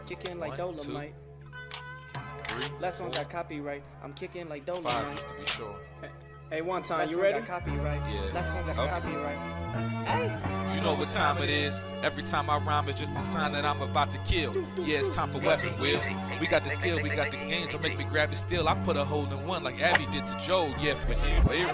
Kicking like Dolomite. 3, Last one got copyright. I'm kicking like 5 Dolomite. just to be sure. Hey, one time, Last you one ready? got Copyright. Yeah. Last one got Okay. copyright. Hey. You know what time it is. Every time I rhyme, it's just a sign that I'm about to kill. Yeah, it's time for weapon wheel. We got the skill, we got the gains. Don't make me grab the steel. I put a hole in one like Abby did to Joe. Yeah,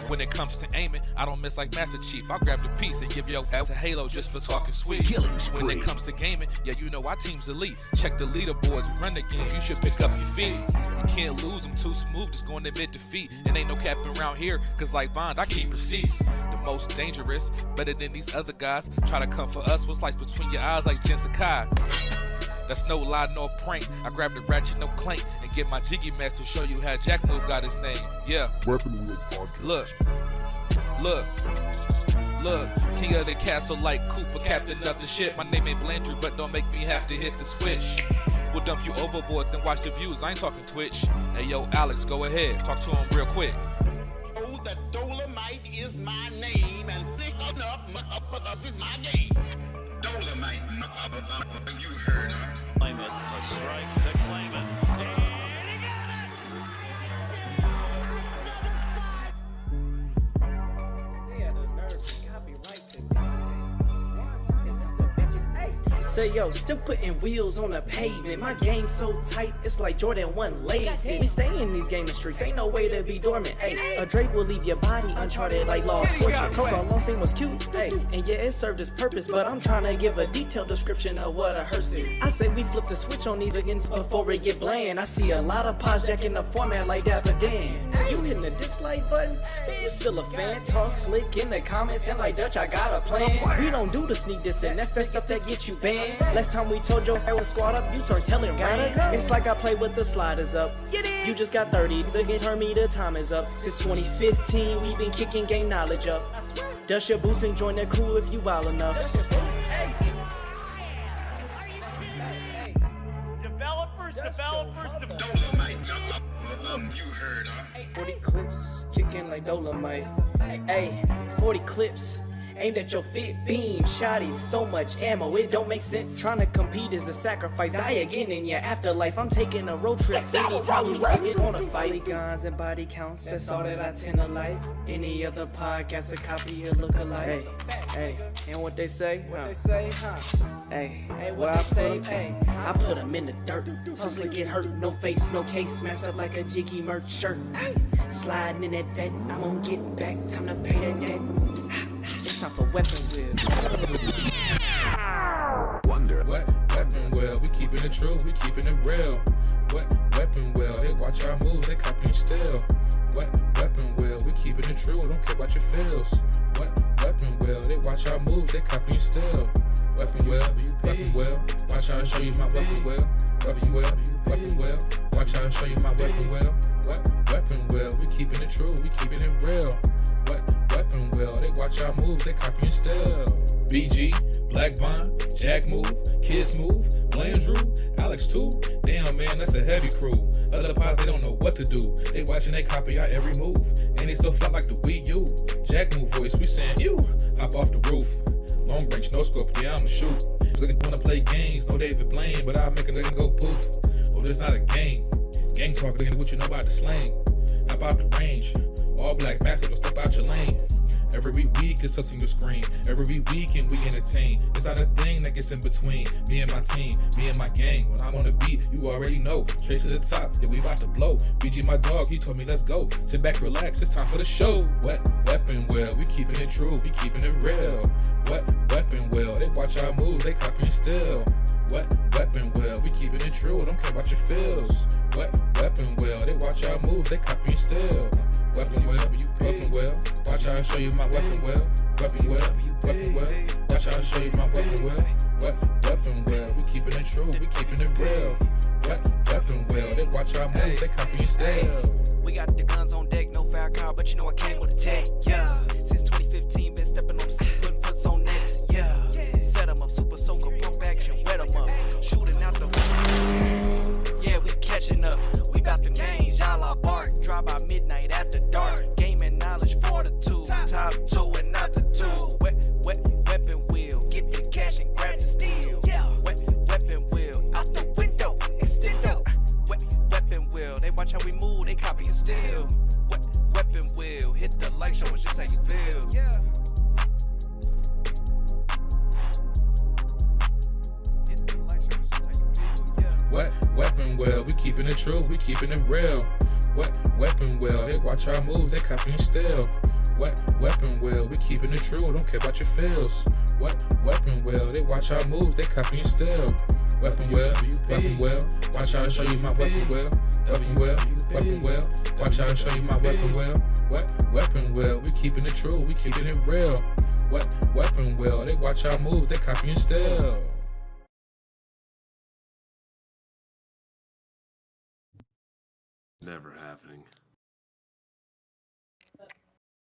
when it comes to aiming, I don't miss like Master Chief. I'll grab the piece and give your ass a halo just for talking sweet. When it comes to gaming, yeah, you know our team's elite. Check the leaderboards, we run the game. You should pick up your feet. You can't lose, I'm too smooth, just going to admit defeat. And ain't no capping around here, cause like Bond, I keep receipts. The most dangerous, better than these other guys. Try to come for us, what's like between your eyes like Jen Sakai. That's no lie, no prank. I grab the ratchet, no clank, and get my jiggy mask to show you how Jack Move got his name. Yeah. Weapon Wheel Podcast. Look, king of the castle like Cooper, captain of the ship. My name ain't Blandry, but don't make me have to hit the switch. We'll dump you overboard, then watch the views. I ain't talking Twitch. Hey yo, Alex, go ahead, talk to him real quick. Oh, that Dolomite is my name, and thick enough is my game. Dolomite, you heard her. Claim it, a strike to claim it. They had a nerve to copyright to me. One time, it's just the bitches. Hey. Say yo, still putting wheels on the pavement. My game so tight, it's like Jordan 1 lazy. We stay in these gaming streets, ain't no way to be dormant. Hey, a Drake will leave your body uncharted like Lost Fortune. Coco long thing was cute, hey, and yeah, it served its purpose. But I'm trying to give a detailed description of what a hearse is. I say we flip the switch on these again before it get bland. I see a lot of pods jacking the format like Dapper Dan. You hitting the dislike button? You still a fan? Talk slick in the comments and like Dutch, I got a plan. We don't do the sneak diss and that's that stuff that get you banned. Last time we told your I was squad up, you turned telling gotta go. It's like I play with the sliders up. You just got 30, again turn me, the time is up. Since 2015, we been kicking game knowledge up. Dust your boots and join the crew if you wild enough. Developers. Dolomite, you heard her. 40 clips, kicking like Dolomite. Hey, 40 clips. Aimed at your fit beam, shotties, so much ammo, it don't make sense. Trying to compete is a sacrifice, die again in your afterlife. I'm taking a road trip, anytime you get on a fight. Guns and body counts, that's all that I tend to like. Any other podcast, a copy or look alike. Hey, and what they say? Hey, what I say? Hey, I put them in the dirt. Tussler get hurt, no face, no case, smashed up like a jiggy merch shirt. Sliding in that vet, I'm gonna get back, time to pay that debt. It's time for weapon wheel. Wonder. What weapon wheel? We keeping it true, we keeping it real. What weapon wheel? They watch our moves, they copying still. What weapon wheel? We keeping it true, don't care about your feels. What weapon wheel? They watch our moves, they copying still. Weapon wheel, watch how I show you my weapon wheel. Weapon wheel, watch how I show you my weapon wheel. What weapon wheel? We keeping it true, we keeping it real. What weapon wheel? They watch our moves, they copying still. BG, Black Bond, Jack Move, Kids Move, Blandrew, Alex too. Damn man, that's a heavy crew. Other pods, they don't know what to do. They watching, they copy our every move. And they still fly like the Wii U. Jack Move voice, we saying you. Hop off the roof. Long range, no scope, yeah, I'ma shoot. Cause I wanna play games, no David Blaine, but I'll make a nigga go poof. Oh, this not a game. Gang talk, nigga, what you know about the slang. Hop out the range. All black master, don't step out your lane. Every week it's us on your screen. Every weekend we entertain. It's not a thing that gets in between me and my team, me and my gang. When I'm on the beat, you already know. Straight to the top, yeah, we about to blow. BG my dog, he told me let's go. Sit back, relax, it's time for the show. What weapon wheel? We keeping it true, we keeping it real. What weapon wheel? They watch our moves, they copying still. What weapon wheel? We keeping it true, don't care about your feels. What weapon wheel? They watch our moves, they copying still. Weapon wheel, watch how I show you my weapon wheel. Weapon wheel, watch how I show you my weapon wheel. What weapon wheel? We keeping it true, we keeping it real. What weapon wheel? They watch our moves, they copying still. We got the guns on deck, no foul car, but you know I came with a tech. Yeah, since 2015, been stepping on the scene, putting foots on necks. Yeah, set 'em up, super soaker, pump action, wet 'em up, shooting out the. Yeah, we catching up. We got the names, y'all are bark. Drive by midnight after dark. Gaming knowledge, fortitude. Top 2 and not the 2. Weapon wheel. Get the cash and grab the steel. Weapon wheel. Out the window. What weapon well? We keeping it true, we keeping it real. What weapon well? They watch our moves, they copying still. What weapon well? We keeping it true, don't care about your feels. What weapon well? They watch our moves, they copying still. Weapon well, watch how I show you my weapon well. Weapon well, watch how I show you my weapon well. What weapon well? We keeping it true, we keeping it real. What weapon well? They watch our moves, they copying still. Never happening.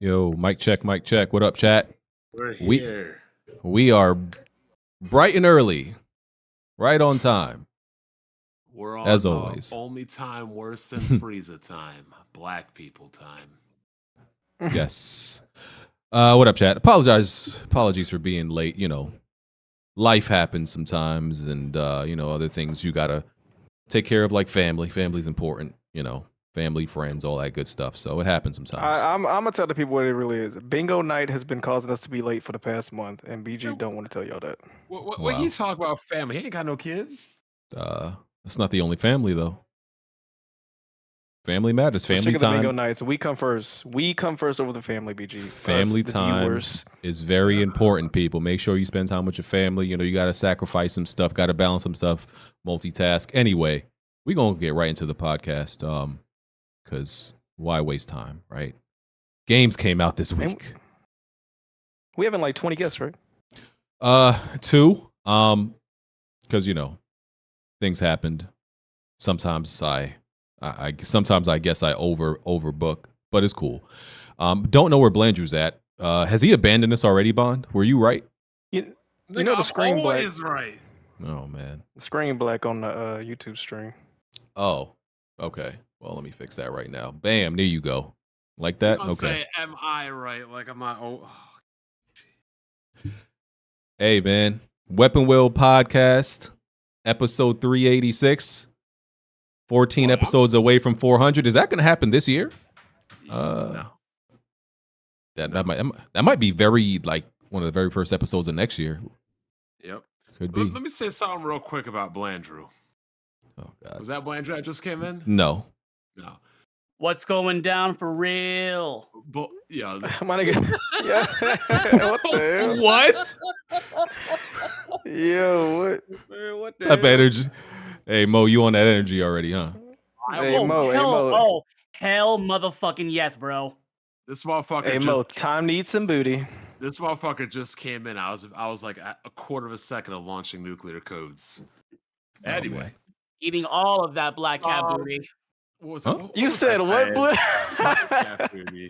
Yo, mic check. What up, chat? We're here. We are bright and early, right on time. We're on as always. Only time worse than Frieza time. Black people time. Yes. What up, chat? Apologies for being late. You know, life happens sometimes, and other things you gotta take care of, like family. Family's important. You know, family, friends, all that good stuff. So it happens sometimes. I'm gonna tell the people what it really is. Bingo night has been causing us to be late for the past month, and BG don't want to tell y'all that. When he talk about family, he ain't got no kids. That's not the only family though. Family matters. Family time. Bingo nights. We come first. We come first over the family. BG. Family time is very important. People, make sure you spend time with your family. You know, you got to sacrifice some stuff. Got to balance some stuff. Multitask. Anyway, we gonna get right into the podcast. Because why waste time, right? Games came out this week. We having like 20 guests, right? 2. Because things happened. Sometimes I guess I overbook, but it's cool. Don't know where Blandrew's at. Has he abandoned us already, Bond? Were you right? You know the screen black is right. Oh man, the screen black on the YouTube stream. Oh, okay. Well, let me fix that right now. Bam, there you go. Like that? Okay. Say, am I right? Like, am I? Hey, man. Weapon Wheel Podcast, episode 386. 14 episodes away from 400. Is that going to happen this year? No. That might be very like one of the very first episodes of next year. Yep. Could be. Let me say something real quick about Blandrew. Oh God. Was that Blandrew that just came in? No. What's going down for real? But yeah, my nigga. Yeah. What the hell? What? Yo, what? Man, what the type of energy? Hey Mo, you on that energy already, huh? Hey Mo. Hell motherfucking yes, bro. This motherfucker. Hey Mo, time to eat some booty. This motherfucker just came in. I was like a quarter of a second of launching nuclear codes. Anyway, eating all of that black cat booty. You said what,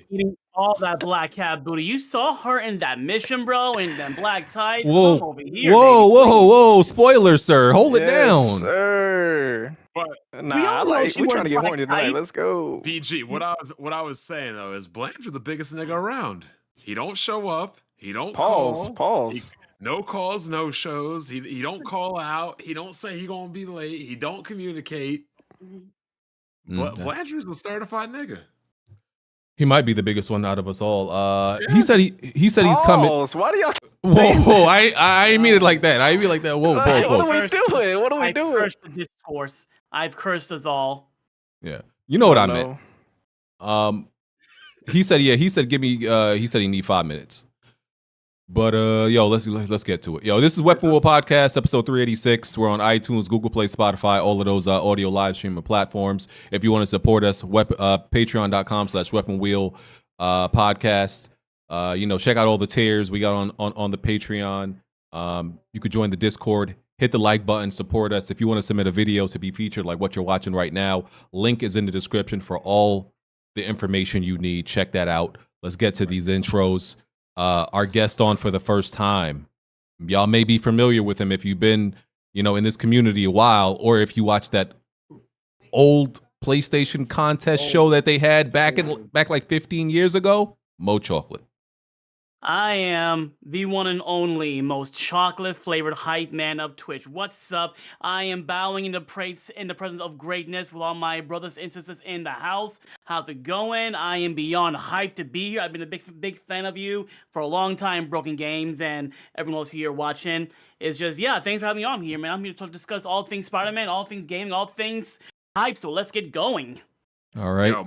Eating all that black cat booty. You saw her in that mission, bro, in them black ties. Whoa, come over here, whoa! Spoilers, sir. Hold it down, sir. But we're trying to get horny tonight. Let's go. BG, what I was saying though is Blanchard the biggest nigga around. He don't show up. He don't pause. No calls, no shows. He don't call out. He don't say he gonna be late. He don't communicate. But Blanchard's a certified nigga. He might be the biggest one out of us all. He said he's coming. Why do y'all? Whoa! I ain't mean it like that. I ain't mean like that. Whoa! What are we doing? What are we doing? I've cursed the discourse. I've cursed us all. Yeah, you know what I meant. He said give me. He said he need 5 minutes. But yo, let's get to it. Yo, this is Weapon Wheel Podcast, episode 386. We're on iTunes, Google Play, Spotify, all of those audio live streaming platforms. If you want to support us, patreon.com/Weapon Wheel Podcast. Check out all the tiers we got on the Patreon. You could join the Discord, hit the like button, support us. If you want to submit a video to be featured like what you're watching right now, link is in the description for all the information you need. Check that out. Let's get to these intros. Our guest on for the first time. Y'all may be familiar with him if you've been, in this community a while, or if you watched that old PlayStation contest show that they had back like 15 years ago. Mo Chocolate. I am the one and only most chocolate-flavored hype man of Twitch. What's up? I am bowing in the presence of greatness with all my brothers and sisters in the house. How's it going? I am beyond hyped to be here. I've been a big fan of you for a long time, Broken Games, and everyone else here watching. It's just, yeah, thanks for having me on here, man. I'm here to discuss all things Spider-Man, all things gaming, all things hype. So let's get going. All right. Yo,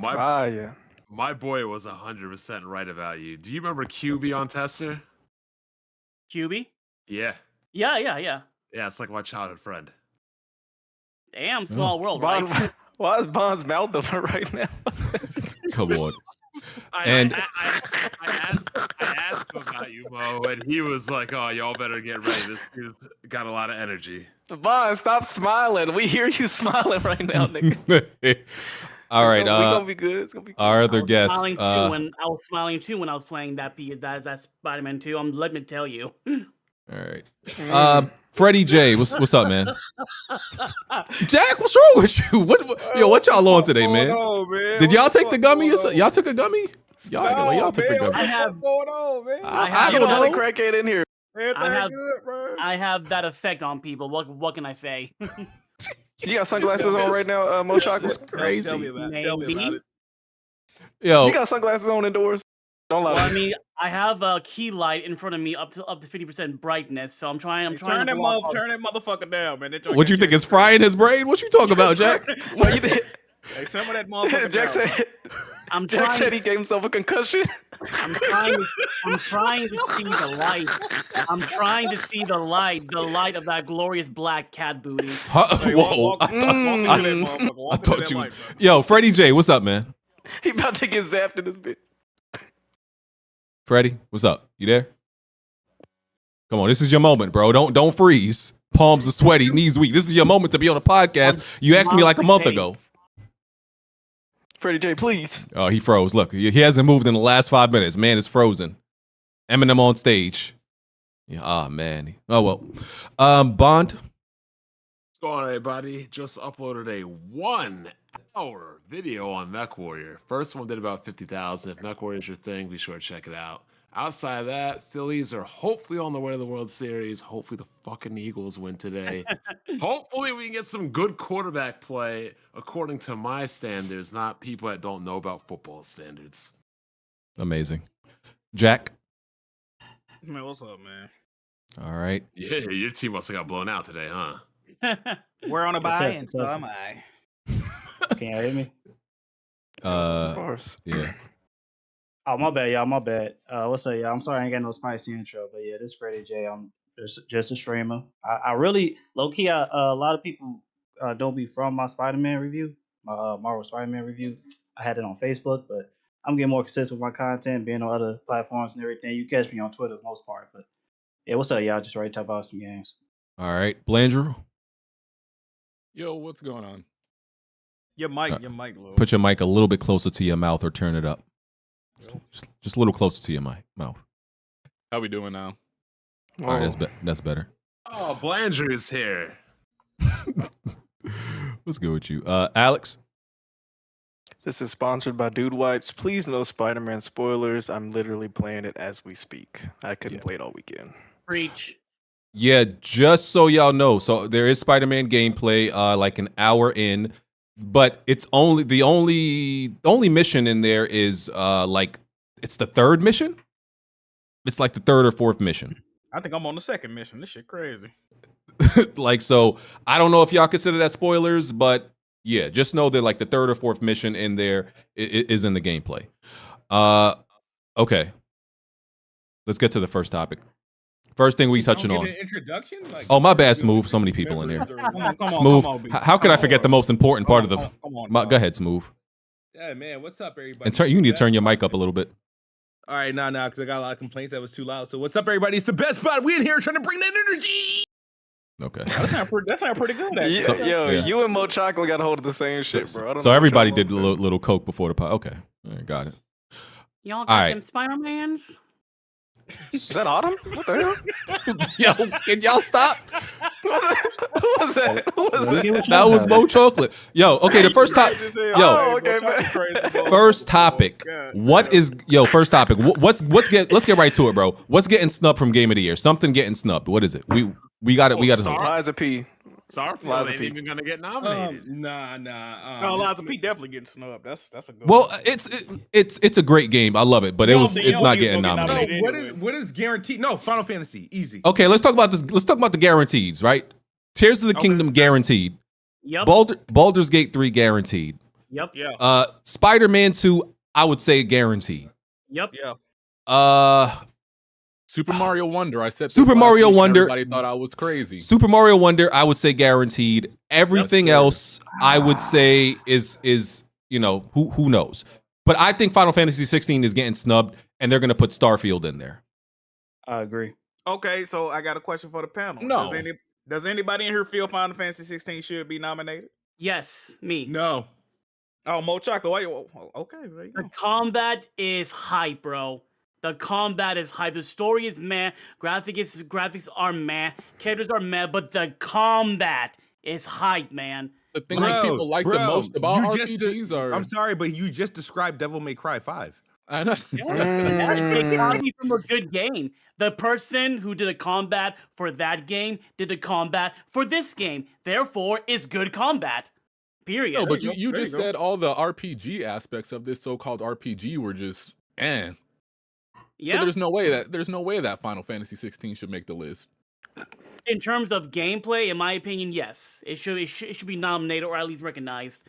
my boy was 100% right about you. Do you remember QB on Tester? QB? Yeah. Yeah. Yeah, it's like my childhood friend. Damn, small world, right? Why is Bond's mouth open right now? Come on. I asked him about you, Mo, and he was like, "Oh, y'all better get ready. This dude's got a lot of energy." Bond, stop smiling. We hear you smiling right now, nigga. All right. We're gonna be good. It's gonna be good. Our other guest. I was smiling too when I was playing that Spider-Man 2. Let me tell you. All right. Freddie J, what's up, man? Jack, what's wrong with you? What y'all on today, man? Did y'all take the gummy? Y'all took a gummy? Y'all took the gummy. What's going on, man? I don't know. Crackhead in here. I have that effect on people. What can I say? You got sunglasses on right now, Mo Chocolate? Crazy. Maybe. Yo, you got sunglasses on indoors? Don't lie. Well, I mean, I have a key light in front of me up to 50% brightness, so I'm trying. Turn that motherfucker down, man. What you think is frying his brain? What you talking about, Jack? What you think? Hey, some of that motherfucker. Jack said he gave himself a concussion. I'm trying to see the light. I'm trying to see the light of that glorious black cat booty. Whoa! I thought you was. Yo, Freddie J, what's up, man? He about to get zapped in this bitch. Freddie, what's up? You there? Come on, this is your moment, bro. Don't freeze. Palms are sweaty, knees weak. This is your moment to be on a podcast. You asked me like a month ago. Freddie J, please. Oh, he froze. Look, he hasn't moved in the last 5 minutes. Man is frozen. Eminem on stage. Yeah, oh, man. Oh, well. Bond. What's going on, everybody? Just uploaded a 1 hour video on MechWarrior. First one did about 50,000. If MechWarrior is your thing, be sure to check it out. Outside of that, Phillies are hopefully on the way to the World Series. Hopefully the fucking Eagles win today. Hopefully we can get some good quarterback play according to my standards, not people that don't know about football standards. Amazing. Jack. Man, what's up, man? All right. Yeah, your team must have got blown out today, huh? We're on a bye, and so am I. Can you hear me? Of course. Yeah. Oh, my bad, y'all. My bad. What's up, y'all? I'm sorry I ain't got no spicy intro, but yeah, this is Freddie J. I'm just a streamer. I really, low key, a lot of people don't be from my Spider-Man review, my Marvel Spider-Man review. I had it on Facebook, but I'm getting more consistent with my content, being on other platforms and everything. You catch me on Twitter for the most part, but yeah, what's up, y'all? Just ready to talk about some games. All right. Blandrew. Yo, what's going on? Your mic, Lou. Put your mic a little bit closer to your mouth or turn it up. Just a little closer to your mouth. How we doing now? All right, that's better. Oh, Blandrew is here. What's good with you? Alex? This is sponsored by Dude Wipes. Please no Spider-Man spoilers. I'm literally playing it as we speak. I couldn't play it all weekend. Preach. Yeah, just so y'all know. So there is Spider-Man gameplay like an hour in. But it's the only mission in there is like it's the third mission. It's like the third or fourth mission. I think I'm on the second mission. This shit crazy. Like, so I don't know if y'all consider that spoilers, but yeah, just know that like the third or fourth mission in there is in the gameplay. Okay, let's get to the first topic. First thing we touching on. Introduction? Like, oh, my bad, Smooth. So many people in there. Come on, Smooth. How could I forget the most important part of the? Go ahead, Smooth. Yeah, man. What's up, everybody? And you need to turn your mic up a little bit. All right, now, because I got a lot of complaints that was too loud. So what's up, everybody? It's the best spot. We in here trying to bring that energy. Okay. That sound pretty good, actually. Yeah, you and Mo Chocolate got a hold of the same shit, bro. So everybody did a little coke before the pod. Okay, all right, got it. Y'all got them Spider-Mans? Is that Autumn? What the hell? Yo, can y'all stop? Who was that? That was Mo Chocolate. Yo, okay, the first topic. First topic. First topic. Let's get right to it, bro. What's getting snubbed from Game of the Year? Something getting snubbed. What is it? We got it. We got it. Liza P. Starfield Liza ain't P. even gonna get nominated. Nah. No, Liza P definitely getting snubbed. That's a good Well, one. it's a great game. I love it, but No, it's you don't not think it's getting gonna get nominated. No, nominated? what is guaranteed? No, Final Fantasy, easy. Okay, let's talk about this. Let's talk about the guarantees, right? Tears of the Kingdom guaranteed. Yep. Baldur's Gate 3 guaranteed. Yep. Yeah. Spider-Man 2, I would say guaranteed. Yep. Yeah. Super Mario Wonder. I said Super this last Mario week and Wonder. Everybody thought I was crazy. Super Mario Wonder, I would say guaranteed. Everything else, I would say is who knows. But I think Final Fantasy 16 is getting snubbed, and they're gonna put Starfield in there. I agree. Okay, so I got a question for the panel. No. Does anybody in here feel Final Fantasy 16 should be nominated? Yes, me. No. Oh, Mo Choco. Okay, there you go. The combat is hype, bro. The combat is hype. The story is meh. Graphics are meh. Characters are meh. But the combat is hype, man. The thing that people like the most about RPGs are. I'm sorry, but you just described Devil May Cry 5. I know. It got me from a good game. The person who did the combat for that game did the combat for this game. Therefore, it's good combat. Period. No, but you just said all the RPG aspects of this so-called RPG were just Yeah. So there's no way that Final Fantasy 16 should make the list. In terms of gameplay, in my opinion, yes, it should be nominated or at least recognized.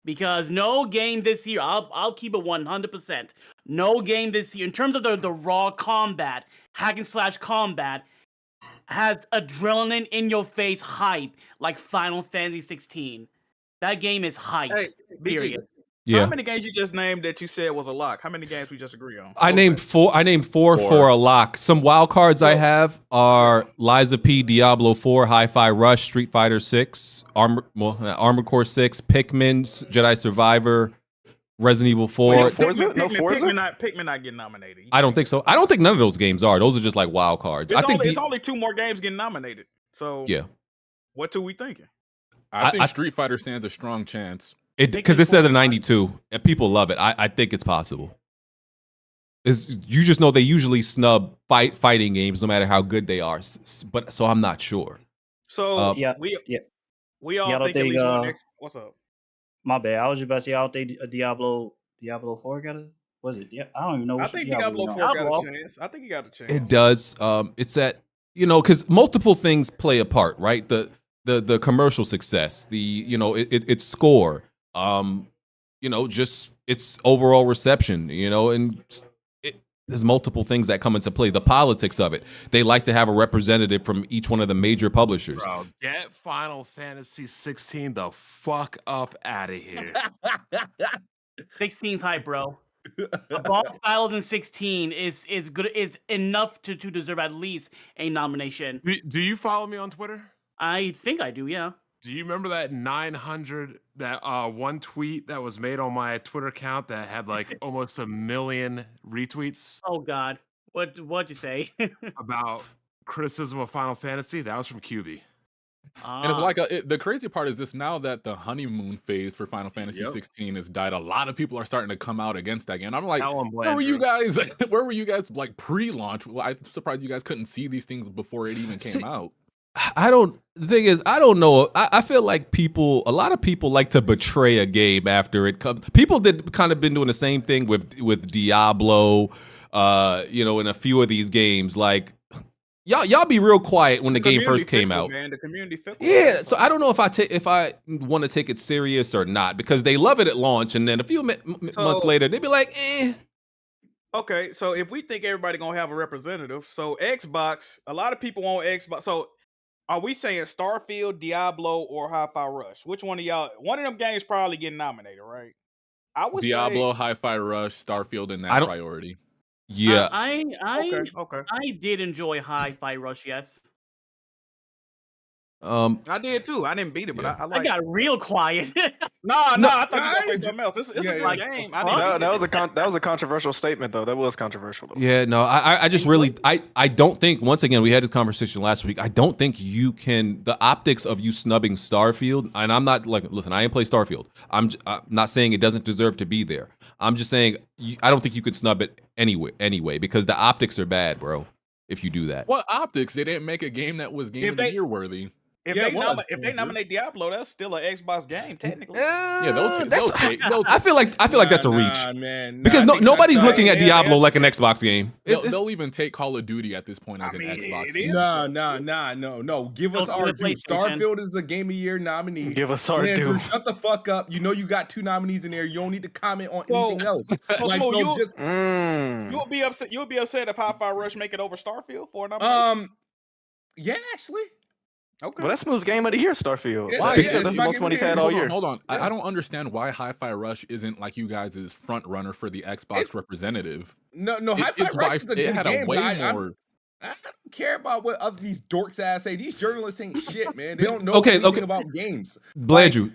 Because no game this year, I'll keep it 100%. No game this year, in terms of the raw combat, hack and slash combat, has adrenaline in your face hype like Final Fantasy 16. That game is hype. Hey, BG. Period. So Yeah. how many games you just named that you said was a lock? How many games we just agree on? I named four for a lock. Some wild cards I have are Liza P, Diablo 4, Hi-Fi Rush, Street Fighter 6, Armored Core 6, Pikmin, Jedi Survivor, Resident Evil 4. Pikmin not getting nominated. I don't think so. I don't think none of those games are. Those are just like wild cards. It's only 2 more games getting nominated. So yeah. What are we thinking? I think Street Fighter stands a strong chance. Because it says a 92, and people love it. I think it's possible. You just know they usually snub fighting games, no matter how good they are. But so I'm not sure. So we all think at least one next. What's up? My bad. I was just about to say I don't think Diablo 4 got it. Was it? Yeah, I don't even know. I think Diablo 4 got a chance. I think he got a chance. It does. It's that because multiple things play a part, right? The commercial success, its score, just its overall reception, and there's multiple things that come into play. The politics of it. They like to have a representative from each one of the major publishers. Bro, get Final Fantasy 16 the fuck up out of here. 16's hype, bro. The boss battles in 16 is good, is enough to deserve at least a nomination. Do you follow me on Twitter? I think I do, yeah. Do you remember that 900 one tweet that was made on my Twitter account that had like almost 1 million retweets? Oh God, what'd you say? About criticism of Final Fantasy? That was from QB. And it's like the crazy part is this: now that the honeymoon phase for Final Fantasy 16 has died, a lot of people are starting to come out against that game. I'm like, where were you guys? Where were you guys like pre-launch? Well, I'm surprised you guys couldn't see these things before it even came out. The thing is, I don't know. I feel like a lot of people like to betray a game after it comes. People did kind of been doing the same thing with Diablo, and a few of these games. Like, y'all be real quiet when the game first came out. Man, the community fickle. Yeah, so I don't know if I want to take it serious or not, because they love it at launch, and then a few months later they'd be like, eh. Okay, so if we think everybody gonna have a representative, so Xbox, a lot of people want Xbox. So are we saying Starfield, Diablo, or Hi-Fi Rush? Which one of y'all? One of them games probably getting nominated, right? I would Diablo, say Hi-Fi Rush, Starfield in that priority. Yeah. I did enjoy Hi-Fi Rush, yes. I did too. I didn't beat it, but I got real quiet. No, I thought you were gonna say something else. It's a good game. That was a controversial statement, though. That was controversial. Though. Yeah, no, I just really, I don't think, once again, we had this conversation last week. I don't think you can, the optics of you snubbing Starfield, and I'm not like, listen, I ain't play Starfield. I'm not saying it doesn't deserve to be there. I'm just saying, I don't think you could snub it anyway, because the optics are bad, bro, if you do that. What optics? They didn't make a game that was Game of the Year worthy. If they nominate Diablo, that's still an Xbox game technically. I feel like that's a reach, man. because nobody's looking at Diablo like an Xbox game. They'll even take Call of Duty at this point as an Xbox game. No. Give us our due. Starfield is a Game of Year nominee. Give us our due. Shut the fuck up. You know you got 2 nominees in there. You don't need to comment on anything else. You'll be upset. You'll be upset if Hi-Fi Rush make it over Starfield for a nomination. Yeah, actually. Okay. Well, that's Smooth's game of the year, Starfield. Why? That's the most money he's had all year. Hold on. I don't understand why Hi-Fi Rush isn't like you guys' front runner for the Xbox representative. No, Hi-Fi Rush is a good game. I don't care about what other these dorks ass say. These journalists ain't shit, man. They don't know anything about games. Blandrew,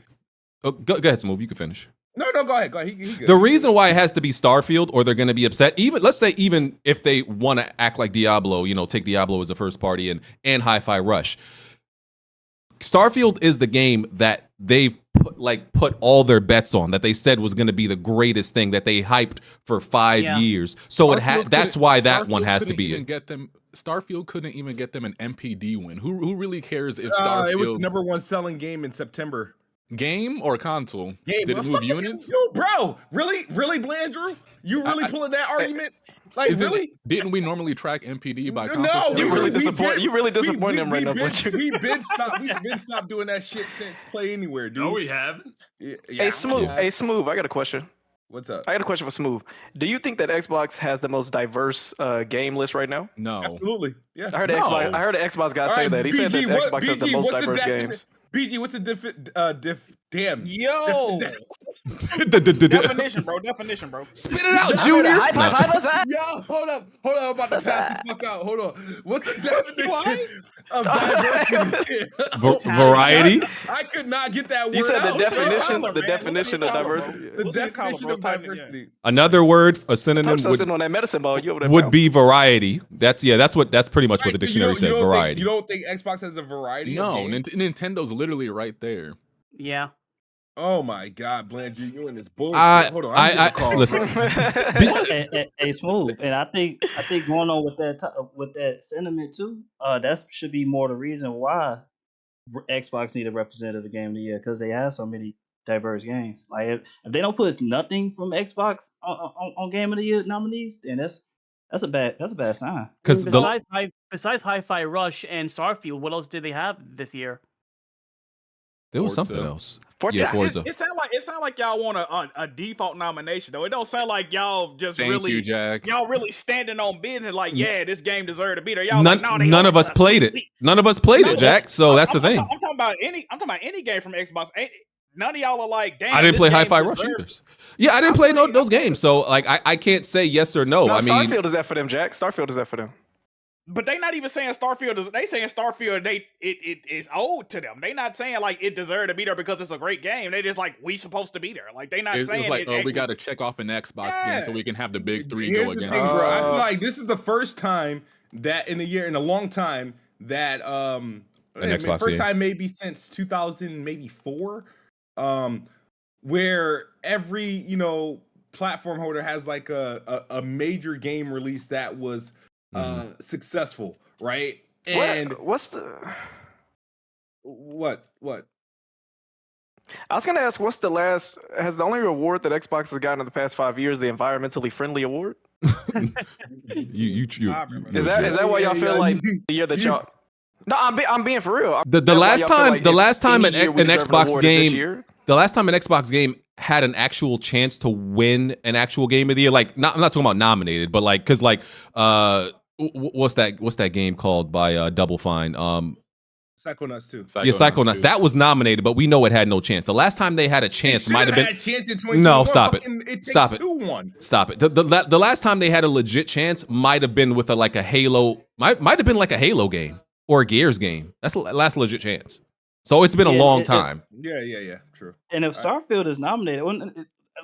go ahead, Smooth. You can finish. No, go ahead. He good. The reason why it has to be Starfield, or they're going to be upset, let's say even if they want to act like Diablo, take Diablo as a first party and Hi-Fi Rush. Starfield is the game that they've put all their bets on, that they said was going to be the greatest thing that they hyped for 5 years. So that's why that one has to be it. Starfield couldn't even get them an MPD win. Who really cares if Starfield? It was #1 selling game in September. Game or console? Game. Did it move units? Bro, really, Blandrew? You really pulling that argument? Really? Didn't we normally track MPD by console? No, you really disappoint him right now. We've been stopped doing that shit since Play Anywhere, dude. No, we haven't. Hey, Smooth. I got a question. What's up? I got a question for Smooth. Do you think that Xbox has the most diverse game list right now? No. Absolutely. Yeah. I heard an Xbox guy say that. He said that Xbox has the most diverse games. BG, what's the damn. Yo. Definition, bro. Spit it out, Junior. Yo, hold up. I'm about to pass the fuck out. Hold on. What's the definition of diversity? Variety? I could not get that word. You said out. The definition of diversity. The definition of diversity. Another word, a synonym on that medicine ball, would be variety. That's pretty much what the dictionary says. Variety. You don't think Xbox has a variety? No, of games? Nintendo literally right there. Yeah. Oh my God, Blandrew, you in this bullshit. Hold on, I listen. Hey, Smooth, and I think going on with that sentiment too. That should be more the reason why Xbox need a representative game of the year, because they have so many diverse games. Like if they don't put nothing from Xbox on game of the year nominees, then that's a bad sign. Because besides Hi-Fi Rush and Starfield, what else did they have this year? There was something else. Forza. Yeah, Forza. It sound like y'all want a default nomination though. It don't sound like y'all just Thank you, Jack. Y'all really standing on business like, yeah, this game deserved to be there. Y'all none of us played it. None of us played it, Jack. So that's the thing. I'm talking about any game from Xbox. None of y'all are like, damn. I didn't play Hi-Fi Rush either. Yeah, I didn't play those games. So like, I can't say yes or no. I mean, Starfield is that for them, Jack. Starfield is that for them. But they not even saying Starfield. They saying Starfield. It is owed to them. They not saying like it deserved to be there because it's a great game. They just like we supposed to be there. Like they not saying it's like it we got to check off an Xbox game so we can have the big three Here's go the against. thing, bro. I feel like this is the first time that in a long time that Xbox first game. time maybe since 2004, where every platform holder has like a major game release that was successful, right? And what's the what? I was gonna ask, has the only award that Xbox has gotten in the past 5 years the environmentally friendly award? you is that why y'all feel like the year that y'all? No, I'm being for real. The last time an Xbox game, the last time an Xbox game had an actual chance to win an actual game of the year, like I'm not talking about nominated, but like because like what's that game called by Double Fine? Psychonauts 2. Psychonauts. That was nominated, but we know it had no chance. The last time they had a chance might have been. Had a chance in 2021. No, stop it. Stop it. 2-1. Stop it. The last time they had a legit chance might have been with a Halo. Might have been like a Halo game or a Gears game. That's the last legit chance. So it's been a long time. Yeah. True. And if Starfield is nominated,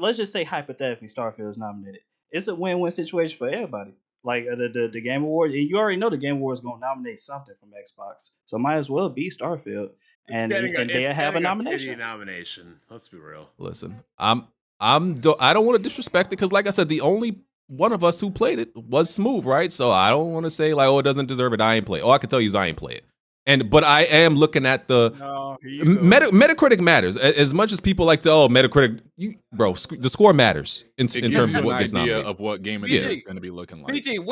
let's just say hypothetically Starfield is nominated, it's a win-win situation for everybody. Like the Game Awards, and you already know the Game Awards is going to nominate something from Xbox, so might as well be Starfield, and they have a nomination. Let's be real. Listen, I don't want to disrespect it because, like I said, the only one of us who played it was Smooth, right? So I don't want to say like, oh, it doesn't deserve it. I ain't play. All I can tell you is I ain't play it. But I am looking at the Metacritic matters as much as people like to. Oh, Metacritic, the score matters in terms of what gets nominated. Of what game it is going to be looking like. BG,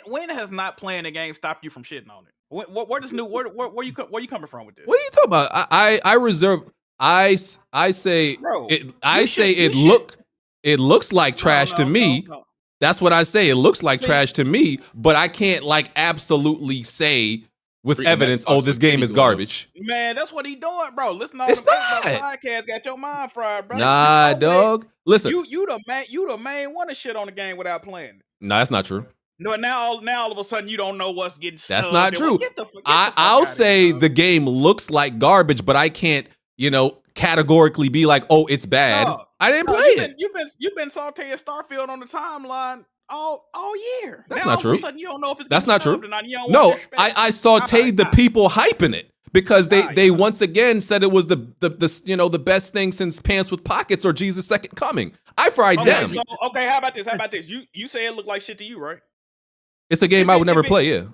when has not playing the game stopped you from shitting on it? Where you coming from with this? What are you talking about? I reserve. I say Bro, it looks like trash to me. No. That's what I say. It looks like trash to me, but I can't like absolutely say with evidence, oh, this game is garbage. Man, that's what he doing, bro. Listen to It's the not. podcast, got your mind fried, bro. Nah, dog. Listen, you the main one to shit on the game without playing it. No, that's not true. No, now all of a sudden you don't know what's getting. That's not true. Get the fuck I'll say the game looks like garbage, but I can't, categorically be like, oh, it's bad. No, I didn't play it. You've been sauteing Starfield on the timeline all year. That's now, not true. All of a sudden you don't know if it's That's not true. or not. You don't No, want to I sauteed the people hyping it because they once again said it was the the best thing since Pants with Pockets or Jesus' Second Coming. I fried them. So, okay, how about this? You say it looked like shit to you, right? It's a game I would never play. Yeah.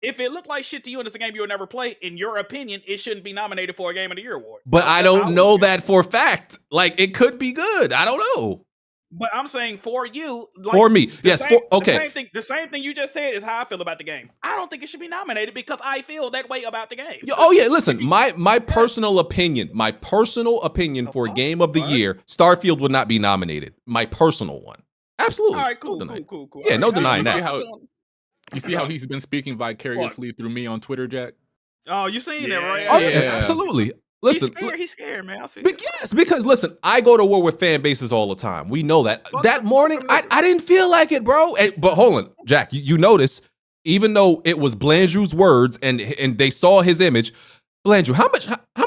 If it looked like shit to you and it's a game you would never play, in your opinion, it shouldn't be nominated for a Game of the Year award. But I don't know that for a fact. Like, it could be good. I don't know. But I'm saying for you, like, for me, yes. Okay. The same thing you just said is how I feel about the game. I don't think it should be nominated because I feel that way about the game. Oh yeah, listen. My personal opinion. For Game of the Year, Starfield would not be nominated. My personal one. Absolutely. All right, cool. Yeah, no denying that. You see how he's been speaking vicariously through me on Twitter, Jack? Oh, you seen that, right? Oh yeah, absolutely. Listen, he's scared, man. Yes, because listen, I go to war with fan bases all the time. We know that. That morning, I didn't feel like it, bro. But hold on, Jack. You notice, even though it was Blandrew's words and they saw his image, Blandrew, how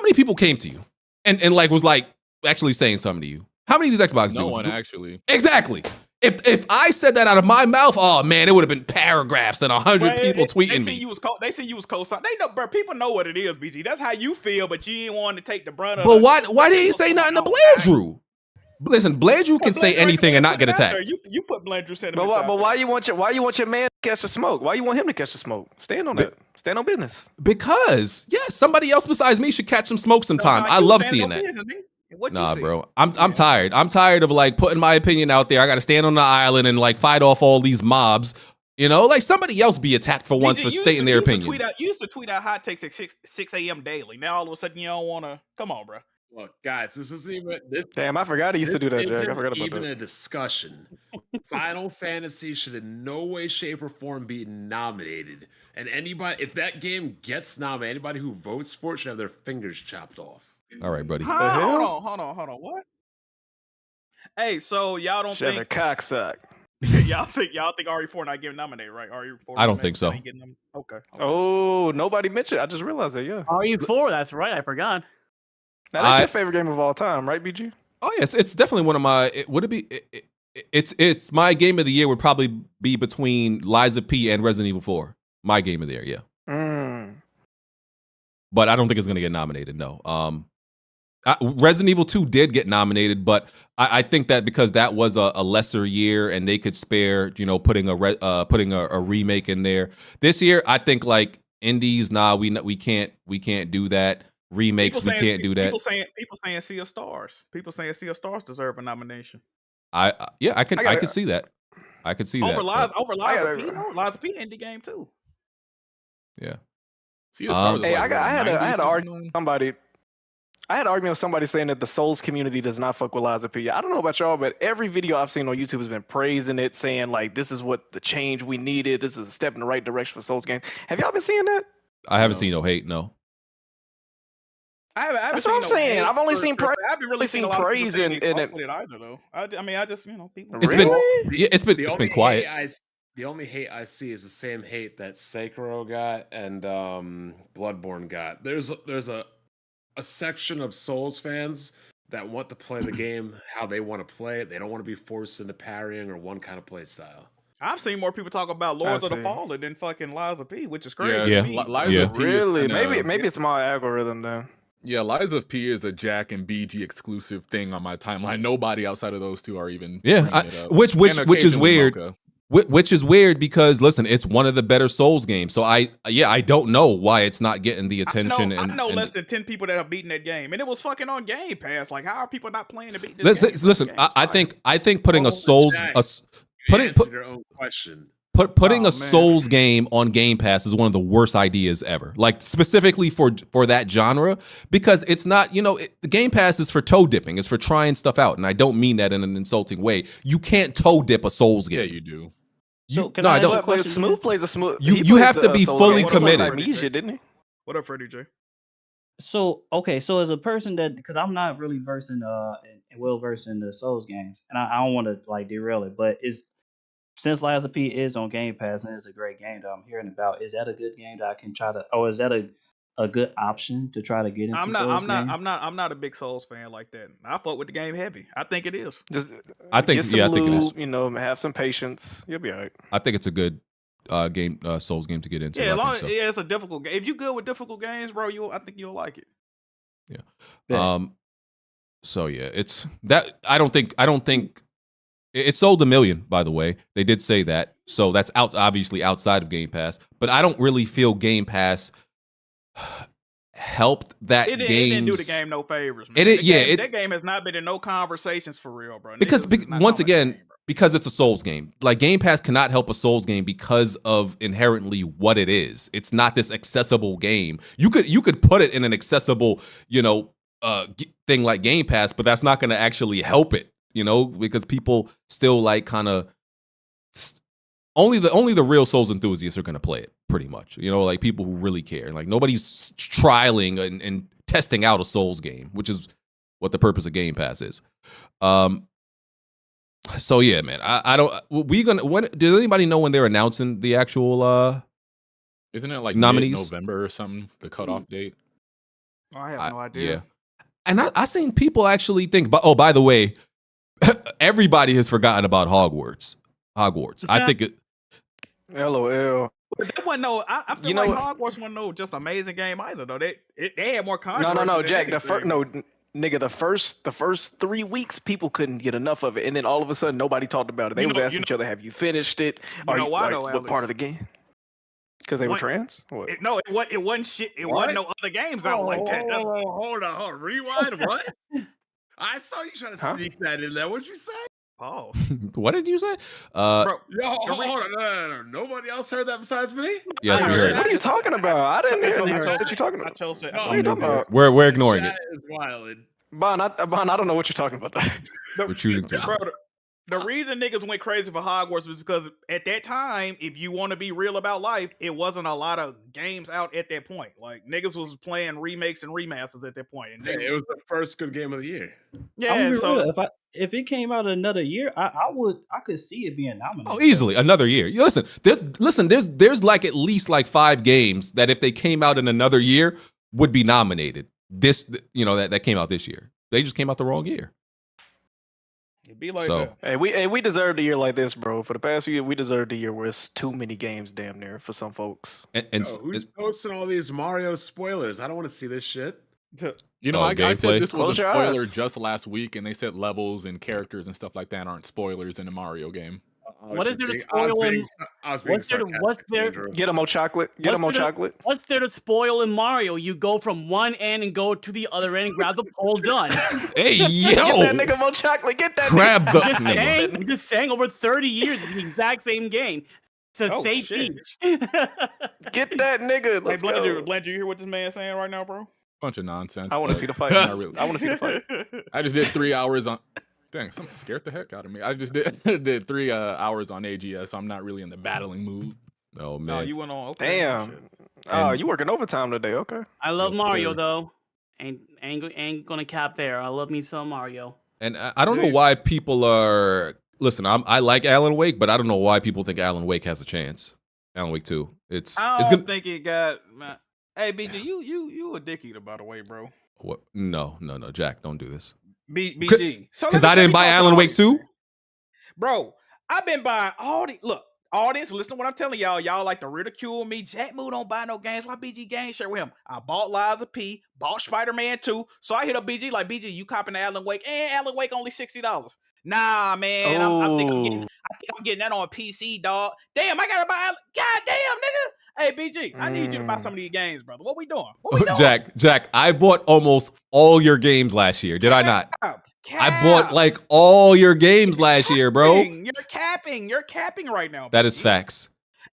many people came to you and was like actually saying something to you? How many of these Xbox dudes? No one actually. Exactly. If I said that out of my mouth, oh man, it would have been paragraphs and 100 people tweeting me. They see you was co-sign. They know, bro. People know what it is, BG. That's how you feel, but you ain't want to take the brunt of it. But why didn't you say nothing to Blandrew? Listen, Blandrew can say anything and not get attacked. You put Blandrew sentiment. But why you want your man to catch the smoke? Why you want him to catch the smoke? Stand on that. Stand on business. Because yes, somebody else besides me should catch some smoke sometime. I love seeing that. Nah, bro. I'm tired. I'm tired of like putting my opinion out there. I got to stand on the island and like fight off all these mobs. Like somebody else be attacked for once for stating their opinion. You used to tweet out hot takes at 6 a.m. daily. Now all of a sudden you don't want to. Come on, bro. Look, guys, this isn't even this. Damn, I forgot he used to do that, Jack. I forgot about even that. A discussion. Final Fantasy should in no way, shape, or form be nominated. And anybody, if that game gets nominated, anybody who votes for it should have their fingers chopped off. All right, buddy. Hold on. What? Hey, so y'all don't think a cocksuck? y'all think RE4 not getting nominated, right? RE4. I don't think so. Okay. Oh, nobody mentioned. I just realized that. Yeah. RE4. That's right. I forgot. Now, that's your favorite game of all time, right, BG? Oh yes, it's definitely one of my. Would it be? It's my game of the year. Would probably be between Lies of P and Resident Evil 4. My game of the year, yeah. But I don't think it's gonna get nominated. No. Resident Evil 2 did get nominated, but I think that because that was a lesser year and they could spare, putting a remake in there. This year, I think like indies, we can't do that. Remakes, we can't do that. People saying Sea of Stars. People saying Sea of Stars deserve a nomination. I could see that. I could see over that. Over Lies of P. No, Lies of P indie game too. Yeah. Sea of Stars. Hey, I had an argument with somebody. I had an argument with somebody saying that the Souls community does not fuck with Lies of P. I don't know about y'all, but every video I've seen on YouTube has been praising it, saying like this is what the change we needed. This is a step in the right direction for Souls games. Have y'all been seeing that? I haven't seen no hate. No. That's what I'm saying. I've only seen praise. I haven't really seen praise in it either, though. I just people. It's been quiet. The only hate I see is the same hate that Sekiro got and Bloodborne got. There's a section of Souls fans that want to play the game how they want to play it. They don't want to be forced into parrying or one kind of play style. I've seen more people talk about Lords of the Fallen than fucking Lies of P, which is crazy. Yeah. Lies of P really? Maybe it's my algorithm then. Yeah, Lies of P is a Jack and BG exclusive thing on my timeline. Nobody outside of those two are even. Yeah, which is weird. Mocha. Which is weird because listen, it's one of the better Souls games. So I don't know why it's not getting the attention. I know and less than 10 people that have beaten that game, and it was fucking on Game Pass. Like, how are people not playing to beat this game? Listen, I think putting a Souls putting your own question. Putting a Souls game on Game Pass is one of the worst ideas ever. Like specifically for that genre, because it's not, the Game Pass is for toe dipping. It's for trying stuff out, and I don't mean that in an insulting way. You can't toe dip a Souls game. Yeah, you do. So can I ask a question? Smooth plays a smooth. You have to be fully committed. Amnesia, didn't he? What up, Freddie J? So okay, so as a person that, because I'm not really versed in well versed in the Souls games, and I don't want to like derail it, but since Lies of P is on Game Pass and it's a great game that I'm hearing about, is that a good game that I can try to? Or is that a good option to try to get into? I'm not a big Souls fan like that. I fuck with the game heavy. I think it is. I think it is. Have some patience. You'll be all right. I think it's a good Souls game to get into. Yeah, it's a difficult game. If you good with difficult games, bro, I think you'll like it. Yeah. So yeah, it's that. I don't think it sold 1 million. By the way, they did say that. So that's obviously outside of Game Pass. But I don't really feel Game Pass helped that game. It didn't do the game no favors, man. That game has not been in no conversations for real, bro. Because once again, because it's a Souls game. Like Game Pass cannot help a Souls game because of inherently what it is. It's not this accessible game. You could put it in an accessible, thing like Game Pass, but that's not going to actually help it, because people still like kind of only the real Souls enthusiasts are going to play it, pretty much. Like people who really care. Like nobody's trialing and testing out a Souls game, which is what the purpose of Game Pass is. So yeah, man, I don't. Does anybody know when they're announcing the actual? Isn't it like nominees? November or something? The cutoff date. I have no idea. Yeah, and I seen people actually think. But by the way, everybody has forgotten about Hogwarts. I think it. LOL. That wasn't no. I feel like Hogwarts wasn't no just amazing game either though. They had more controversy. No, Jack. The first 3 weeks people couldn't get enough of it, and then all of a sudden nobody talked about it. They was asking each other, "Have you finished it? What part of the game?" Because they were trans. What? It wasn't shit. It wasn't no other games out like that. Hold on. Rewind. What? I saw you trying to sneak that in there. What'd you say? Oh, what did you say? Bro, hold on. No. Nobody else heard that besides me? Yes, we heard it. What are you talking about? I didn't hear what you talking about. What are you talking about? We're ignoring it. Is wild. Bon, I don't know what you're talking about. We're choosing to. Bro, the reason niggas went crazy for Hogwarts was because at that time, if you want to be real about life, it wasn't a lot of games out at that point. Like niggas was playing remakes and remasters at that point. And it was the first good game of the year. Yeah, so if it came out another year, I could see it being nominated. Oh, easily another year. There's like at least like 5 games that if they came out in another year would be nominated. That came out this year. They just came out the wrong year. It'd be like that. Hey, we deserved a year like this, bro. For the past few years, we deserved a year where it's too many games, damn near, for some folks. Who's posting all these Mario spoilers? I don't want to see this shit. I said this was a spoiler just last week, and they said levels and characters and stuff like that aren't spoilers in a Mario game. What is there to spoil in? What's there? Get them more chocolate. What's there to spoil in Mario? You go from one end and go to the other end and grab the pole. Done. Hey yo! Get that nigga more chocolate. Get that. Grab nigga. I'm just saying. Over 30 years, it's the exact same game. It's a safe beach. Get that nigga. Hey, Blender, you hear what this man's saying right now, bro? Bunch of nonsense. I want to see the fight. I want to see the fight. I just did 3 hours on. Dang, something scared the heck out of me. I just did 3 hours on AGS, so I'm not really in the battling mood. Oh man, you went on. Okay. Damn. Oh, you working overtime today? Okay. I love Mario though. Ain't gonna cap there. I love me some Mario. And I don't know why people are. Listen, I like Alan Wake, but I don't know why people think Alan Wake has a chance. Alan Wake 2. I don't think it got. Man. Hey, BG, you a dick eater, by the way, bro. What? No, Jack, don't do this. BG. Because I didn't buy Alan Wake 2? Bro, I've been buying all the. Look, audience, listen to what I'm telling y'all. Y'all like to ridicule me. Jack Moo don't buy no games. Why BG Game share with him? I bought Liza P, bought Spider-Man 2. So I hit up BG like, BG, you copping Alan Wake, and Alan Wake only $60. Nah, man. I think I'm getting that on PC, dog. Damn, I gotta buy. God damn, nigga. Hey, BG, I need you to buy some of these games, brother. What we doing? What we doing? Jack, I bought almost all your games last year. Did I not? I bought like all your games last year, bro. You're capping. You're capping right now. That is facts.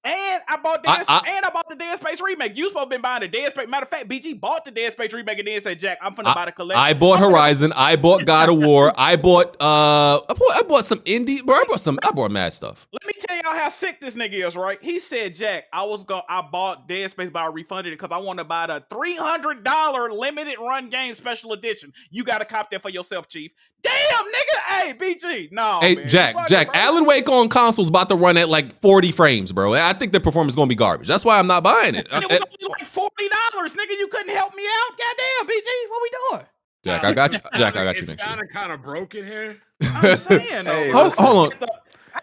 And I bought the Dead Space remake. You supposed to been buying the Dead Space. Matter of fact, BG bought the Dead Space remake and then said, Jack, I'm finna buy the collection. I bought Horizon. I bought God of War. I bought some indie, bro. I bought mad stuff. Let me tell y'all how sick this nigga is, right? He said, Jack, I bought Dead Space, but I refunded it because I want to buy the $300 limited run game special edition. You gotta cop that for yourself, Chief. Damn, nigga. Hey, BG. No. Hey, man. Jack, Alan Wake on console's about to run at like 40 frames, bro. I think the performance is gonna be garbage. That's why I'm not buying it. It was only like $40, nigga. You couldn't help me out. Goddamn, BG. What we doing? Jack, I got you. Jack, I got you It next year. sounded kind of broken here. I'm saying, Hey, hold on.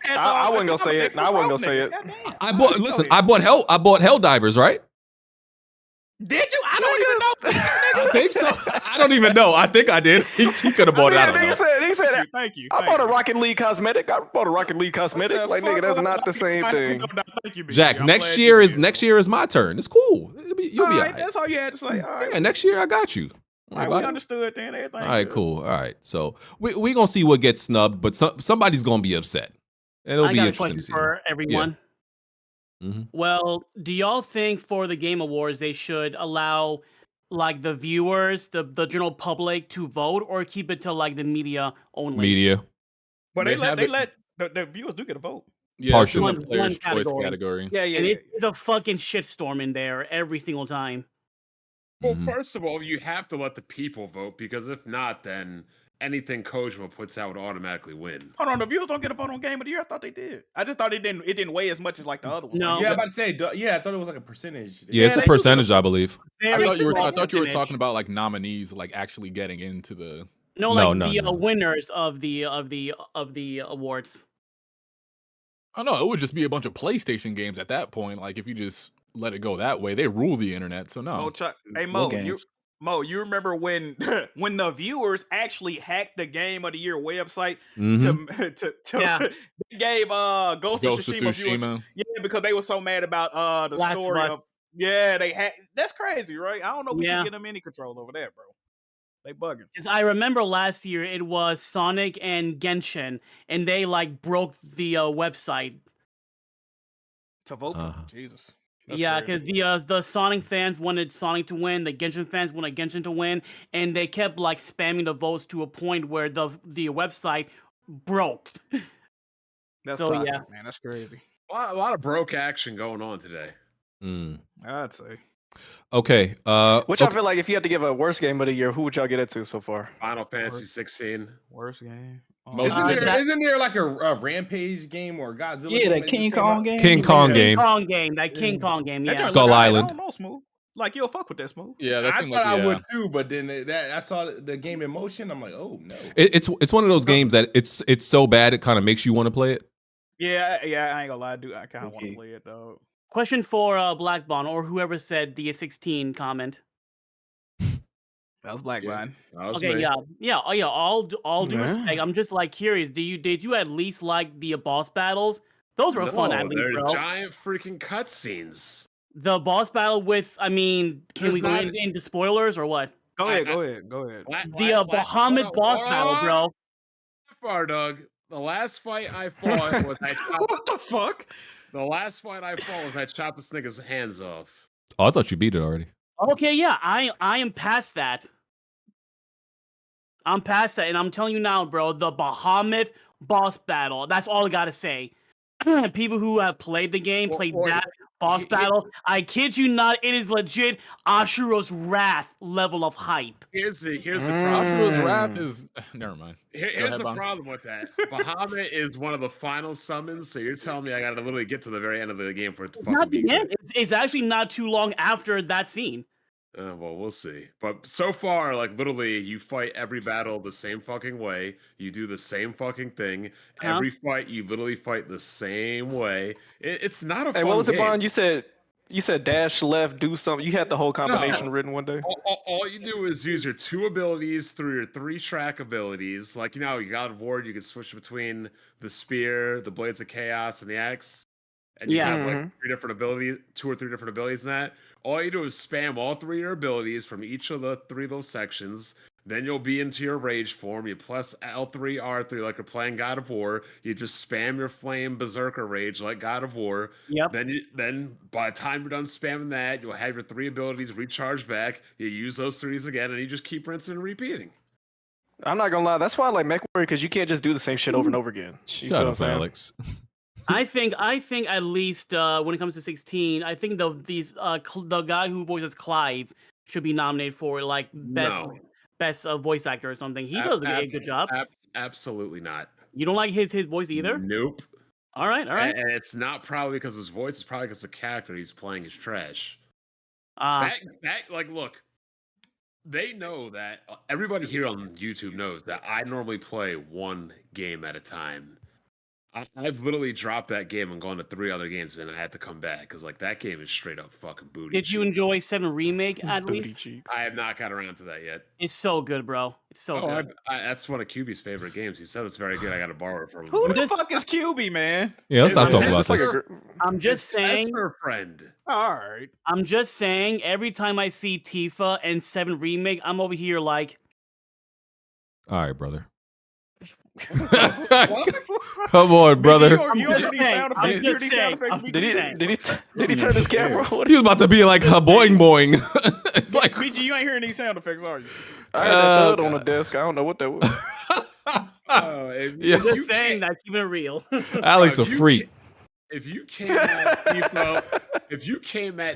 I wasn't gonna say it. I wasn't gonna say it. I bought Helldivers, right? Did you? I don't even know. I think so. I don't even know. I think I did. He could have bought it. I don't know. He said, Thank you. I bought a Rocket League cosmetic. I bought a Rocket League cosmetic. Like, nigga, that's not the same thing. Thank you, BG. Jack, I'm next glad year you is did. next year is my turn. It's cool. You'll be all right. That's all you had to say. All right. Yeah, next year I got you. All right, we understood then. Everything. All right, good. cool. All right, so we gonna see what gets snubbed, but somebody's gonna be upset. And it'll I be got a interesting question to see. for everyone. Mhm. Well, do y'all think for the Game Awards they should allow like the viewers, the general public to vote, or keep it to like the media only? Media. But They they have let the viewers do get a vote. Yeah, it's in the One player's choice category. category. Yeah, yeah. And yeah. it's a fucking shitstorm in there every single time. Well, Mhm. first of all, you have to let the people vote because if not, then anything Kojima puts out would automatically win. Hold on, the viewers don't get a vote on Game of the Year. I thought they did. I just thought it didn't weigh as much as like the other ones. No. Like, Yeah, I'm about to say, yeah, I thought it was like a percentage. Yeah, it's a they do percentage, I believe. I Very thought you were small talking percentage. about like nominees like actually getting into the. No, No, like no, the no. winners of the awards. Oh no, it would just be a bunch of PlayStation games at that point. Like if you just let it go that way, they rule the internet. So no. Mo, hey Mo Mo, games. you remember when when the viewers actually hacked the Game of the Year website Mhm. to Yeah. they gave Ghost of Tsushima viewers, Tsushima. yeah, because they were so mad about the Last of story Us. of they hacked. That's crazy, right? I don't know if we Yeah. should get them any control over that, bro. They bugging. Because I remember last year it was Sonic and Genshin, and they like broke the website. To vote for Uh-huh. Jesus. That's Yeah, crazy. because the Sonic fans wanted Sonic to win, the Genshin fans wanted Genshin to win, and they kept like spamming the votes to a point where the website broke. That's so, toxic, yeah. man. That's crazy. A lot of broke action going on today. Mm. I'd say. Okay. Which I feel like if you had to give a worst game of the year, who would y'all get it to so far? Final Fantasy 16. Worst game. Most Isn't there like a Rampage game or Godzilla? Yeah, game that just King came Kong out? game. King Kong game. That King Kong game, That yeah. joint Skull look alright. Island. I don't know, Smooth. Like you'll fuck with that, Smooth. Yeah, that I seemed thought like I would too, but then that I saw the game in motion. I'm like, oh no. It's one of those games that it's so bad it kind of makes you want to play it. Yeah, I ain't gonna lie, dude. I kind of want to Okay. play it though. Question for Black Bond or whoever said the 16 comment. That was Black Bond. That was Okay, me. yeah. Oh, yeah. All due Yeah. respect. I'm just like curious. Did you at least like the boss battles? Those were fun at least, they're bro. giant freaking cutscenes. The boss battle with, I mean, can There's we go not- into spoilers or what? Go I- ahead, go ahead. The Bahamut boss battle, bro. Far, Doug. The last fight I fought was What the fuck? the last fight I fought was I chopped this nigga's hands off. Oh, I thought you beat it already. Okay, yeah, I am past that. I'm past that, and I'm telling you now, bro, the Bahamut boss battle. That's all I gotta say. People who have played the game, played that boss battle. I kid you not, it is legit Ashura's Wrath level of hype. Here's the problem. Ashura's Wrath is never mind. Here's ahead, the Bon. problem with that. Bahamut is one of the final summons, so you're telling me I gotta literally get to the very end of the game for it to fucking Not be the good. end. It's actually not too long after that scene. Well, we'll see. But so far, like literally, you fight every battle the same fucking way. You do the same fucking thing. Huh? Every fight, you literally fight the same way. It's not a Hey, fun what was it, game. Bond? You said dash left, do something. You had the whole combination No. written one day. All you do is use your 2 abilities through your 3-track abilities. Like, you know, you got a board, you can switch between the spear, the blades of chaos, and the axe. And you have like 3 different abilities, 2 or 3 different abilities in that. All you do is spam all 3 of your abilities from each of the 3 of those sections. Then you'll be into your rage form. You plus L3, R3 like you're playing God of War. You just spam your flame berserker rage like God of War. Yep. Then by the time you're done spamming that, you'll have your 3 abilities recharge back. You use those 3s again, and you just keep rinsing and repeating. I'm not gonna lie, that's why I like MechWarrior, because you can't just do the same shit over and over again. Shut up, Alex. I think at least when it comes to 16, I think the guy who voices Clive should be nominated for like best voice actor or something. He does a good job. Absolutely not. You don't like his voice either? Nope. All right. And it's not probably because his voice. It's probably because the character he's playing is trash. Like, look, they know that everybody here on YouTube knows that I normally play 1 game at a time. I've literally dropped that game and gone to 3 other games, and I had to come back because like that game is straight up fucking booty. Did you enjoy 7 Remake at least? I have not got around to that yet. It's so good, bro. It's so good. That's one of QB's favorite games. He said it's very good. I got to borrow it from him. Who the fuck is QB, man? Yeah, let's not talk about this. I'm just saying. Her friend. All right. I'm just saying. Every time I see Tifa and 7 Remake, I'm over here like. All right, brother. Come on, brother. Did he turn his camera? He was about to be like boing boing. Like, BG, you ain't hearing these sound effects, are you? I heard that thud on the desk. I don't know what that was. Just saying that, keeping it real. Alex a freak. If you came at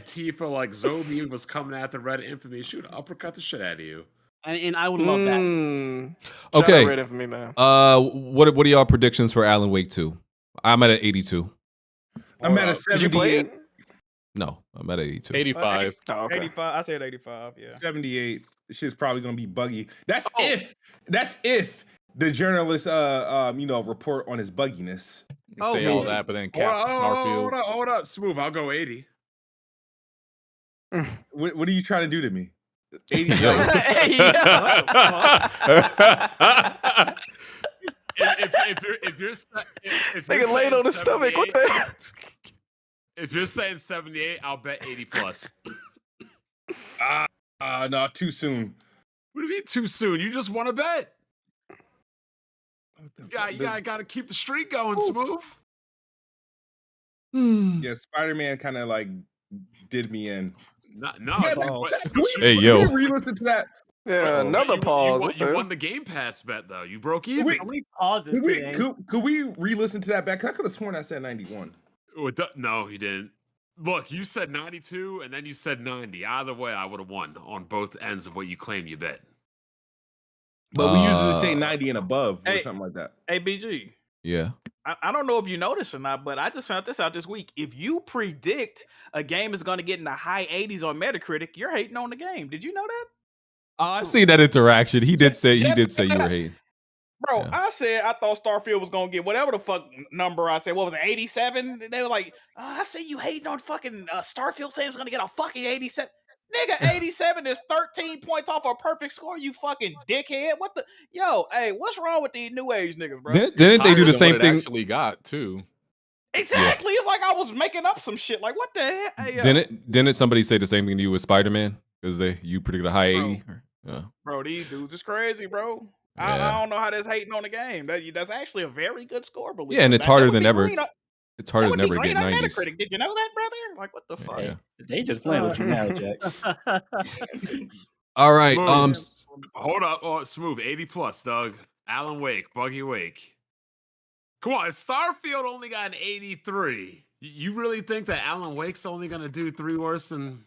Tifa, like Zobi was coming at the Red Infamy, she would uppercut the shit out of you. And I would love that. Okay. Red Infamy, man. What are y'all predictions for Alan Wake 2? I'm at an 82. I'm at a 78. No, I'm at 82. 85. Oh, okay. 85. I said 85. Yeah. 78. This shit's probably gonna be buggy. That's if the journalist report on his bugginess. Say all that, but then cap Starfield. Hold up, Smooth. I'll go 80. What are you trying to do to me? 80. Hey, if you're nigga laid on his stomach, what the hell? If you're saying 78, I'll bet 80 plus. No, too soon. What do you mean too soon? You just want to bet. You gotta keep the streak going, Smooth. Yeah, Spider-Man kind of like did me in. No. Hey, yo. Re-listen to that. Yeah, another pause. You won the Game Pass bet though. You broke even. How many pauses today? Could we re-listen to that back? I could have sworn I said 91. No, you didn't. Look, you said 92 and then you said 90. Either way, I would have won on both ends of what you claim you bet. But we usually say 90 and above or something like that. Hey, BG. Yeah. I don't know if you noticed or not, but I just found this out this week. If you predict a game is going to get in the high 80s on Metacritic, you're hating on the game. Did you know that? I see that interaction. He did say you were hating. Bro, Yeah. I said I thought Starfield was going to get whatever the fuck number I said. What was it, 87? They were like, I said you hating on fucking Starfield saying it's going to get a fucking 87. Nigga, 87 is 13 points off a perfect score, you fucking dickhead. What the? Yo, hey, what's wrong with these new age niggas, bro? Didn't they do the same thing? Actually got too. Exactly. Yeah. It's like I was making up some shit. Like, what the heck? Hey, didn't somebody say the same thing to you with Spider-Man? Because you predicted a high 80? Bro, these dudes is crazy, bro. I don't know how that's hating on the game. That's actually a very good score, believe. Yeah, and it's harder than ever. It's harder than ever to get 90s. Metacritic. Did you know that, brother? Like, what the fuck? Yeah. They just playing with you now, Jack. All right. Hold up. Oh, Smooth. 80 plus, Doug. Alan Wake. Buggy Wake. Come on. Starfield only got an 83. You really think that Alan Wake's only going to do 3 worse than...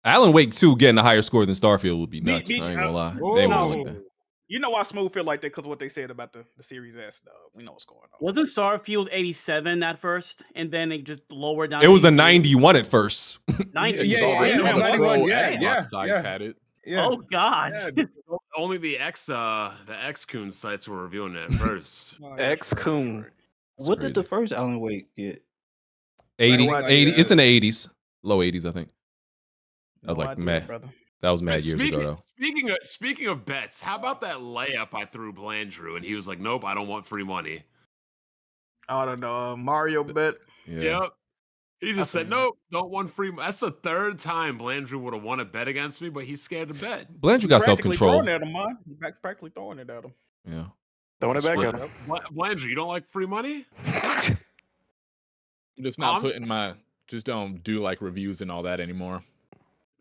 Alan Wake 2 getting a higher score than Starfield would be nuts. I ain't gonna lie. They won't like that. You know why Smooth feel like that because what they said about the Series S. Dog. We know what's going on. Wasn't Starfield 87 at first, and then it just lowered down? It was a 82? 91 at first. 90. Sites had it. Yeah. Oh God. Yeah, only the X-Coon sites were reviewing it first. X-Coon. What did the first Alan Wake get? 80, No 80. idea. It's in the 80s, low 80s, I think. That was No like idea, mad. brother. That was mad years ago, though. Speaking of bets, how about that layup I threw Blandrew and he was like, "Nope, I don't want free money." I don't know. Mario bet. Yeah. Yep. He just said, "Nope, don't want free." That's the third time Blandrew would have won a bet against me, but he's scared to bet. Blandrew got self-control. Throwing at him, man. He's practically throwing it at him. Yeah. Throwing it back at him. Blandrew, you don't like free money? I'm just not putting my. Just don't do like reviews and all that anymore.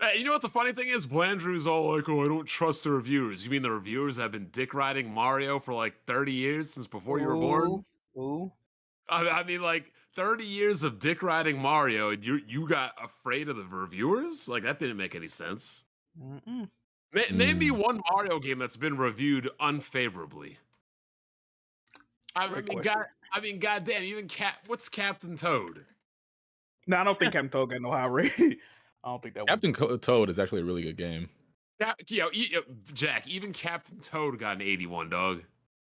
Hey, you know what the funny thing is? Blandrew's all like, "Oh, I don't trust the reviewers." You mean the reviewers have been dick riding Mario for like 30 years since before you were born? Ooh. I mean, like 30 years of dick riding Mario, and you got afraid of the reviewers? Like that didn't make any sense. Name me one Mario game that's been reviewed unfavorably. I mean, goddamn, even what's Captain Toad? No, I don't think Captain Toad got no high rate. I don't think that Captain Toad is actually a really good game. Jack, even Captain Toad got an 81, dog.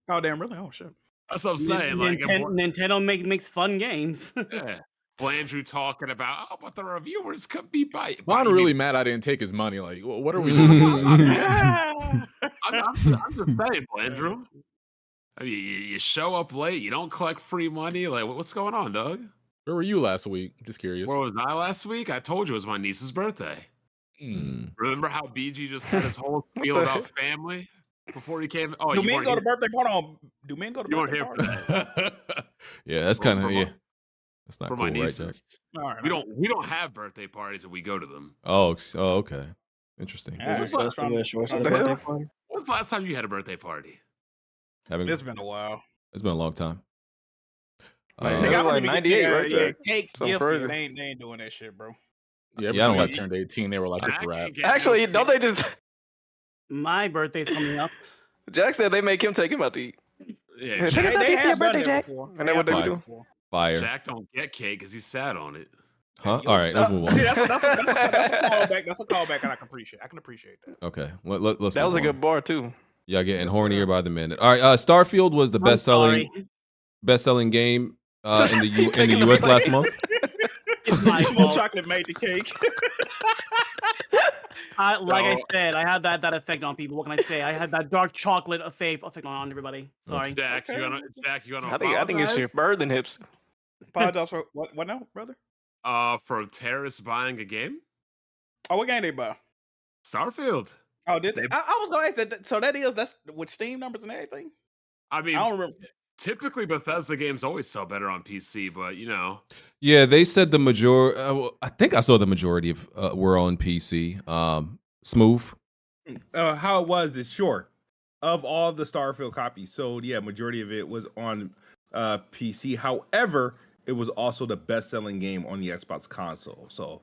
Oh damn, really? Oh shit. That's what I'm saying. Nintendo makes fun games. Yeah. Blandrew talking about, but the reviewers could be biting. I'm really mad I didn't take his money. Like, what are we doing? I'm just saying, Blandrew. I mean, you show up late, you don't collect free money. Like, what's going on, Doug? Where were you last week? Just curious. Where was I last week? I told you it was my niece's birthday. Remember how BG just had his whole spiel about family before he came? Oh, do men go to birthday party? Do men go to birthday party? Yeah, that's kind of That's not for cool, my right, nieces. Jack? All right, we don't have birthday parties, and we go to them. Oh, okay. Interesting. When's the last time you had a birthday party? It's been a while. It's been a long time. They got like 98, right? Yeah, cakes, So gifts. further. They ain't doing that shit, bro. Yeah, Yeah, I don't since I like- turned 18, they were like, it's a wrap. Actually, don't they just? My birthday's coming up. Jack said they make him take him out to eat. Yeah, Take us out to eat for your birthday, Jack. before. And then what they Fire. do? Fire. Jack don't get cake because he sat on it. Huh? All right, let's move See, on. that's a callback. That's a callback, and I can appreciate that. Okay, let's. That was a move on. good bar too. Y'all getting hornier by the minute. All right, Starfield was the best-selling game in the U.S. last month. It's my fault. Chocolate made the cake. Like I said, I had that effect on people. What can I say? I had that dark chocolate effect on everybody. Sorry. Jack, you gonna I think it's your birthing hips. Apologize for what now, brother? For terrorists buying a game? Oh, what game they buy? Starfield. Oh, did they? I was gonna ask that. So that's with Steam numbers and everything. I mean, I don't remember. Typically Bethesda games always sell better on PC, but you know. Yeah, they said the majority. I think I saw the majority of were on PC. Smooth. How it was is sure of all the Starfield copies sold, yeah, majority of it was on PC. However, it was also the best-selling game on the Xbox console. So,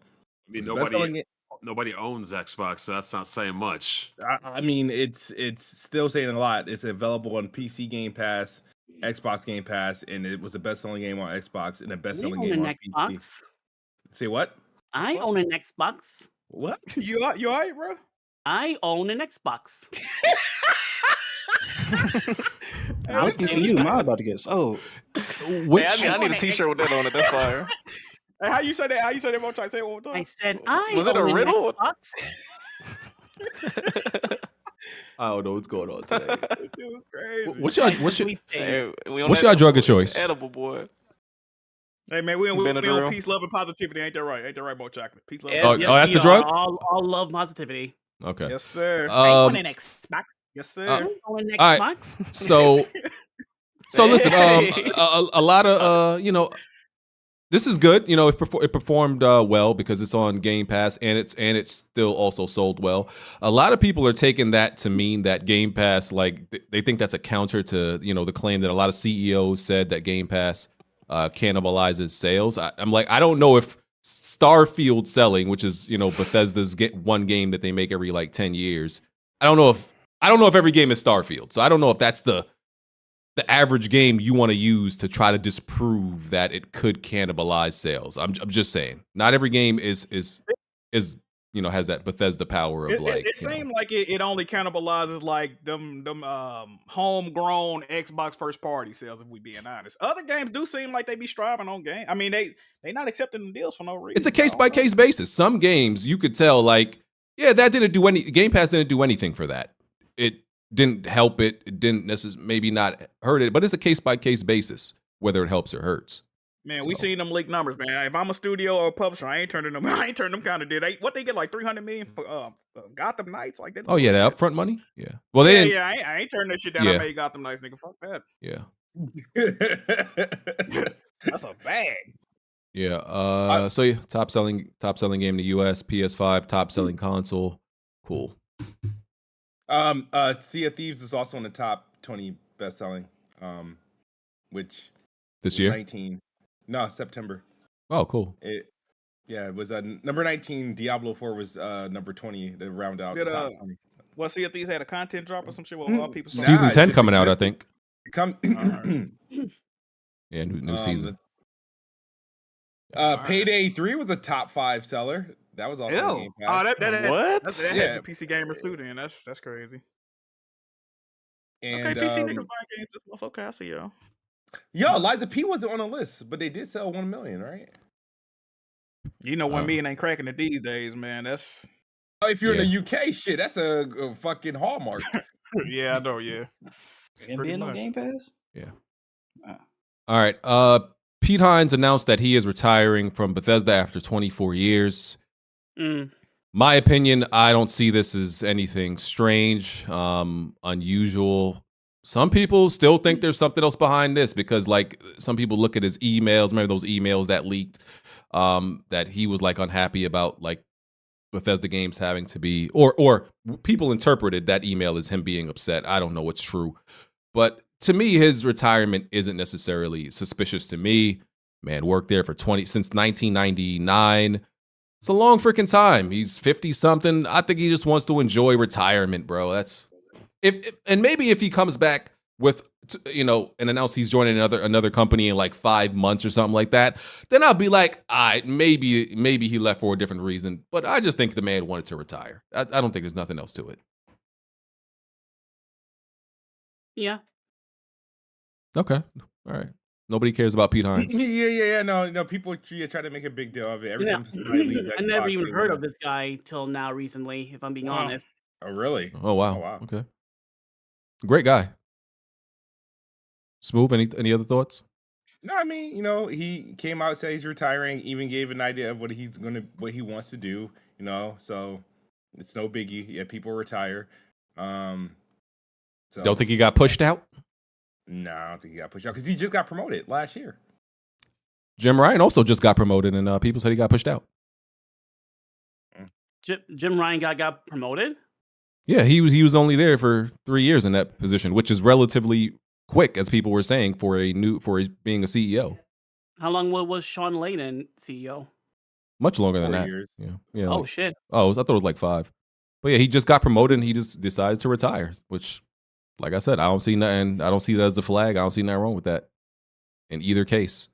I mean, it was the best-selling game. nobody owns Xbox, so that's not saying much. I mean, it's still saying a lot. It's available on PC Game Pass, Xbox Game Pass, and it was the best-selling game on Xbox and the best-selling We game own on an PC. Xbox. Say what? I own an Xbox. What? You alright, bro? I own an Xbox. I was thinking you. Mine about to get sold. I need a T-shirt with that on it. That's fire. Hey, how you say that? How you say that? One time. Say it one more time. I said I Was it a own an riddle? Xbox. I don't know what's going on today. Dude, crazy. What's your Hey, we on what's that your drug of edible boy. choice? Edible boy. Hey man, we on Benadryl. peace, love, and positivity. Ain't that right? Ain't that right, boy? Chocolate. Peace, love. Yes, Oh, yes, that's we the drug? are. All love positivity. Okay. Yes, sir. Um, I own an Xbox. Yes, sir. I own an all right. Xbox. So listen, a lot of this is good. You know, it performed well because it's on Game Pass and it's still also sold well. A lot of people are taking that to mean that Game Pass, like they think that's a counter to the claim that a lot of CEOs said that Game Pass cannibalizes sales. I'm like, I don't know if Starfield selling, which is Bethesda's one game that they make every like 10 years. I don't know if I don't know if every game is Starfield, so I don't know if that's the average game you want to use to try to disprove that it could cannibalize sales. I'm just saying, not every game is has that Bethesda power of it seemed like it only cannibalizes like them homegrown Xbox first party sales, if we being honest. Other games do seem like they be striving on game. I mean, they not accepting them deals for no reason. It's a case by case basis. Some games you could tell that didn't do Game Pass didn't do anything for that. It didn't help it. It didn't necessarily maybe not hurt it, but it's a case by case basis whether it helps or hurts. Man, we seen them leak numbers, man. If I'm a studio or a publisher, I ain't turning them kind of did. What they get like 300 million for Gotham Knights? Like that? Oh yeah, the upfront money. Yeah. Well, they didn't. I ain't turning that shit down. Yeah. I made Gotham Knights, nigga. Fuck that. Yeah. That's a bag. Yeah. So yeah, top selling game in the US, PS5, top selling console. Cool. Sea of Thieves is also in the top 20 best selling. Which this year 19. No, September. Oh, cool. It was number 19. Diablo 4 was number 20 to round out the top 20. Well, Sea of Thieves had a content drop or some shit. Well, all people season 10 coming out, I think. Yeah, new season. Payday 3 was a top 5 seller. That was also on Game Pass. That had PC gamers too. Then that's crazy. And, okay, PC niggas buying games this month. Okay, I see y'all. Yo, Liza P wasn't on the list, but they did sell 1 million, right? You know, 1 million ain't cracking it these days, man. That's if you're in the UK, shit, that's a fucking hallmark. Yeah, I know. Yeah, NBA no Game Pass. Yeah. All right. Pete Hines announced that he is retiring from Bethesda after 24 years. My opinion, I don't see this as anything strange, unusual. Some people still think there's something else behind this because, like, some people look at his emails. Remember those emails that leaked that he was like unhappy about, like Bethesda games having to be, or people interpreted that email as him being upset. I don't know what's true, but to me, his retirement isn't necessarily suspicious to me. Man, worked there for since 1999. It's a long freaking time. He's 50 something. I think he just wants to enjoy retirement, bro. That's and maybe if he comes back with and announce he's joining another company in like 5 months or something like that, then I'll be like, all right, maybe he left for a different reason. But I just think the man wanted to retire. I don't think there's nothing else to it. Yeah. Okay. All right. Nobody cares about Pete Hines. Yeah. No. People try to make a big deal of it every time somebody leaves. I never even heard of this guy till now recently, if I'm being honest. Oh, really? Oh, wow. Okay. Great guy. Smooth. Any other thoughts? No, I mean, he came out, said he's retiring, even gave an idea of what he wants to do. So it's no biggie. Yeah, people retire. So don't think he got pushed out? No, I don't think he got pushed out because he just got promoted last year. Jim Ryan also just got promoted, and people said he got pushed out. Jim Ryan got promoted? Yeah, he was only there for 3 years in that position, which is relatively quick, as people were saying, for being a CEO. How long was Sean Layden CEO? Much longer than 4 that. years. Yeah. Oh, shit. Oh, I thought it was like 5. But yeah, he just got promoted and he just decided to retire, which, like I said, I don't see nothing. I don't see that as a flag. I don't see nothing wrong with that in either case.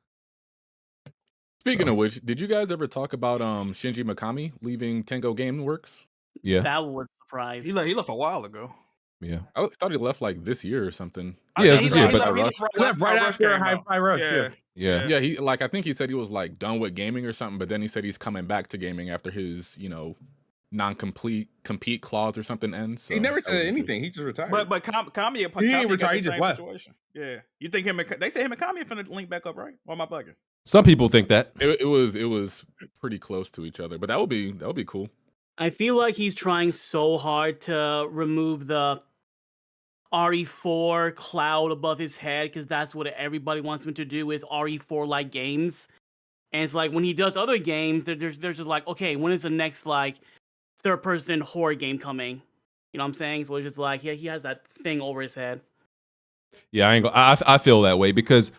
Speaking of which, did you guys ever talk about Shinji Mikami leaving Tengo Gameworks? Yeah. That was a surprise. He left a while ago. Yeah. I thought he left like this year or something. Yeah, this year, but he left right after Hi-Fi Rush. Yeah. He I think he said he was like done with gaming or something, but then he said he's coming back to gaming after his, compete clause or something ends. So he never said anything. He just retired. But Kami he ain't retired. He just left. Situation. Yeah, you think they say him and Kami are finna link back up, right? Or am I bugging? Some people think that it was pretty close to each other, but that would be cool. I feel like he's trying so hard to remove the RE4 cloud above his head because that's what everybody wants him to do is RE4 like games. And it's like when he does other games, there's just like, okay, when is the next like third person horror game coming? You know what I'm saying? So it's just like, yeah, he has that thing over his head. Yeah, I feel that way because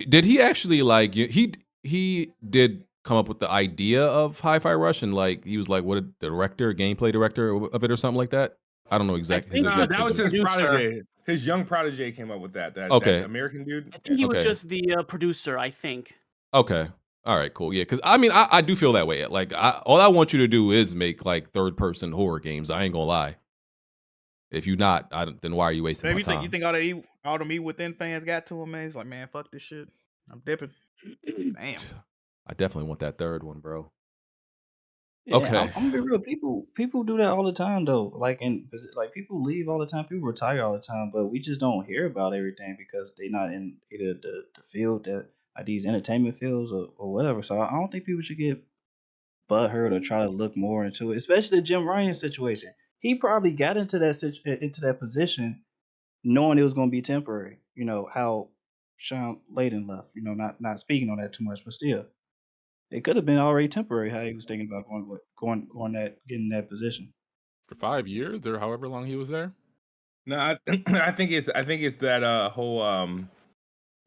did he actually like he did come up with the idea of Hi-Fi Rush and like he was like what a gameplay director of it or something like that? I don't know exactly. Nah, that was his producer. protege. His young protege came up with that. That American dude. I think he was just the producer. I think. Okay. All right. Cool. Yeah. Because I mean, I do feel that way. Like, all I want you to do is make like third-person horror games. I ain't gonna lie. If you're not, then why are you wasting my time? You think all the Me Within fans got to him, man? He's like, man, fuck this shit. I'm dipping. Damn. I definitely want that third one, bro. Yeah, Okay. I'm gonna be real. People do that all the time, though. Like people leave all the time. People retire all the time, but we just don't hear about everything because they're not in either the field that like these entertainment fields or whatever. So I don't think people should get butthurt or try to look more into it, especially the Jim Ryan situation. He probably got into that position knowing it was going to be temporary. You know how Sean Layden left. You know, not speaking on that too much, but still, it could have been already temporary. How he was thinking about getting that position for 5 years or however long he was there. No, I think it's that whole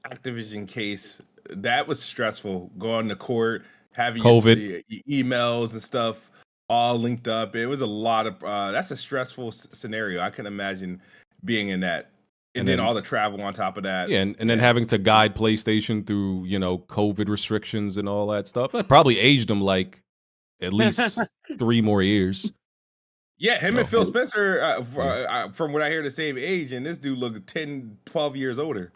Activision case that was stressful. Going to court, having COVID emails and stuff all linked up. It was a lot of that's a stressful scenario. I can imagine being in that, and then all the travel on top of that. Yeah, and then having to guide PlayStation through COVID restrictions and all that stuff. That probably aged him like at least 3 more years. Yeah, him and Phil Spencer, from what I hear, the same age, and this dude looked 10, 12 years older.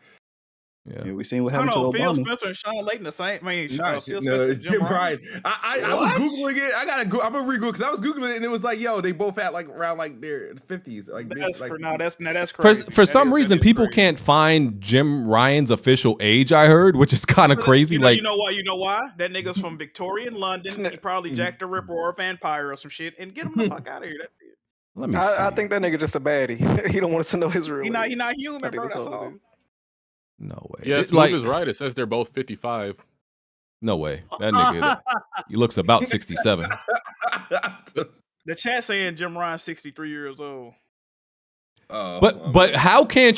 Yeah, we seen what happened to Obama. Phil Spencer and Sean Layden the same. I mean, Phil Spencer and Jim Ryan. I was googling it. I'm gonna re-Google because I was googling it and it was like, yo, they both had like around like their 50s. Like that's crazy. For some reason, people can't find Jim Ryan's official age. I heard, which is kind of crazy. You know why? That nigga's from Victorian London. He probably Jack the Ripper or a vampire or some shit, and get him the fuck out of here. That's it. Let me see. I think that nigga just a baddie. He don't want us to know his real age. He not human, bro. That's all. No way. Yeah, Smooth is right. It says they're both 55. No way. That nigga, he looks about 67. The chat saying Jim Ryan's 63 years old. But how can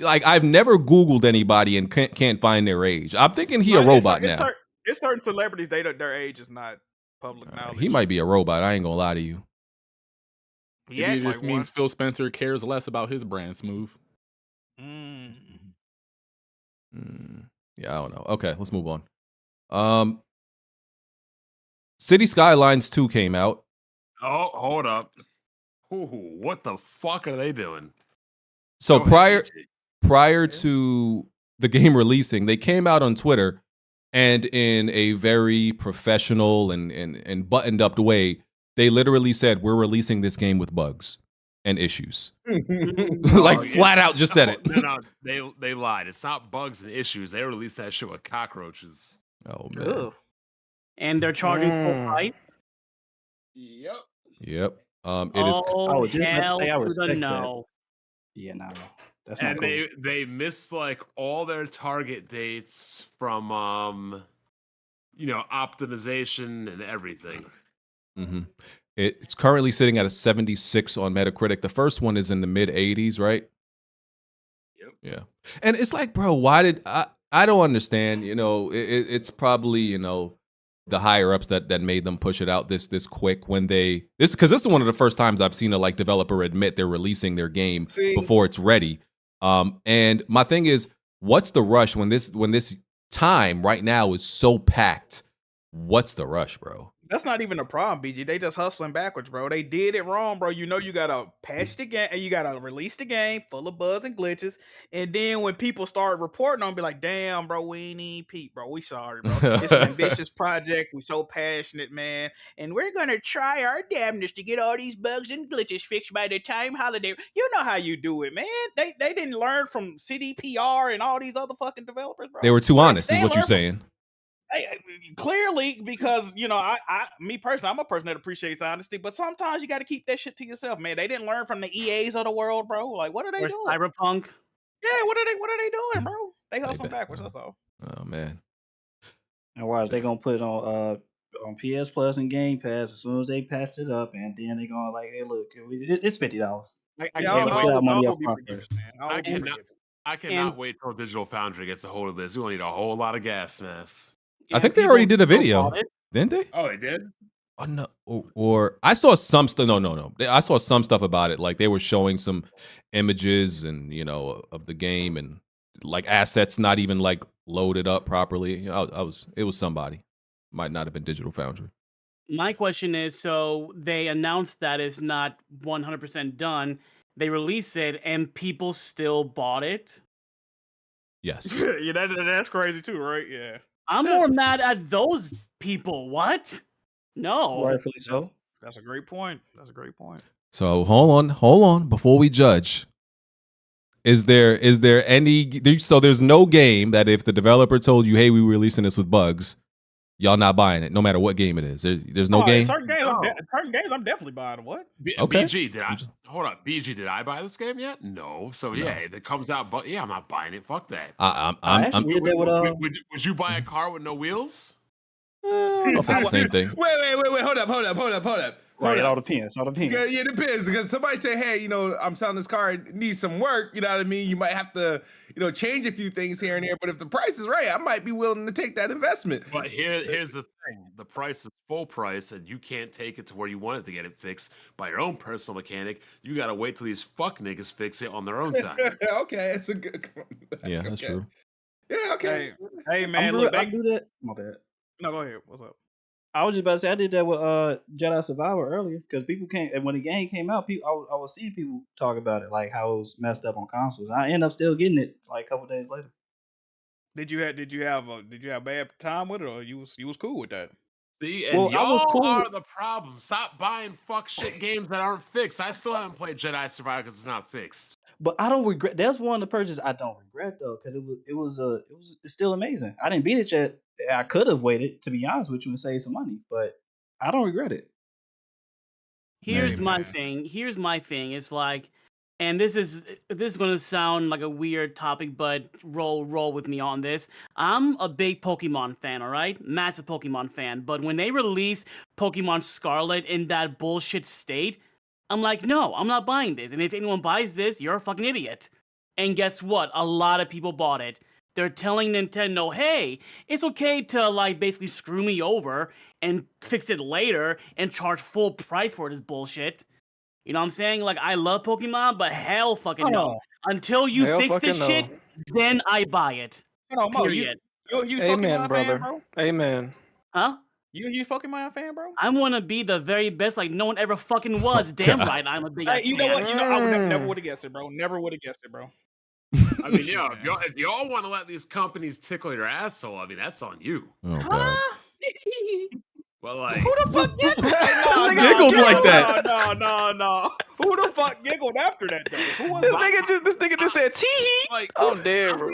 I've never Googled anybody and can't find their age. I'm thinking he a robot now. It's certain celebrities, their age is not public knowledge. He might be a robot. I ain't gonna lie to you. It just means Phil Spencer cares less about his brand, Smooth. Yeah, I don't know. Okay, let's move on. City Skylines 2 came out. Oh, hold up. Ooh, what the fuck are they doing? So prior to the game releasing, they came out on Twitter and in a very professional and buttoned up way, they literally said, "We're releasing this game with bugs and issues." Flat out just said it. No, they lied. It's not bugs and issues. They released that shit with cockroaches. Oh man. And they're charging full price. Yep. It is. Oh, just about to say I hell respect to the that. no. Yeah, no, that's not And cool. they missed like all their target dates from optimization and everything. Mm-hmm. It's currently sitting at a 76 on Metacritic. The first one is in the mid 80s, right? Yep. Yeah. And it's like, bro, why did I don't understand, it's probably, the higher ups that made them push it out this quick when because this is one of the first times I've seen a developer admit they're releasing their game before it's ready. And my thing is, what's the rush when this time right now is so packed? What's the rush, bro? That's not even a problem, BG. They just hustling backwards, bro. They did it wrong, bro. You gotta patch the game and you gotta release the game full of bugs and glitches. And then when people start reporting on, be like, damn, bro, we ain't even peep, bro. We sorry, bro. It's an ambitious project. We so passionate, man. And we're gonna try our damnedest to get all these bugs and glitches fixed by the time holiday. You know how you do it, man. They didn't learn from CDPR and all these other fucking developers, bro. They were too honest, is what you're saying. Clearly, because me personally, I'm a person that appreciates honesty, but sometimes you got to keep that shit to yourself, man. They didn't learn from the EAs of the world, bro. Like, what are they doing? Cyberpunk. Yeah, what are they doing, bro? They hustling backwards. That's all. Oh man. And watch, they gonna put it on PS Plus and Game Pass as soon as they patch it up, and then they gonna hey, look, it's $50. I cannot wait till Digital Foundry gets a hold of this. We will need a whole lot of gas masks. I think they already did a video, didn't they? Oh, they did? Oh, no, or I saw some stuff. No. I saw some stuff about it. Like they were showing some images and of the game and like assets not even like loaded up properly. It was somebody. Might not have been Digital Foundry. My question is, so they announced that it's not 100% done. They released it and people still bought it. Yes. Yeah, that's crazy too, right? Yeah. I'm more mad at those people. What? No. Rightfully so. That's a great point. That's a great point. So hold on before we judge. Is there any? So there's no game that if the developer told you, "Hey, we're releasing this with bugs," y'all not buying it, no matter what game it is. There's no game. Certain games, I'm definitely buying. What? Okay. BG, did I buy this game yet? No. So yeah, if it comes out, but yeah, I'm not buying it. Fuck that. Would you buy a car with no wheels? I don't know if that's the same thing. Wait. Hold up. Right, it all depends. Yeah, it depends. Because somebody say, hey, I'm selling this car, it needs some work. You know what I mean? You might have to, change a few things here and there. But if the price is right, I might be willing to take that investment. But here's the thing: the price is full price, and you can't take it to where you want it to get it fixed by your own personal mechanic. You got to wait till these fuck niggas fix it on their own time. Okay, it's a good. Yeah, that's true. Yeah, okay. Hey man, look, I do that. My bad. No, go ahead. What's up? I was just about to say I did that with Jedi Survivor earlier because people came and when the game came out, I was seeing people talk about it like how it was messed up on consoles. I ended up still getting it like a couple days later. Did you have bad time with it, or you was cool with that? See, and y'all are the problem. Stop buying fuck shit games that aren't fixed. I still haven't played Jedi Survivor because it's not fixed. But I don't regret. That's one of the purchases I don't regret though, because it's still amazing. I didn't beat it yet. I could have waited, to be honest with you, and saved some money, but I don't regret it. Here's my thing. It's like, and this is gonna sound like a weird topic, but roll with me on this. I'm a big Pokemon fan, all right? Massive Pokemon fan. But when they released Pokemon Scarlet in that bullshit state, I'm like, no, I'm not buying this. And if anyone buys this, you're a fucking idiot. And guess what? A lot of people bought it. They're telling Nintendo, hey, it's okay to like basically screw me over and fix it later and charge full price for this bullshit. You know what I'm saying? Like, I love Pokemon, but hell fucking no. Until you fix this shit, then I buy it. Period. You Amen, Pokemon brother. fan, bro? Amen. Huh? You Pokemon fan, bro? I want to be the very best like no one ever fucking was. Damn right, I'm a big ass You know fan. what? I would never would have guessed it, bro. Never would have guessed it, bro. I mean, yeah, if y'all want to let these companies tickle your asshole, I mean, that's on you. Oh, God. Well, like, who the fuck giggled? Giggled like that. No. Who the fuck giggled after that though? Who was This nigga just said tee. like, I'm dead, bro.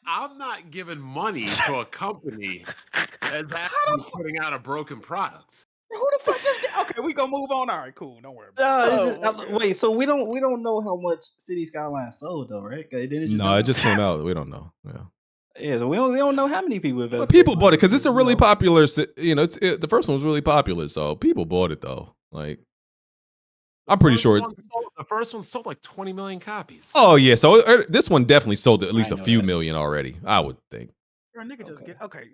I'm not giving money to a company that's actually putting out a broken product. Who the fuck just okay, we gonna move on. All right, cool. Don't worry about it. Wait, so we don't know how much City Skylines sold though, right? No, it just came out. We don't know. Yeah, so we don't know how many people invested. But people bought it because it's a really popular. The first one was really popular, so people bought it though. Like, I'm pretty sure. The first one sold like 20 million copies. Oh yeah, so this one definitely sold at least a few million already. I would think. You're a nigga just get okay.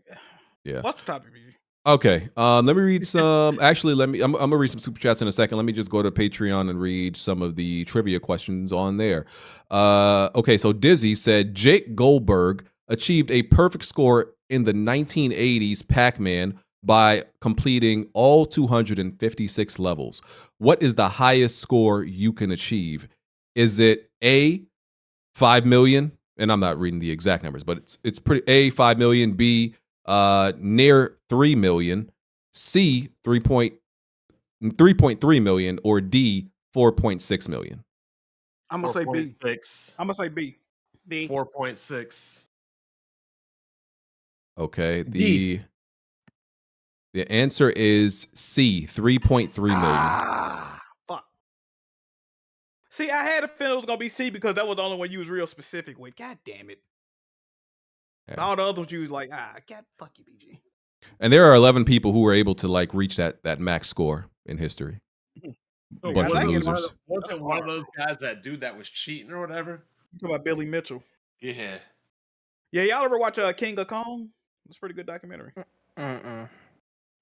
Yeah. What's the topic, BG? Okay, let me read some. Actually, I'm gonna read some super chats in a second. Let me just go to Patreon and read some of the trivia questions on there. Okay, so Dizzy said Jake Goldberg achieved a perfect score in the 1980s Pac-Man by completing all 256 levels. What is the highest score you can achieve? Is it A, 5 million? And I'm not reading the exact numbers, but it's pretty A, 5 million, B, near 3 million, C, 3.3 million, or D, 4.6 million. I'm gonna say B. 6. I'm gonna say B. B. 4.6. Okay. The answer is C, 3.3 million. Fuck. See, I had a feeling it was gonna be C because that was the only one you was real specific with. God damn it. Yeah. All the others you was like, God, fuck you, BG. And there are 11 people who were able to like reach that max score in history. Oh, Bunch of losers. Wasn't one of those guys that dude that was cheating or whatever? You talking about Billy Mitchell? Yeah. Yeah, y'all ever watch King of Kong? It's a pretty good documentary.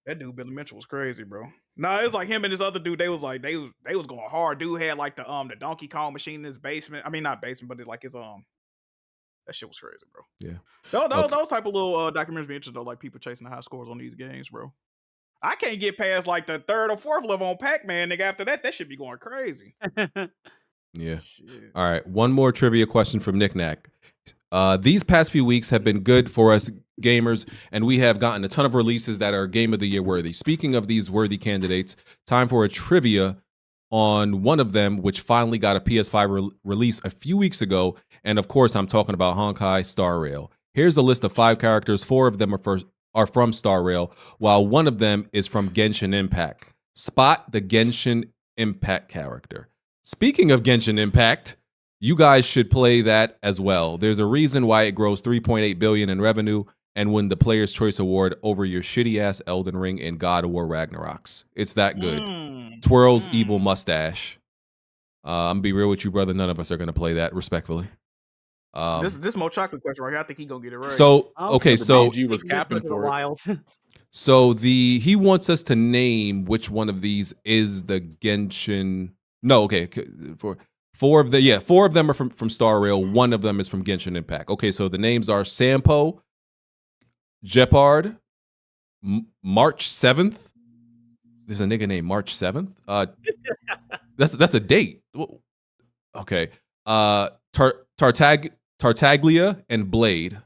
That dude Billy Mitchell was crazy, bro. No, it was like him and this other dude. They was going hard. Dude had like the Donkey Kong machine in his basement. I mean, not basement, but like his that shit was crazy, bro. Yeah. Those type of little documentaries be interesting though. Like people chasing the high scores on these games, bro. I can't get past like the 3rd or 4th level on Pac-Man, nigga. After that should be going crazy. Yeah. All right. One more trivia question from Nick Knack. These past few weeks have been good for us gamers, and we have gotten a ton of releases that are Game of the Year worthy. Speaking of these worthy candidates, time for a trivia on one of them, which finally got a PS5 release a few weeks ago. And of course, I'm talking about Honkai Star Rail. Here's a list of 5 characters. 4 of them are from Star Rail, while one of them is from Genshin Impact. Spot the Genshin Impact character. Speaking of Genshin Impact, you guys should play that as well. There's a reason why it grows $3.8 billion in revenue and won the Player's Choice Award over your shitty-ass Elden Ring and God of War Ragnaroks. It's that good. Twirl's evil mustache. I'm gonna be real with you, brother. None of us are gonna play that, respectfully. This more chocolate question right here. I think he gonna get it right. So okay, so G was capping for it. Wild. So he wants us to name which one of these is the Genshin. No, okay, four of them are from Star Rail. One of them is from Genshin Impact. Okay, so the names are Sampo, Jeopard, March 7th. There's a nigga named March 7th. That's a date. Okay. Tartaglia and Blade.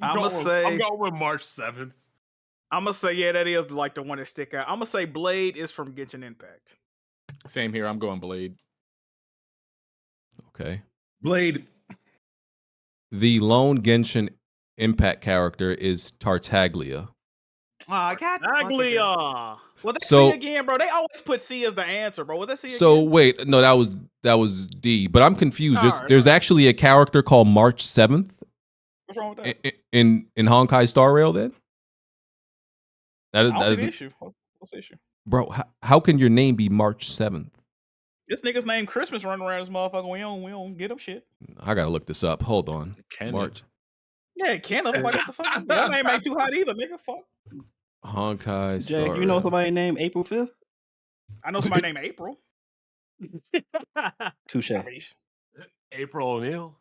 I'm going with March 7th. I'm gonna say, yeah, that is like the one that stick out. I'm gonna say Blade is from Genshin Impact. Same here. I'm going Blade. Okay. Blade. The lone Genshin Impact character is Tartaglia. I got Tartaglia. Well, that's So- C again, bro. They always put C as the answer, bro. Was that C So again? wait, no, that was D, but I'm confused. Alright, There's actually a character called March 7th What's wrong with that? in Honkai Star Rail then? That I don't is see the issue. What's the issue? bro, how can your name be March 7th? This nigga's named Christmas running around this motherfucker. We don't get him shit. I gotta look this up. Hold on. Kenneth. March. Yeah, Kenneth. Like, what the fuck? Your name ain't too hot either, nigga. Fuck. Honkai Star Jack, you know Rail. somebody named April 5th? I know somebody named April. Touche. April O'Neil.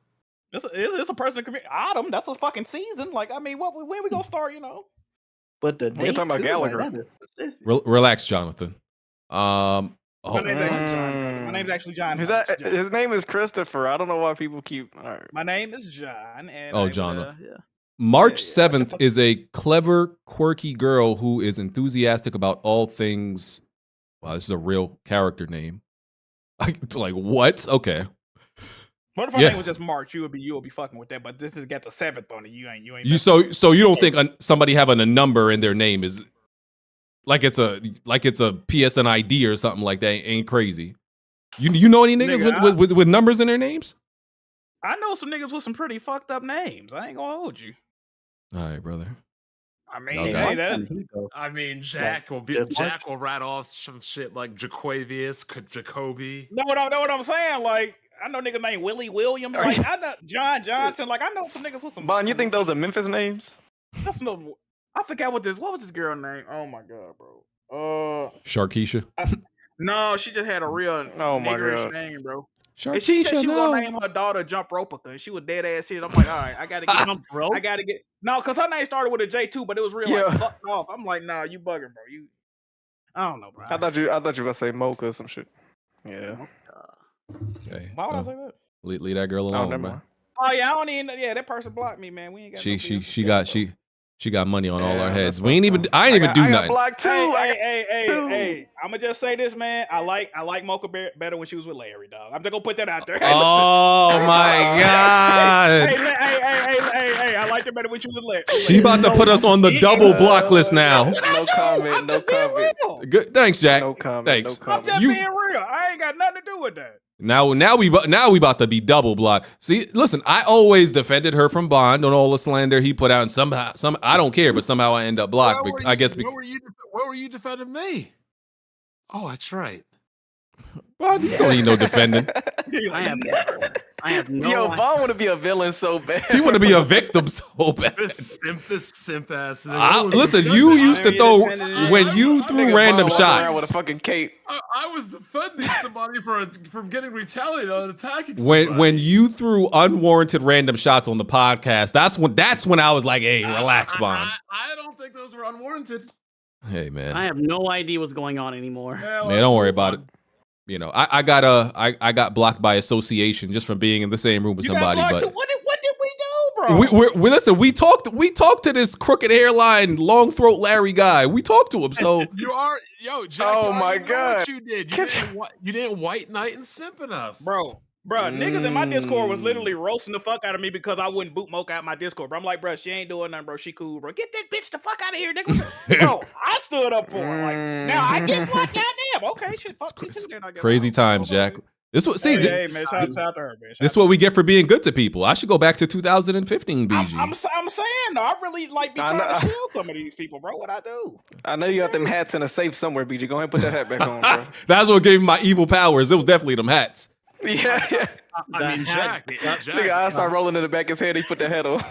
It's a person that commit autumn. That's a fucking season. Like, I mean, when we gonna start? You know. But the We're date talking about too, Gallagher. Like, that is specific. Relax, Jonathan. My name's actually John. My name's actually John. His name is Christopher. I don't know why people keep. All right. My name is John. And Oh, I would, John. yeah. March 7th is a clever, quirky girl who is enthusiastic about all things. Wow, this is a real character name. Like what? Okay. What if her name was just March? You would be fucking with that. But this has got the 7th on it. You ain't. So you don't think somebody having a number in their name is like it's a PSN ID or something like that? Ain't crazy. You know any niggas Nigga, with numbers in their names? I know some niggas with some pretty fucked up names. I ain't gonna hold you. All right, brother. I mean, Okay. hey, that. I mean, Jack will rat off some shit like Jaquavius, Jacoby. Know what I'm saying? Like, I know niggas named Willie Williams. Like, I know John Johnson. Like, I know some niggas with some. Bon, you think those are Memphis names? That's no. I forgot what was this girl name? Oh my god, bro. Sharkeisha. No, she just had a real niggerish name, bro. And she said she was gonna name her daughter Jump Ropica, and she was dead ass shit. I'm like, all right, I gotta get Jump Rope. I gotta get because her name started with a J too, but it was real like fucked off. I'm like, nah, you bugging, bro. I don't know, bro. I thought you were gonna say Mocha or some shit. Yeah. Okay. Why would I say that? Leave that girl alone, man. Oh yeah, I don't even. Yeah, that person blocked me, man. We ain't got. She got money on all our heads. I ain't even do nothing. Block too. Hey, I'm gonna just say this, man. I like Mocha better when she was with Larry, dog. I'm just gonna put that out there. Oh my god. Hey, I liked her better when she was with Larry. She about to put us on the double block list now. No comment. No comment. Good. Thanks, Jack. No comment. Thanks. No comment. I'm just being real. I ain't got nothing to do with that. Now we about to be double blocked. See, listen, I always defended her from Bond on all the slander he put out, and somehow I don't care, but somehow I end up blocked. Where were you defending me? Oh, that's right. Bond, you don't need no defending. I have no. Yo, Vaughn want to be a villain so bad. He want to be a victim so bad. This simp ass. Listen, you used to throw when you threw random shots. With a fucking cape. I was defending somebody from getting retaliated on attacking somebody. When you threw unwarranted random shots on the podcast, that's when I was like, "Hey, relax, Bond." I don't think those were unwarranted. Hey, man. I have no idea what's going on anymore. Yeah, Man, don't worry about it. You know, I got blocked by association just from being in the same room with somebody. But What did we do, bro? we listen. We talked to this crooked hairline, long throat Larry guy. We talked to him. So Jack. Oh my God! What you did? You didn't white knight and simp enough, Bro, niggas in my Discord was literally roasting the fuck out of me because I wouldn't boot Mocha out my Discord. Bro, I'm like, bro, she ain't doing nothing, bro. She cool, bro. Get that bitch the fuck out of here, nigga. Bro, I stood up for her. Like, now I get blocked. Goddamn. Okay, shit. Fuck me too, then I get crazy blocked. times, Jack. This what see. Hey, man, shout out to her, man. This is what we get for being good to people. I should go back to 2015, BG. I'm saying though, I really like be trying to shield some of these people, bro. What I do? I know you got them hats in a safe somewhere, BG. Go ahead and put that hat back on, bro. That's what gave me my evil powers. It was definitely them hats. Yeah. I mean, Jack. Nigga, I start rolling in the back of his head. He put the head on.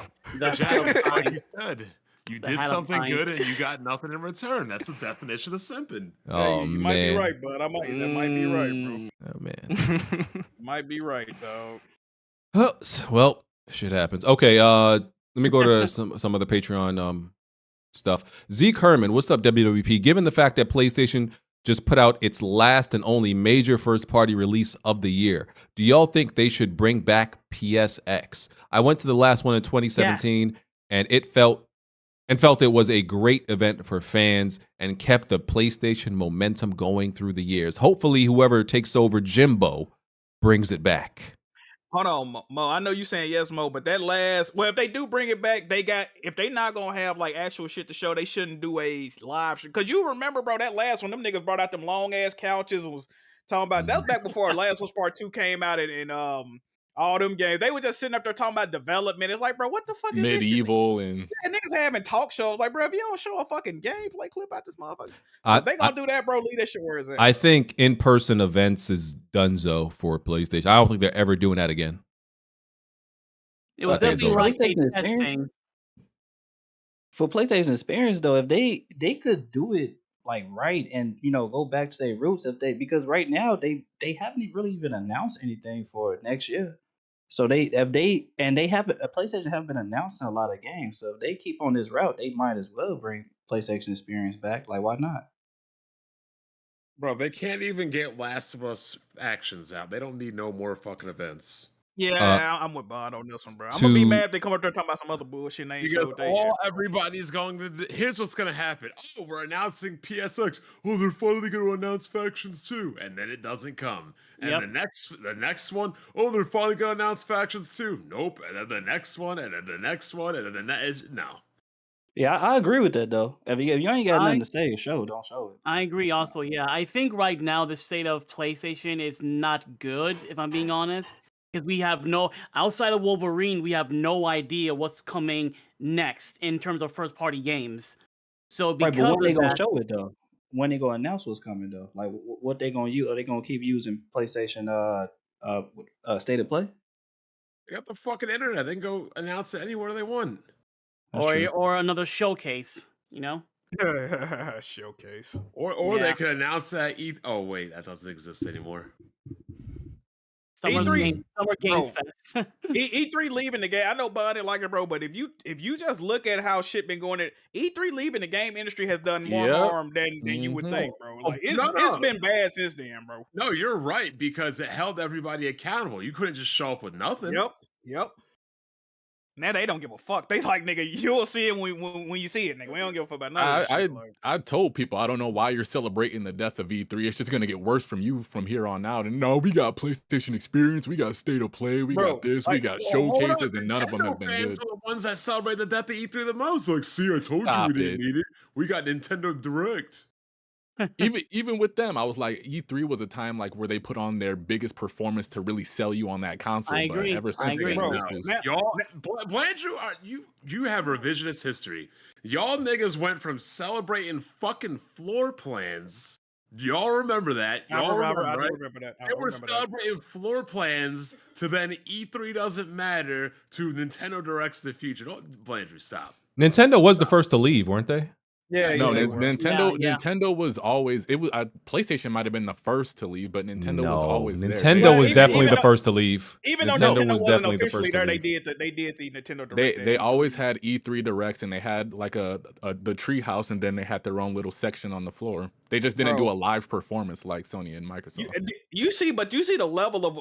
Jack, like you said, you did hat something on good and you got nothing in return. That's the definition of simping. Oh, you man. might be right, bud. That might be right, bro. Oh, man. Might be right, dog. Well, shit happens. Okay, let me go to some of the Patreon stuff. Zeke Herman, what's up, WWP? Given the fact that PlayStation just put out its last and only major first-party release of the year, do y'all think they should bring back PSX? I went to the last one in 2017, and felt it was a great event for fans and kept the PlayStation momentum going through the years. Hopefully, whoever takes over Jimbo brings it back. Hold on, Mo. I know you saying yes, Mo, but if they do bring it back, if they not gonna have like actual shit to show, they shouldn't do a live stream. Cause you remember, bro, that last one, them niggas brought out them long ass couches and was talking about that was back before Last of Us Part 2 came out and all them games. They were just sitting up there talking about development. It's like, bro, what the fuck is Medieval this shit? And niggas having talk shows. Like, bro, if you don't show a fucking gameplay clip out this motherfucker, if they gonna do that, bro, leave that shit where it's at. I think in-person events is donezo for PlayStation. I don't think they're ever doing that again. It was definitely right testing. For PlayStation experience, though, if they could do it like right and go back to their roots, because right now they haven't really even announced anything for next year. So PlayStation haven't been announcing a lot of games. So if they keep on this route, they might as well bring PlayStation experience back. Like, why not? Bro, they can't even get Last of Us actions out. They don't need no more fucking events. Yeah, I'm with Bond on this one, bro. I'm gonna be mad if they come up there talking about some other bullshit. And they ain't showed everybody's going to. Here's what's gonna happen. Oh, we're announcing PSX. Oh, they're finally gonna announce factions too, and then it doesn't come. And the next one. Oh, they're finally gonna announce factions too. Nope. And then the next one, and then the next one, and then the next. No. Yeah, I agree with that though. If you ain't got nothing to say, don't show it. I agree also. Yeah, I think right now the state of PlayStation is not good. If I'm being honest. Because we have outside of Wolverine, we have no idea what's coming next in terms of first-party games. So because but when they gonna show it though? When they gonna announce what's coming though? Like what they gonna use? Are they gonna keep using PlayStation State of Play? They got the fucking internet. They can go announce it anywhere they want. Or another showcase, Showcase. Or they could announce that. Oh wait, that doesn't exist anymore. Summer Games Fest. E3 leaving the game. I know Bud didn't like it, bro, but if you just look at how shit been going, E3 leaving the game industry has done more harm than you would think, bro. Like it's been bad since then, bro. No, you're right, because it held everybody accountable. You couldn't just show up with nothing. Yep. Now they don't give a fuck. They like, nigga, you'll see it when you see it, nigga. We don't give a fuck about nothing. I told people, I don't know why you're celebrating the death of E3. It's just gonna get worse from here on out. And no, we got PlayStation experience, we got State of Play, we got this, we got showcases, and none of them have been good. The ones that celebrate the death of E3 the most, like, see, I told you we didn't need it. We got Nintendo Direct. even with them, I was like, E3 was a time like where they put on their biggest performance to really sell you on that console. I agree. But ever since then, y'all, Blandrew, you have revisionist history. Y'all niggas went from celebrating fucking floor plans Y'all remember that? I Y'all remember remember, right? remember that. I They were remember that. celebrating floor plans to then E3 doesn't matter to Nintendo Directs the future. Don't Blandrew, stop. Nintendo was the first to leave, weren't they? Yeah, No, they were. Nintendo was always PlayStation might have been the first to leave, but Nintendo was always there. Nintendo was definitely the first to leave. Even though Nintendo Nintendo was wasn't definitely the officially first to there, leave. they did the Nintendo Direct. They always had E3 Directs, and they had like the tree house, and then they had their own little section on the floor. They just didn't do a live performance like Sony and Microsoft. You see the level of,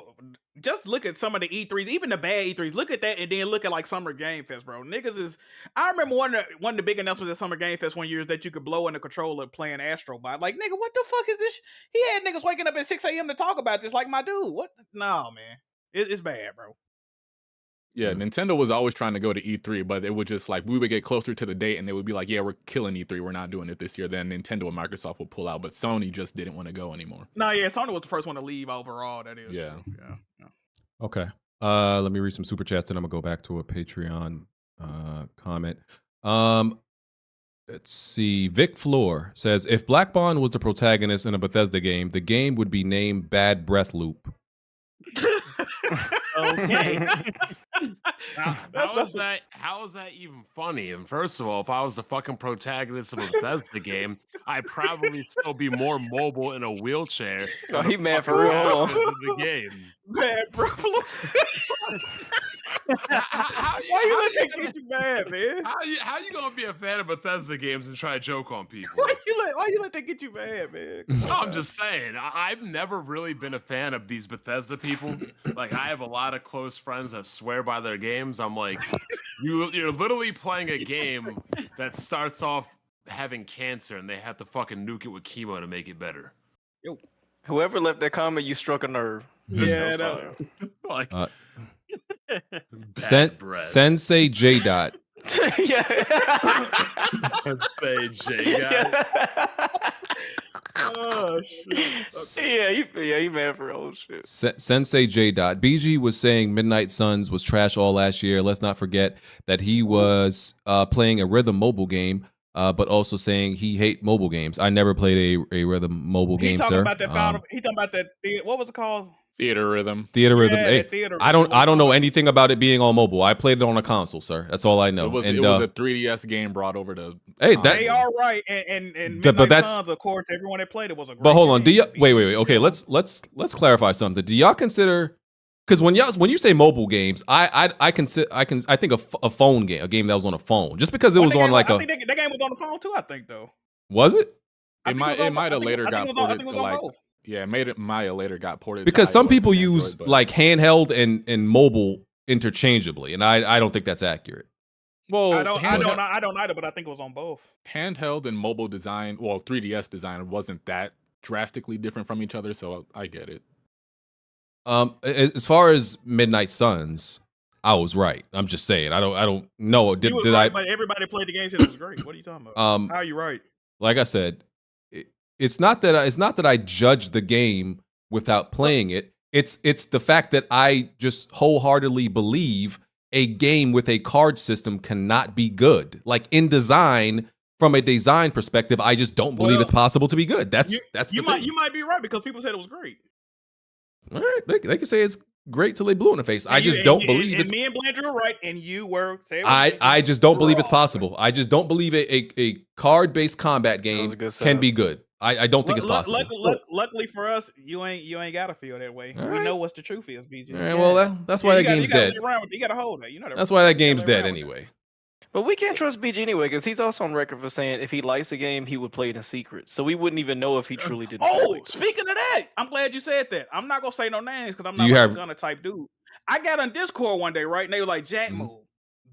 just look at some of the E3s, even the bad E3s. Look at that, and then look at like Summer Game Fest, bro. Niggas is. I remember one of the big announcements at Summer Game Fest one year is that you could blow in the controller playing Astro Bot. Like, nigga, what the fuck is this? He had niggas waking up at 6 a.m. to talk about this. Like, my dude, what? No, man, it's bad, bro. Yeah, Nintendo was always trying to go to E3, but it would just like we would get closer to the date, and they would be like, "Yeah, we're killing E3. We're not doing it this year." Then Nintendo and Microsoft would pull out, but Sony just didn't want to go anymore. No, yeah, Sony was the first one to leave overall. That is Yeah. true. Yeah. Okay. Let me read some super chats, and I'm gonna go back to a Patreon comment. Let's see. Vic Floor says, if Black Bond was the protagonist in a Bethesda game, the game would be named Bad Breath Loop. Okay. How is that even funny? And first of all, if I was the fucking protagonist of a Bethesda game, I'd probably still be more mobile in a wheelchair. Oh, he mad for real. Hold on. The game. Bad, bro. Why you let that get you mad, man? How you gonna be a fan of Bethesda games and try to joke on people? Why you let that get you mad, man? No, I'm just saying. I've never really been a fan of these Bethesda people. Like, I have a lot of close friends that swear by their games. I'm like, you're literally playing a game that starts off having cancer, and they have to fucking nuke it with chemo to make it better. Yo. Whoever left that comment, you struck a nerve. Yeah, no. Like Sensei J Dot. Yeah. Sensei J Dot. Oh shit. Yeah, he mad for old shit. Sensei J Dot. BG was saying Midnight Suns was trash all last year. Let's not forget that he was playing a Rhythm mobile game, but also saying he hate mobile games. I never played a Rhythm mobile game, sir. He talking about that. What was it called? Theater Rhythm. Theater Rhythm. Yeah, Hey, Theater I don't know anything about it being on mobile. I played it on a console, sir. That's all I know. It was a 3DS game brought over to. Hey, they are right, and but Midnight that's- Suns, of course, everyone that played it was a great But hold on, game. wait. Okay, let's clarify something. Do y'all consider? Because when you say mobile games, I think of a phone game, a game that was on a phone, just because it was on like I think that game was on the phone too. I think though. Was it? It might have later got ported to like. both. Yeah, Maya later got ported Because to some iOS people and use Android, but- like handheld and mobile interchangeably, and I don't think that's accurate. Well, I don't either, but I think it was on both. handheld and mobile design, 3DS design wasn't that drastically different from each other, so I get it. As far as Midnight Suns, I was right. I'm just saying. I don't know. Did right, I? But everybody played the game, said it was great. What are you talking about? How are you right? Like I said, it's not that I judge the game without playing it. It's the fact that I just wholeheartedly believe a game with a card system cannot be good. Like in design, from a design perspective, I just don't believe it's possible to be good. That's the thing. You might be right because people said it was great. All right, they can say it's great till they blue in the face. I just don't believe and it's. me and Blandrew were right, and you were saying. I just don't believe it's possible. I just don't believe a card-based combat game can be good. I don't think it's possible. Luckily for us, you ain't gotta feel that way. All We right. know what's the truth is, BG. All right, well, that's why that game's dead. You gotta hold that. You know that. That's why that game's dead anyway. But we can't trust BG anyway because he's also on record for saying if he likes a game, he would play it in secret. So we wouldn't even know if he truly did. Oh, speaking of that, I'm glad you said that. I'm not gonna say no names because I'm Do not you like have- a gunner type dude. I got on Discord one day, right? And they were like, Jack Mm-hmm. Move.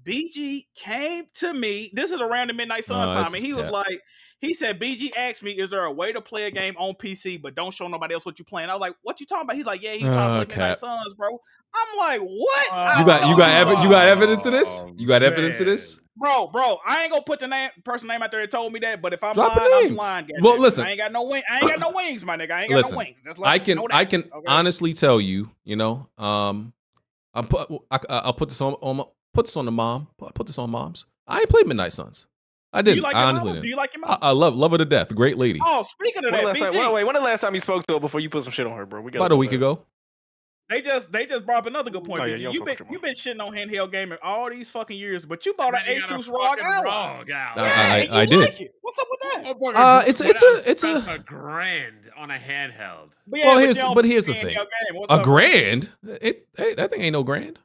BG came to me. This is around the Midnight Suns this time, and is he was cap. like, he said, BG asked me, is there a way to play a game on PC but don't show nobody else what you playing? I was like, what you talking about? He's like, yeah, he's trying to play Midnight cap. Suns, bro. I'm like, what? You got evidence of this? You got evidence of this? Bro, I ain't gonna put the person name out there that told me that, but if I'm Drop a lying, I'm name. lying. goddamn. Well, listen. I ain't got no wings, my nigga. I ain't got Listen, no wings. Just let me know that. I can Okay? honestly tell you, I'll put this on the mom. I'll put this on moms. I ain't played Midnight Suns. I Do you didn't. like I your honestly mama? didn't. Do you like your mama? I love her to death. Great lady. Oh, speaking of that, BG, When the last time you spoke to her before you put some shit on her, bro? We got About a week ago. they just brought up another good point. Oh, yeah, BG. you don't You've fuck with been shitting on handheld gaming all these fucking years, but you bought an Asus ROG Ally. I did. Like it. What's up with that? It's a $1,000 on a handheld. But well, you don't here's the play thing. handheld game. What's A up with grand? That thing ain't no grand.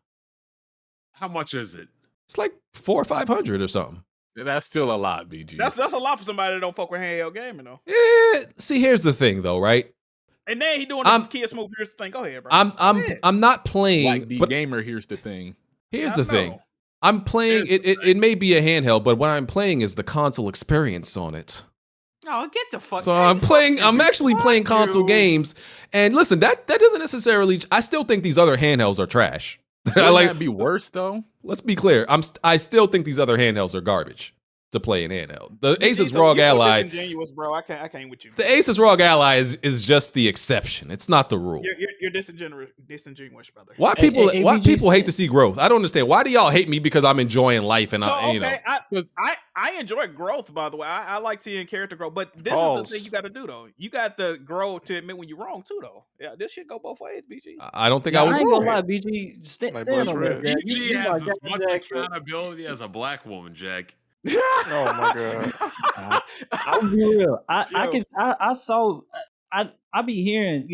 How much is it? It's like 400 or 500 or something. That's still a lot, BG. That's a lot for somebody that don't fuck with handheld gaming though. Yeah. See, here's the thing though, right? And then he doing this kids move. Here's the thing. Go ahead, bro. I'm not playing. Like the but gamer, here's the thing. Here's the thing. I'm playing. It may be a handheld, but what I'm playing is the console experience on it. No, get the fuck. So I'm actually playing console games. And listen, that doesn't necessarily. I still think these other handhelds are trash. Wouldn't that be worse though? Let's be clear. I still think these other handhelds are garbage to play in handheld. The Asus ROG Ally. Disingenuous, bro. I can't with you. The Asus ROG Ally is just the exception. It's not the rule. You're disingenuous, brother. Why people hate to see growth? I don't understand. Why do y'all hate me because I'm enjoying life and I enjoy growth, by the way. I like seeing character growth, but this is the thing you got to do though. You got to grow to admit when you're wrong too, though. Yeah, this shit go both ways, BG. I don't think I was ain't wrong. gonna lie, BG. Stand on that. BG has as much accountability as a black woman, Jack. Oh my god! I'll be real. I saw. I be hearing,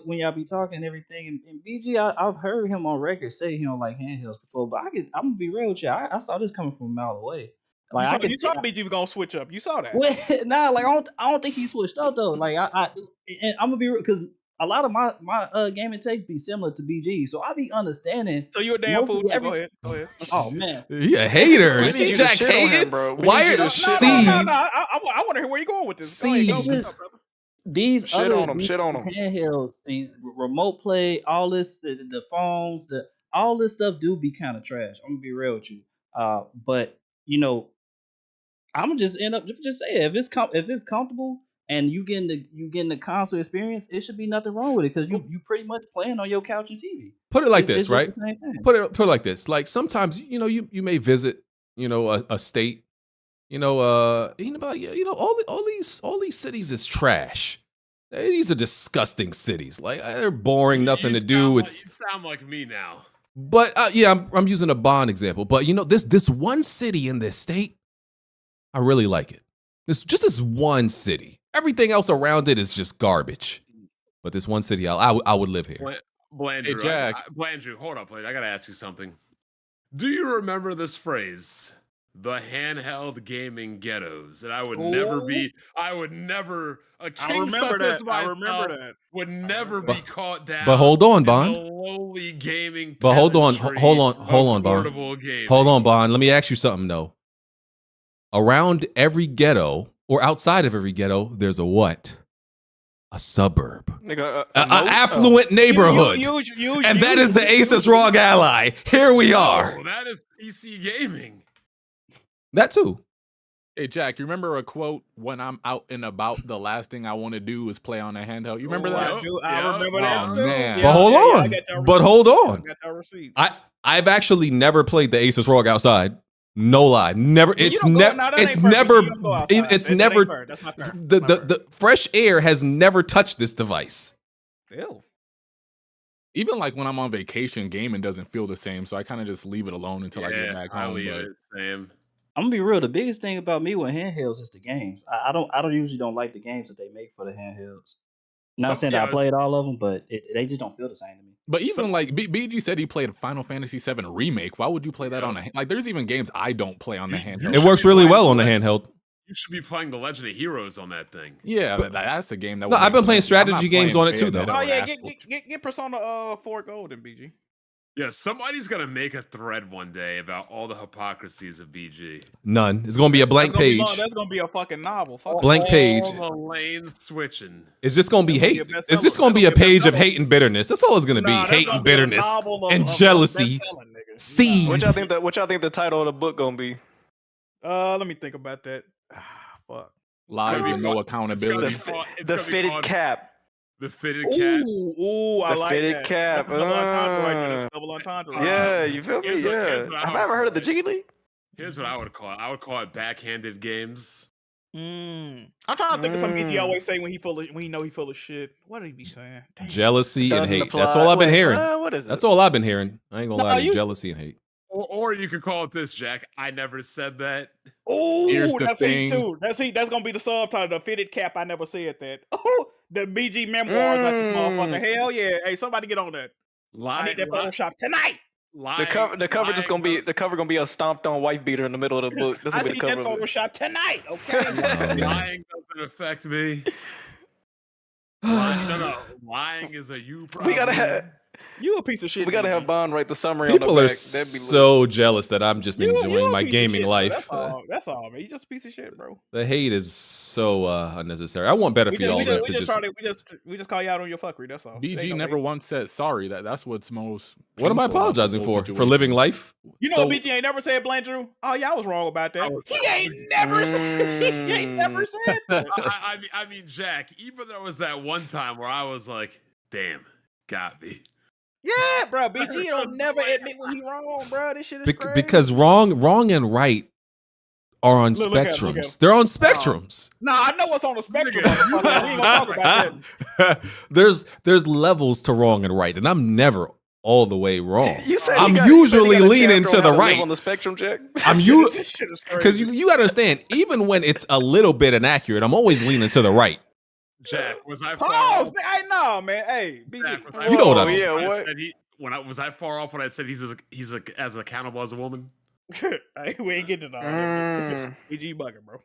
when y'all be talking and everything, and BG, I've heard him on record say he don't like handhelds before, but I'm gonna be real with you. I saw this coming from a mile away. Like you saw BG was gonna switch up. You saw that. I don't think he switched up though. Like I'm gonna be real because a lot of my gaming takes be similar to BG, so I be understanding. So you a damn fool. Go ahead. Oh man, he a hater. You see Jack hating, bro. Why are I want to hear where you going with this. These shit on them, handhelds, these remote play, all this, the phones, all this stuff do be kind of trash. I'm gonna be real with you. But I'm gonna just end up just say if it's comfortable and you getting the console experience, it should be nothing wrong with it because you pretty much playing on your couch and TV. Put it like this, it's right? the same thing. Put it like this. Like sometimes you may visit a state. All these cities is trash. These are disgusting cities. Like they're boring, nothing to do. You sound like me now. But I'm using a Bond example. But this one city in this state, I really like it. This one city. Everything else around it is just garbage. But this one city, I would live here. Blandrew, hey, Jack. Blandrew, hold up, please. I gotta ask you something. Do you remember this phrase? The handheld gaming ghettos, and I would never a king such as myself would never be caught down. But hold on, Bond. In the lowly gaming. But hold on, Bond. Hold on, Bond. Let me ask you something though. Around every ghetto or outside of every ghetto, there's a what? A suburb, an affluent neighborhood, and that is the Asus ROG Ally. Here we are. Oh, that is PC gaming. That too. Hey Jack, you remember a quote? When I'm out and about, the last thing I want to do is play on a handheld. You remember that? I remember that too. Man. But hold on. But hold on. I I've actually never played the Asus ROG outside. No lie, never. It's never. The fresh air has never touched this device. Ew. Even like when I'm on vacation, gaming doesn't feel the same, so I kind of just leave it alone until I get back home. I'm gonna be real. The biggest thing about me with handhelds is the games. I don't usually don't like the games that they make for the handhelds. Not saying that I played all of them, but they just don't feel the same to me. But even like BG said, he played Final Fantasy VII Remake. Why would you play that on a like? There's even games I don't play on the handheld. It works really well on the handheld. You should be playing The Legend of Heroes on that thing. Yeah, that's a game that. No, I've been playing strategy games on it too, though. Oh yeah, get Persona 4 Gold and BG. Yeah, somebody's gonna make a thread one day about all the hypocrisies of BG. None. It's gonna be a blank page. That's gonna be a fucking novel. Blank page. All the lanes switching. It's just gonna be hate. It's just gonna be a page of hate and bitterness. That's all it's gonna be. Hate and bitterness and jealousy. Seed. What y'all think the title of the book gonna be? Let me think about that. Fuck. Lies and no accountability. The fitted cap. The fitted cap. Ooh, I like fitted that. cap. That's a double entendre right there. That's a double entendre. Yeah, you feel me? Yeah. Have I ever heard of the Jiggy League? Here's what I would call it. I would call it backhanded games. I'm trying to think of something BG always say when he know he full of shit. What did he be saying? Damn. Jealousy and hate. That's all I've been hearing. What is it? That's all I've been hearing. I ain't gonna lie to you. Jealousy and hate. Or you could call it this, Jack. I never said that. Oh, that's he too. That's gonna be the subtitle. The fitted cap. I never said that. Oh, the BG memoirs like this motherfucker. Hell yeah! Hey, somebody get on that. I need that Photoshop tonight. The cover just gonna be gonna be a stomped on wife beater in the middle of the book. This I will be need the that cover. Photoshop tonight. Okay. Lying doesn't affect me. No. Lying is a you problem. We gotta have. You a piece of shit. We gotta have Bond write the summary People on the are back. That'd be so jealous that I'm just enjoying my gaming life. That's all, man. You just a piece of shit, bro. The hate is so unnecessary. I want better for y'all than to just. We just call you out on your fuckery. That's all. BG never once said sorry. That's what's most. What am I apologizing for? For living life? You know, BG ain't never said blame Drew. Oh yeah, I was wrong about that. He ain't never said that. I mean, Jack. Even there was that one time where I was like, "Damn, got me." Yeah, bro. BG don't never admit when he wrong, bro. This shit is crazy. Because wrong and right are on spectrums. Look at him. They're on spectrums. Nah, I know what's on the spectrum. We ain't gonna talk about that. There's levels to wrong and right, and I'm never all the way wrong. I'm you usually gotta leaning to the right. on the spectrum, Jack. I'm because you gotta understand. Even when it's a little bit inaccurate, I'm always leaning to the right. Jack, was I far off? off? I know, man. Hey, Jack, you know what I mean? Yeah, what? Was I far off when I said he's as accountable as a woman? Hey, we ain't getting it all. BG bucket, bro.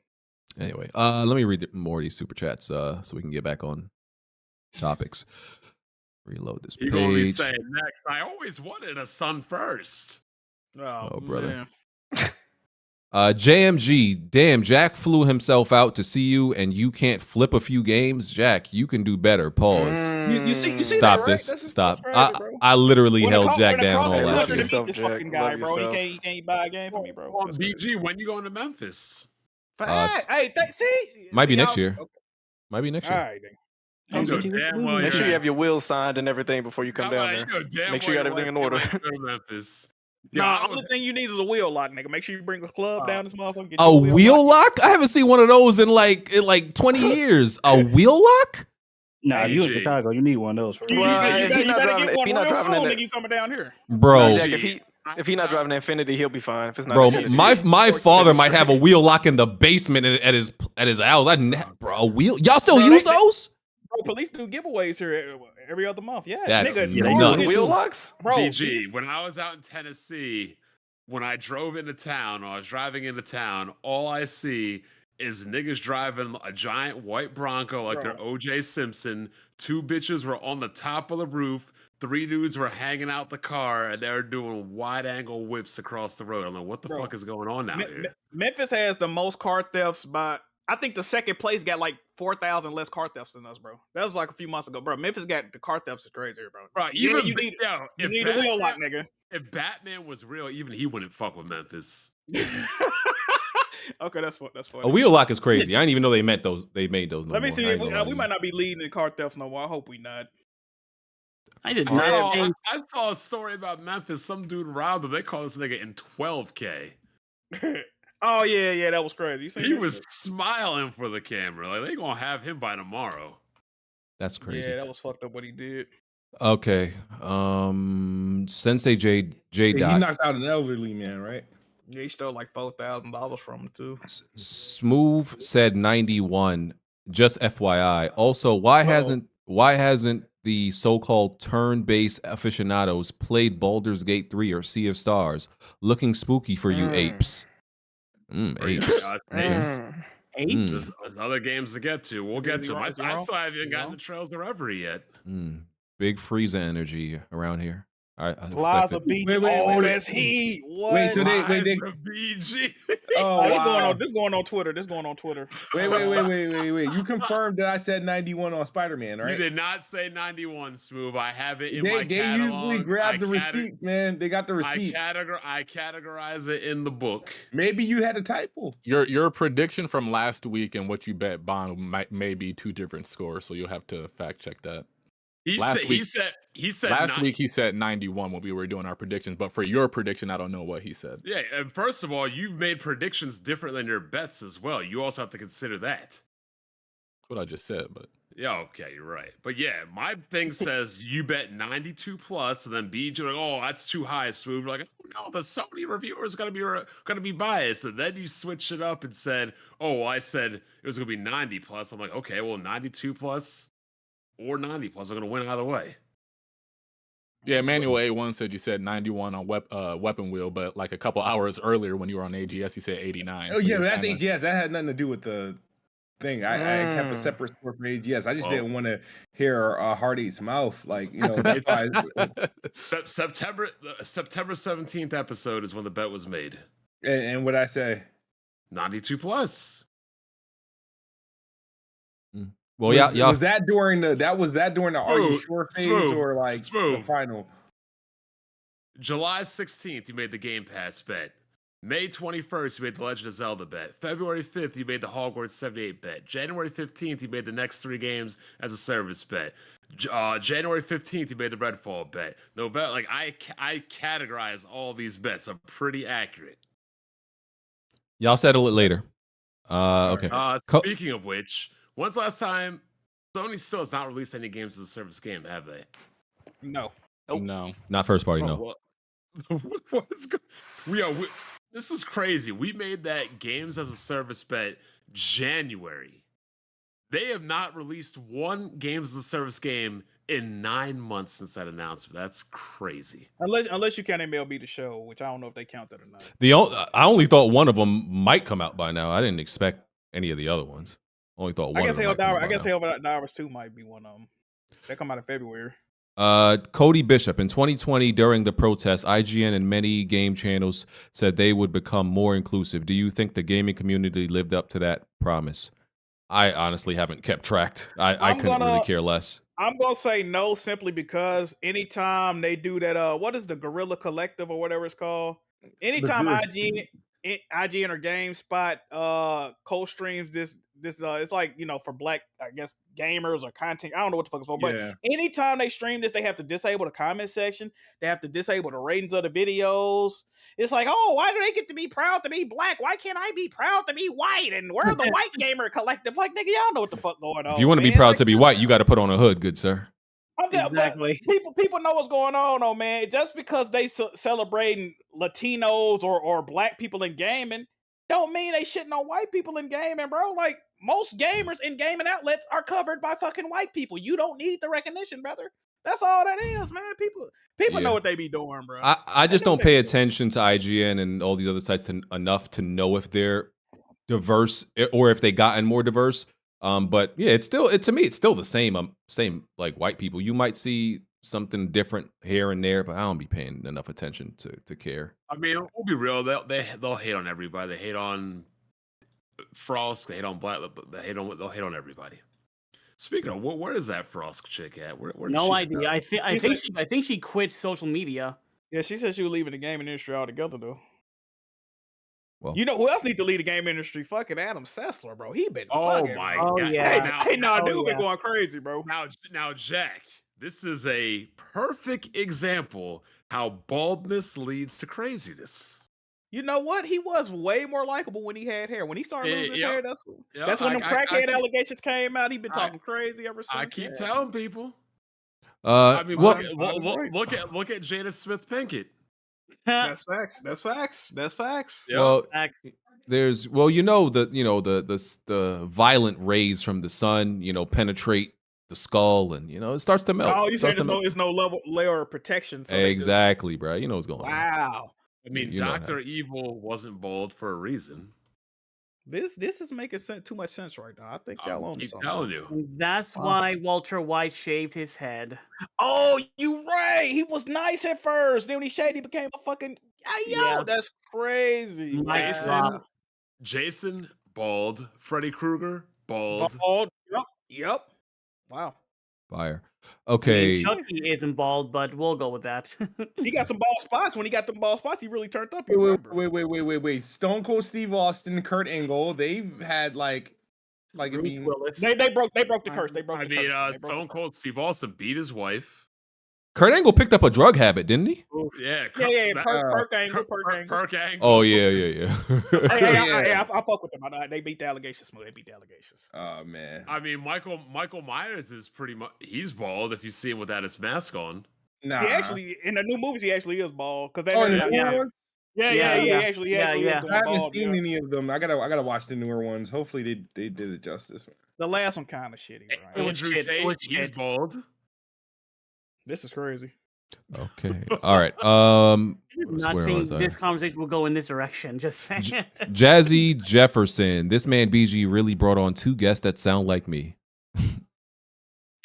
Anyway, let me read more of these super chats so we can get back on topics. Reload this page. You're gonna be saying next. I always wanted a son first. Oh brother. Man. JMG, damn, Jack flew himself out to see you and you can't flip a few games. Jack, you can do better. Pause. You see Stop that, right? this. That's Stop. crazy, bro. I literally When held it Jack comes down to all last to year. meet this fucking guy, bro. He can't buy a game for me, bro. Well, BG, when you going to Memphis? Hey, see? Might be See, next I was- year. Might be next year. All right, then. Make sure you have your wheels signed and everything before you come down there. Make sure you got everything in order. Memphis. Nah, only thing you need is a wheel lock, nigga. Make sure you bring a club down this motherfucker. Get A your wheel lock? I haven't seen one of those in like 20 years. A wheel lock? Nah, you in Chicago, you need one of those. For real. You better get one he not real driving soon, in nigga. You coming down here? Bro. Jack, if he not driving the Infinity, he'll be fine. If it's not Bro, Infinity, my father might have a wheel lock in the basement at his house. Bro, a wheel? Y'all still use those? Bro, police do giveaways here every other month. Yeah, That's nigga, nuts. wheel locks, bro. BG, when I was out in Tennessee, when I drove into town, or I was driving into town, all I see is niggas driving a giant white Bronco like they're OJ Simpson. 2 bitches were on the top of the roof. 3 dudes were hanging out the car, and they were doing wide angle whips across the road. I'm like, what the fuck is going on out here? Memphis has the most car thefts by. I think the second place got like 4,000 less car thefts than us, bro. That was like a few months ago, bro. Memphis got the car thefts is crazy, bro. Right, You even need if a wheel lock, nigga. If Batman was real, even he wouldn't fuck with Memphis. Okay, that's funny. A wheel lock is crazy. I didn't even know they made those. No Let me more. see. I ain't gonna lie to We you. might not be leading in car thefts no more. I hope we not. I did I not. saw a story about Memphis. Some dude robbed him. They call this nigga in 12K. Oh yeah, that was crazy. You seen He that was shit? smiling for the camera. Like they gonna have him by tomorrow. That's crazy. Yeah, that was fucked up what he did. Okay. Sensei J He Dot. knocked out an elderly man, right? Yeah, he stole like $4,000 from him too. Smooth said 91. Just FYI. Also, why hasn't the so-called turn-based aficionados played Baldur's Gate 3 or Sea of Stars? Looking spooky for you apes. Apes. There's other games to get to. We'll get to them. I still haven't gotten the Trails to Reverie yet. Big Frieza energy around here. All right. Liza BG. That's heat. What? Wait, so they BG. Oh, wow. This going on Twitter. This going on Twitter. Wait. You confirmed that I said 91 on Spider-Man, right? You did not say 91, Smooth. I have it in my They catalog. usually grab the receipt, man. They got the receipt. I categorize it in the book. Maybe you had a typo. Your prediction from last week and what you bet Bond may be 2 different scores, so you'll have to fact check that. Last week he said last week he said 91 when we were doing our predictions, but for your prediction, I don't know what he said. Yeah, and first of all, you've made predictions different than your bets as well. You also have to consider that. What I just said, but yeah, okay, you're right. But yeah, my thing says you bet 92 plus, and then BJ like, oh, that's too high, Smooth. You're like, oh no, the Sony reviewers gonna be biased, and then you switched it up and said, oh, well, I said it was gonna be 90 plus. I'm like, okay, well, 92 plus or 90 plus, I'm gonna win either way. yeah, Manuel A1 said you said 91 on Weapon Wheel, but like a couple hours earlier when you were on AGS, you said 89. Oh so yeah, but that's kinda... AGS. That had nothing to do with the thing. I kept a separate score for AGS. I just didn't want to hear Hardy's mouth. Like, you know, that's why September 17th episode is when the bet was made. And what I say? 92 plus. Well, was that during the Are You Sure phase or like the final? July 16th, you made the Game Pass bet. May 21st, you made the Legend of Zelda bet. February 5th, you made the Hogwarts 78 bet. January 15th, you made the next 3 games as a service bet. January 15th, you made the Redfall bet. November, like I categorize all these bets. I'm pretty accurate. Y'all settle it later. Okay. Speaking of which, when's the last time Sony still has not released any games as a service game? Have they? No. No. Not first party. No. What is this is crazy. We made that games as a service bet January. They have not released one games as a service game in 9 months since that announcement. That's crazy. Unless you count MLB The Show, which I don't know if they count that or not. I only thought one of them might come out by now. I didn't expect any of the other ones. Only thought one. I guess Helldivers 2 might be one of them. They come out in February. Cody Bishop, in 2020 during the protests, IGN and many game channels said they would become more inclusive. Do you think the gaming community lived up to that promise? I honestly haven't kept track. I couldn't really care less. I'm gonna say no, simply because anytime they do that, what is the Guerrilla Collective or whatever it's called? Anytime IGN or GameSpot co-streams this it's like, you know, for black, I guess, gamers or content. I don't know what the fuck it's for, but anytime they stream this, they have to disable the comment section. They have to disable the ratings of the videos. It's like, oh, why do they get to be proud to be black? Why can't I be proud to be white? And we're the white gamer collective. Like, nigga, y'all know what the fuck going on. If you want to be proud to be white, you got to put on a hood, good sir. Exactly. People know what's going on, though, man. Just because they celebrating Latinos or black people in gaming, don't mean they shitting on white people in gaming, bro. Like, most gamers in gaming outlets are covered by fucking white people. You don't need the recognition, brother. That's all that is, man. People know what they be doing, bro. I just don't pay attention to IGN and all these other sites enough to know if they're diverse or if they gotten more diverse. But yeah, to me, it's still the same. Same like white people. You might see something different here and there, but I don't be paying enough attention to care. I mean, we'll be real. They'll hate on everybody. They hate on Frost. They hate on Black. They'll hate on everybody. Speaking of, where is that Frost chick at? Where no idea. I think she quit social media. Yeah, she said she was leaving the gaming industry altogether, though. Well, you know who else needs to lead the game industry? Fucking Adam Sessler, bro. He been bugging. My God. Yeah. Dude been going crazy, bro. Now, Jack, this is a perfect example how baldness leads to craziness. You know what? He was way more likable when he had hair. When he started losing his hair, that's when the crackhead allegations came out. He been talking crazy ever since. I keep telling people. I mean, look at Jada Smith Pinkett. That's facts. That's facts. Well, there's the violent rays from the sun, penetrate the skull, and it starts to melt. Oh, you saying there's no layer of protection? So exactly, bro. You know what's going on. Wow. I mean, Dr. Evil wasn't bald for a reason. This is making too much sense right now. I think y'all on something. Telling you. That's why Walter White shaved his head. Oh, you right. He was nice at first. Then when he shaved, he became a fucking that's crazy. Jason, bald. Freddy Krueger, bald. Yep. Wow. Fire. Okay. Chucky isn't bald, but we'll go with that. He got some bald spots. When he got them bald spots, he really turned up. Wait. Stone Cold Steve Austin, Kurt Angle, they've had like Like, I mean, they broke the curse. They broke I the mean, curse. Stone Cold Steve Austin beat his wife. Kurt Angle picked up a drug habit, didn't he? Yeah, Perk Angle. Oh yeah. I fuck with them. They beat the allegations smooth. They beat the allegations. Oh man. I mean, Michael Myers is pretty much bald if you see him without his mask on. Nah. He actually in the new movies he actually is bald because they. Oh, in the newer ones? He actually is going I haven't bald. seen any of them. I gotta watch the newer ones. Hopefully they did it justice. The last one kind of shitty. Right? Andrew Tate, he's bald. This is crazy. Okay. All right. Not where think was I? this conversation will go in this direction. Just saying. Jazzy Jefferson. This man BG really brought on 2 guests that sound like me.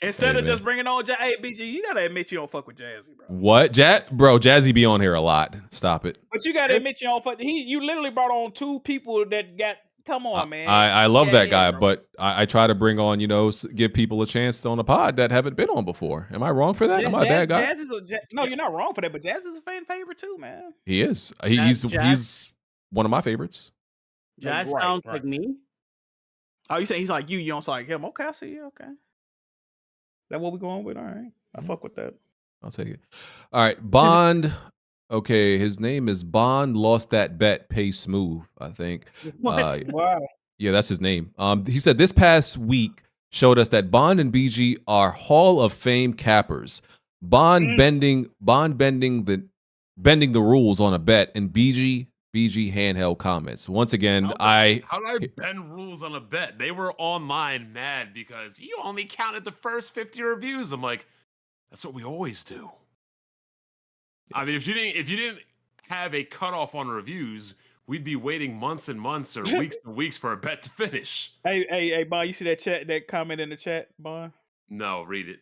Instead Hey, of just bringing on hey BG, you gotta admit you don't fuck with Jazzy, bro. What? Jazzy be on here a lot. Stop it. But you gotta admit you don't fuck. You literally brought on 2 people that got. Come on, man. I love that guy, but I try to bring on, give people a chance on the pod that haven't been on before. Am I wrong for that? Am I a bad guy? No, you're not wrong for that, but Jazz is a fan favorite too, man. He is. He's one of my favorites. Jazz sounds like me. Oh, you say he's like you don't sound like him. Okay, I see you. Okay. That what we going with? All right. I fuck with that. I'll take it. All right. Bond. Okay, his name is Bond. Lost that bet. Pay smooth, I think. What? Wow. Yeah, that's his name. He said this past week showed us that Bond and BG are Hall of Fame cappers. Bond bending the rules on a bet, and BG handheld comments. Once again, how did I bend rules on a bet? They were online mad because you only counted the first 50 reviews. I'm like, that's what we always do. I mean, if you didn't have a cutoff on reviews, we'd be waiting months and months or weeks and weeks for a bet to finish. Hey, Bond, you see that comment in the chat, Bond? No, read it.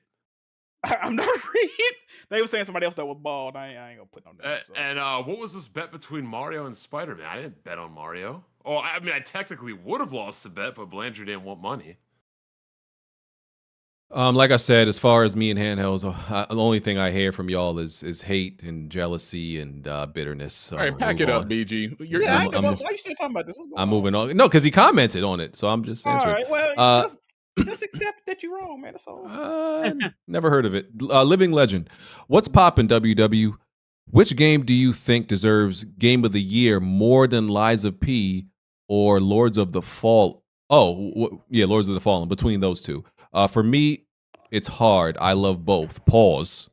I'm not reading. They were saying somebody else that was bald. I ain't gonna put no names. And what was this bet between Mario and Spider-Man? I didn't bet on Mario. Oh, I mean, I technically would have lost the bet, but Blandrew didn't want money. Like I said, as far as me and handhelds, the only thing I hear from y'all is hate and jealousy and bitterness. So all right, pack it up, BG. Why you still talking about this? I'm moving on. No, because he commented on it, so I'm just answering. All right, well, just accept that you're wrong, man. That's all. Never heard of it. Living Legend. What's poppin', WW? Which game do you think deserves Game of the Year more than Lies of P or Lords of the Fall? Lords of the Fallen. Between those two. For me, it's hard. I love both. Pause.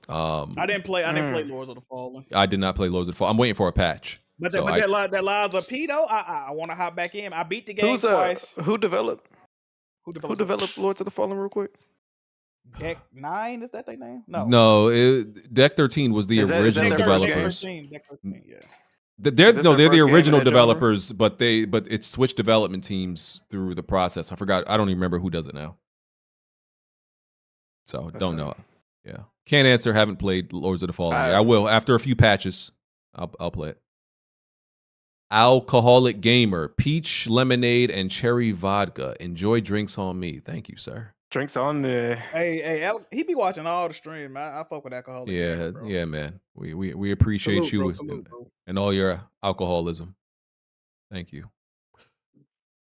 I didn't play Lords of the Fallen. I did not play Lords of the Fallen. I'm waiting for a patch. That Lies of P though, I want to hop back in. I beat the game twice. Who developed Lords of the Fallen real quick? Deck 9, is that their name? No. Deck 13 was the original developers. Deck 13, yeah. They're the original developers, but it's switched development teams through the process. I forgot. I don't even remember who does it now. So don't know. Yeah, can't answer. Haven't played Lords of the Fallen. I will after a few patches. I'll play it. Alcoholic Gamer, peach lemonade and cherry vodka. Enjoy drinks on me. Thank you, sir. Drinks on there. Hey, he be watching all the stream. I fuck with Alcoholic Gamer, bro. Yeah, man. We appreciate Salute, and all your alcoholism. Thank you.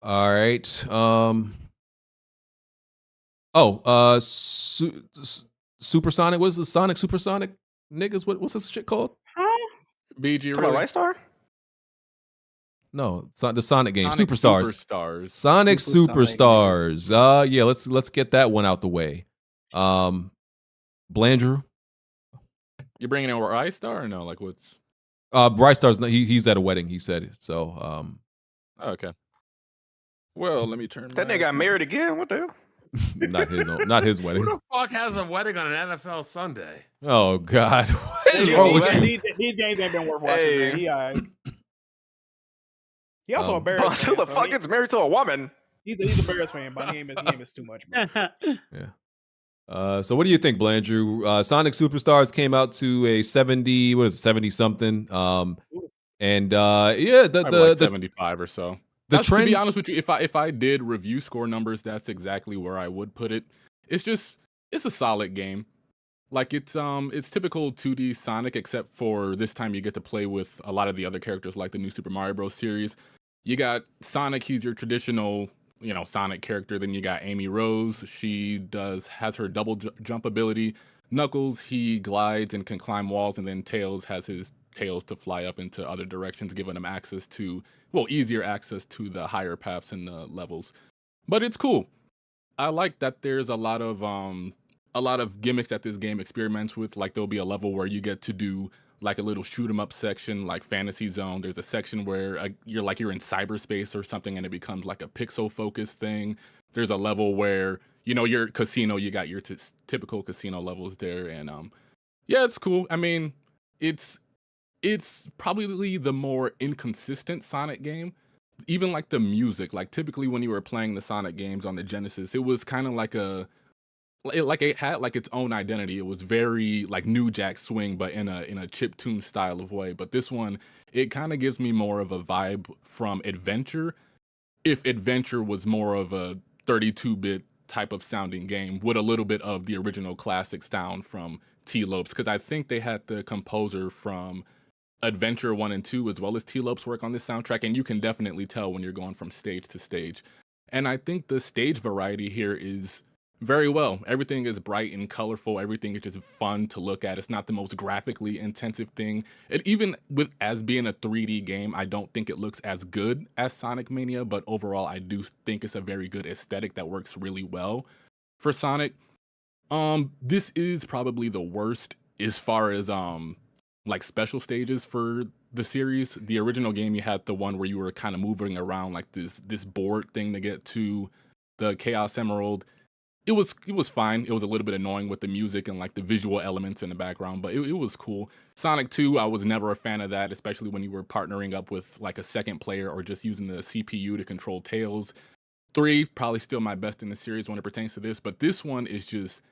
All right. Supersonic. What's the Supersonic niggas? What's this shit called? BG. Come on, Right Star? No, the Sonic game. Sonic Superstars. Sonic Superstars. Yeah, let's get that one out the way. Blandrew. You're bringing in Rice Star or no? Like what's? Rice Star's he's at a wedding. He said it. So. Okay. Well, let me turn. That nigga got married again. What the hell? Not his wedding. Who the fuck has a wedding on an NFL Sunday? Oh God, what is wrong with you? These games ain't been worth watching. Man. He also a Bears fan. Who the fuck gets married to a woman? He's a Bears fan, but he ain't miss too much, bro. Yeah. So what do you think, Blandrew? Sonic Superstars came out to a 70 something. And the 75 or so. The trend, to be honest with you, if I did review score numbers, that's exactly where I would put it. It's a solid game. Like it's typical 2D Sonic, except for this time you get to play with a lot of the other characters, like the new Super Mario Bros. Series. You got Sonic, he's your traditional Sonic character. Then you got Amy Rose. She has her double jump ability. Knuckles, he glides and can climb walls, and then Tails has his tails to fly up into other directions, giving him easier access to the higher paths and the levels. But it's cool. I like that there's a lot of gimmicks that this game experiments with. Like there'll be a level where you get to do like a little shoot 'em up section, like Fantasy Zone. There's a section where you're in cyberspace or something, and it becomes like a pixel focused thing. There's a level where your casino, you got your typical casino levels there, and yeah, it's cool. I mean, it's probably the more inconsistent Sonic game. Even like the music, like typically when you were playing the Sonic games on the Genesis, it was kind of like it had like its own identity. It was very like New Jack Swing, but in a chiptune style of way. But this one, it kind of gives me more of a vibe from Adventure, if Adventure was more of a 32-bit type of sounding game with a little bit of the original classic sound from T-Lopes, because I think they had the composer from Adventure 1 and 2 as well as T-Lopes work on this soundtrack, and you can definitely tell when you're going from stage to stage. And I think the stage variety here is very well. Everything is bright and colorful. Everything is just fun to look at. It's not the most graphically intensive thing. And even with as being a 3D game, I don't think it looks as good as Sonic Mania, but overall I do think it's a very good aesthetic that works really well for Sonic. This is probably the worst as far as like special stages for the series. The original game, you had the one where you were kind of moving around like this board thing to get to the Chaos Emerald. It was fine. It was a little bit annoying with the music and like the visual elements in the background, but it was cool. Sonic 2, I was never a fan of that, especially when you were partnering up with like a second player or just using the CPU to control Tails. 3, probably still my best in the series when it pertains to this, but this one is just,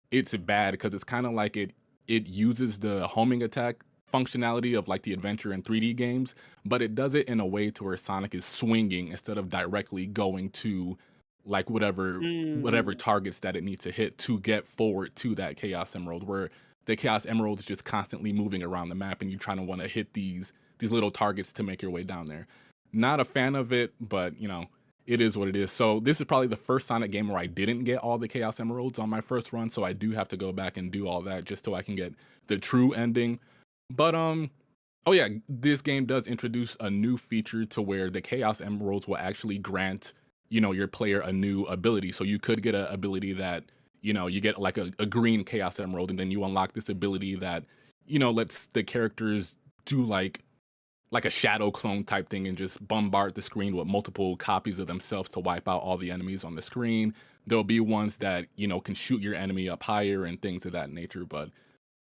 it's bad because it's kind of like it uses the homing attack functionality of like the Adventure and 3D games, but it does it in a way to where Sonic is swinging instead of directly going to like whatever targets that it needs to hit to get forward to that Chaos Emerald, where the Chaos Emerald is just constantly moving around the map and you're trying to want to hit these little targets to make your way down there. Not a fan of it, but it is what it is. So this is probably the first Sonic game where I didn't get all the Chaos Emeralds on my first run, so I do have to go back and do all that just so I can get the true ending. But oh yeah, this game does introduce a new feature to where the Chaos Emeralds will actually grant your player a new ability. So you could get an ability that you get like a green Chaos Emerald, and then you unlock this ability that lets the characters do like a shadow clone type thing and just bombard the screen with multiple copies of themselves to wipe out all the enemies on the screen. There'll be ones that can shoot your enemy up higher and things of that nature, but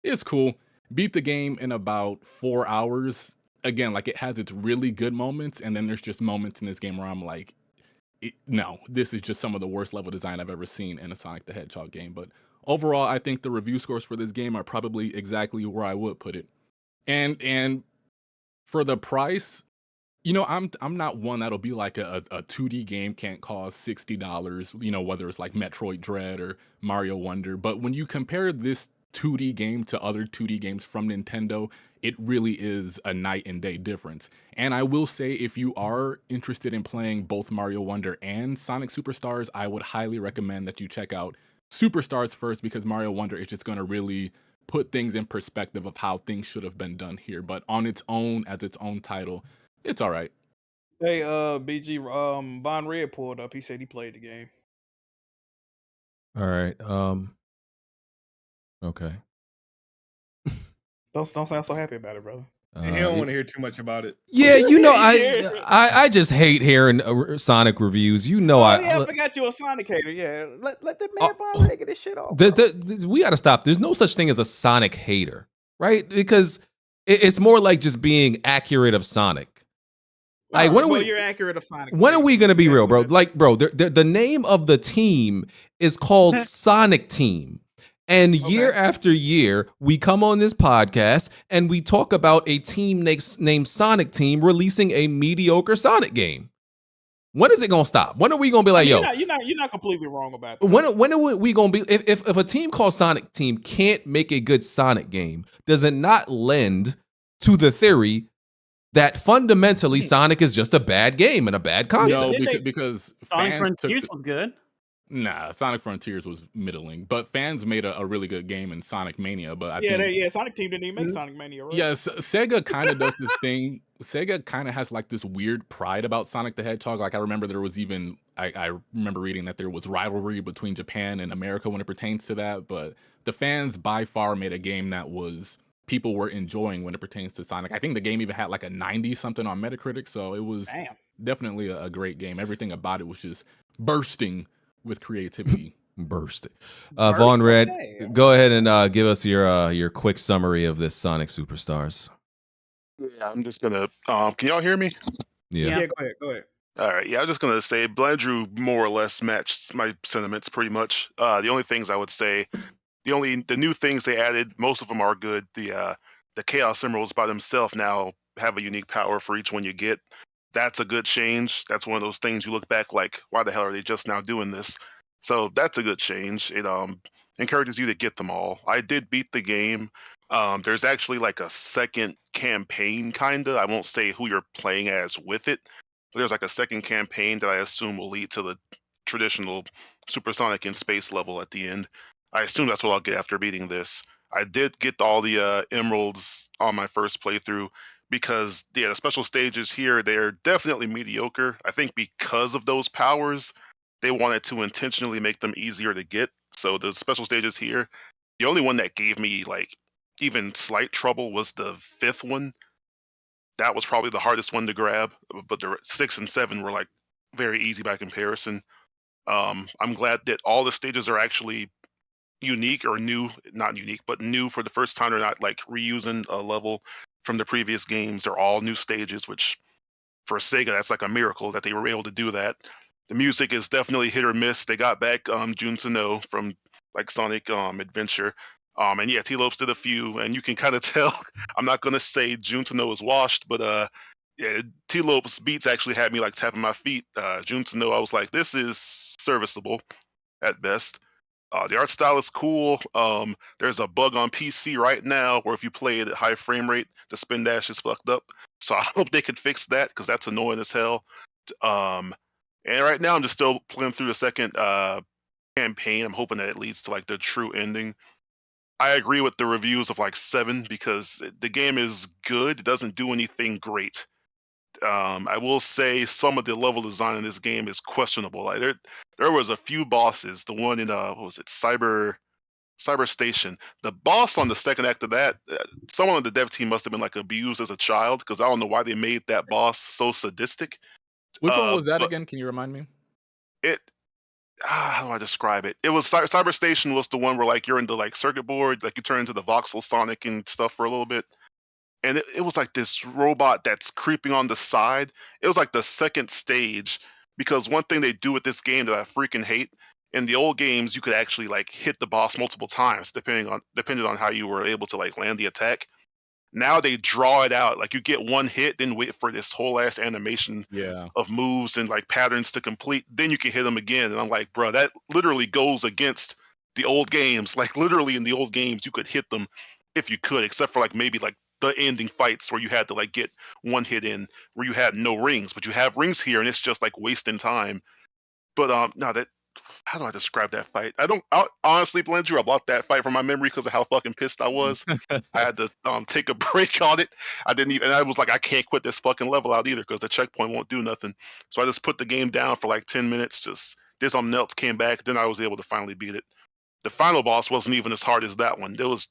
it's cool. Beat the game in about 4 hours. Again, like it has its really good moments, and then there's just moments in this game where I'm like, no, this is just some of the worst level design I've ever seen in a Sonic the Hedgehog game. But overall, I think the review scores for this game are probably exactly where I would put it. And for the price, I'm not one that'll be like a 2D game can't cost $60, whether it's like Metroid Dread or Mario Wonder. But when you compare this 2D game to other 2D games from Nintendo, it really is a night and day difference. And I will say, if you are interested in playing both Mario Wonder and Sonic Superstars, I would highly recommend that you check out Superstars first, because Mario Wonder is just going to really put things in perspective of how things should have been done here. But on its own, as its own title, it's all right. Hey, BG, Von Red pulled up. He said he played the game. All right. Okay. Don't sound so happy about it, brother. And he don't want to hear too much about it. Yeah, I just hate hearing Sonic reviews. I forgot you a Sonic hater. Yeah, let the man Von Red get this shit off. We got to stop. There's no such thing as a Sonic hater, right? Because it's more like just being accurate of Sonic. Like, you're accurate of Sonic. When are we gonna be real, bro? Like, bro, the name of the team is called Sonic Team. And year after year, we come on this podcast and we talk about a team named Sonic Team releasing a mediocre Sonic game. When is it gonna stop? When are we gonna be like, yo? You're not completely wrong about that. When are we gonna be? If a team called Sonic Team can't make a good Sonic game, does it not lend to the theory that fundamentally Sonic is just a bad game and a bad concept. No, because Sonic fans Frontiers was good. Nah, Sonic Frontiers was middling, but fans made a really good game in Sonic Mania. But I think, Sonic Team didn't even make Sonic Mania, right? yes, Sega kind of does this thing. Sega kind of has like this weird pride about Sonic the Hedgehog. Like I remember there was even I remember reading that there was rivalry between Japan and America when it pertains to that. But the fans by far made a game that was people were enjoying when it pertains to Sonic. I think the game even had like a 90 something on Metacritic, so it was definitely a great game. Everything about it was just bursting with creativity. Bursting. Vaughn Red, go ahead and give us your quick summary of this Sonic Superstars. Yeah, I'm just gonna. Can y'all hear me? Yeah. Go ahead. All right. Yeah, I'm just gonna say Blandrew more or less matched my sentiments pretty much. The only things I would say, the new things they added, most of them are good. The Chaos Emeralds by themselves now have a unique power for each one you get. That's a good change. That's one of those things you look back like, why the hell are they just now doing this? So that's a good change. It encourages you to get them all. I did beat the game. There's actually like a second campaign, kinda. I won't say who you're playing as with it, but there's like a second campaign that I assume will lead to the traditional Supersonic in space level at the end. I assume that's what I'll get after beating this. I did get all the emeralds on my first playthrough, because the special stages here, they're definitely mediocre. I think because of those powers, they wanted to intentionally make them easier to get. So the special stages here, the only one that gave me like even slight trouble was the 5th one. That was probably the hardest one to grab, but the 6 and 7 were like very easy by comparison. I'm glad that all the stages are actually unique or new, not unique, but new for the first time. They're not like reusing a level from the previous games. They're all new stages, which for Sega, that's like a miracle that they were able to do that. The music is definitely hit or miss. They got back Jun To-no from like Sonic Adventure. And yeah, T-Lopes did a few, and you can kind of tell. I'm not gonna say Jun To-no is washed, but yeah, T-Lopes beats actually had me like tapping my feet. Jun To-no, I was like, this is serviceable at best. The art style is cool. There's a bug on PC right now where if you play it at high frame rate, the spin dash is fucked up. So I hope they could fix that, because that's annoying as hell. And right now I'm just still playing through the second campaign. I'm hoping that it leads to like the true ending. I agree with the reviews of like 7, because the game is good. It doesn't do anything great. I will say some of the level design in this game is questionable. Like there was a few bosses. The one in what was it, Cyber Station. The boss on the second act of that, someone on the dev team must have been like abused as a child, because I don't know why they made that boss so sadistic. Which one was that again? Can you remind me? How do I describe it? It was Cyber Station was the one where like you're into like circuit board, like you turn into the voxel Sonic and stuff for a little bit. And it was like this robot that's creeping on the side. It was like the second stage, because one thing they do with this game that I freaking hate, in the old games you could actually like hit the boss multiple times depending on how you were able to like land the attack. Now they draw it out. Like you get one hit, then wait for this whole ass animation of moves and like patterns to complete. Then you can hit them again. And I'm like, bro, that literally goes against the old games. Like literally in the old games, you could hit them if you could, except for like maybe like the ending fights where you had to like get one hit in where you had no rings, but you have rings here and it's just like wasting time. But no, that, how do I describe that fight? Honestly, Blandrew, I blocked that fight from my memory because of how fucking pissed I was. I had to take a break on it. And I was like, I can't quit this fucking level out either because the checkpoint won't do nothing. So I just put the game down for like 10 minutes, just did something else, came back, then I was able to finally beat it. The final boss wasn't even as hard as that one. There was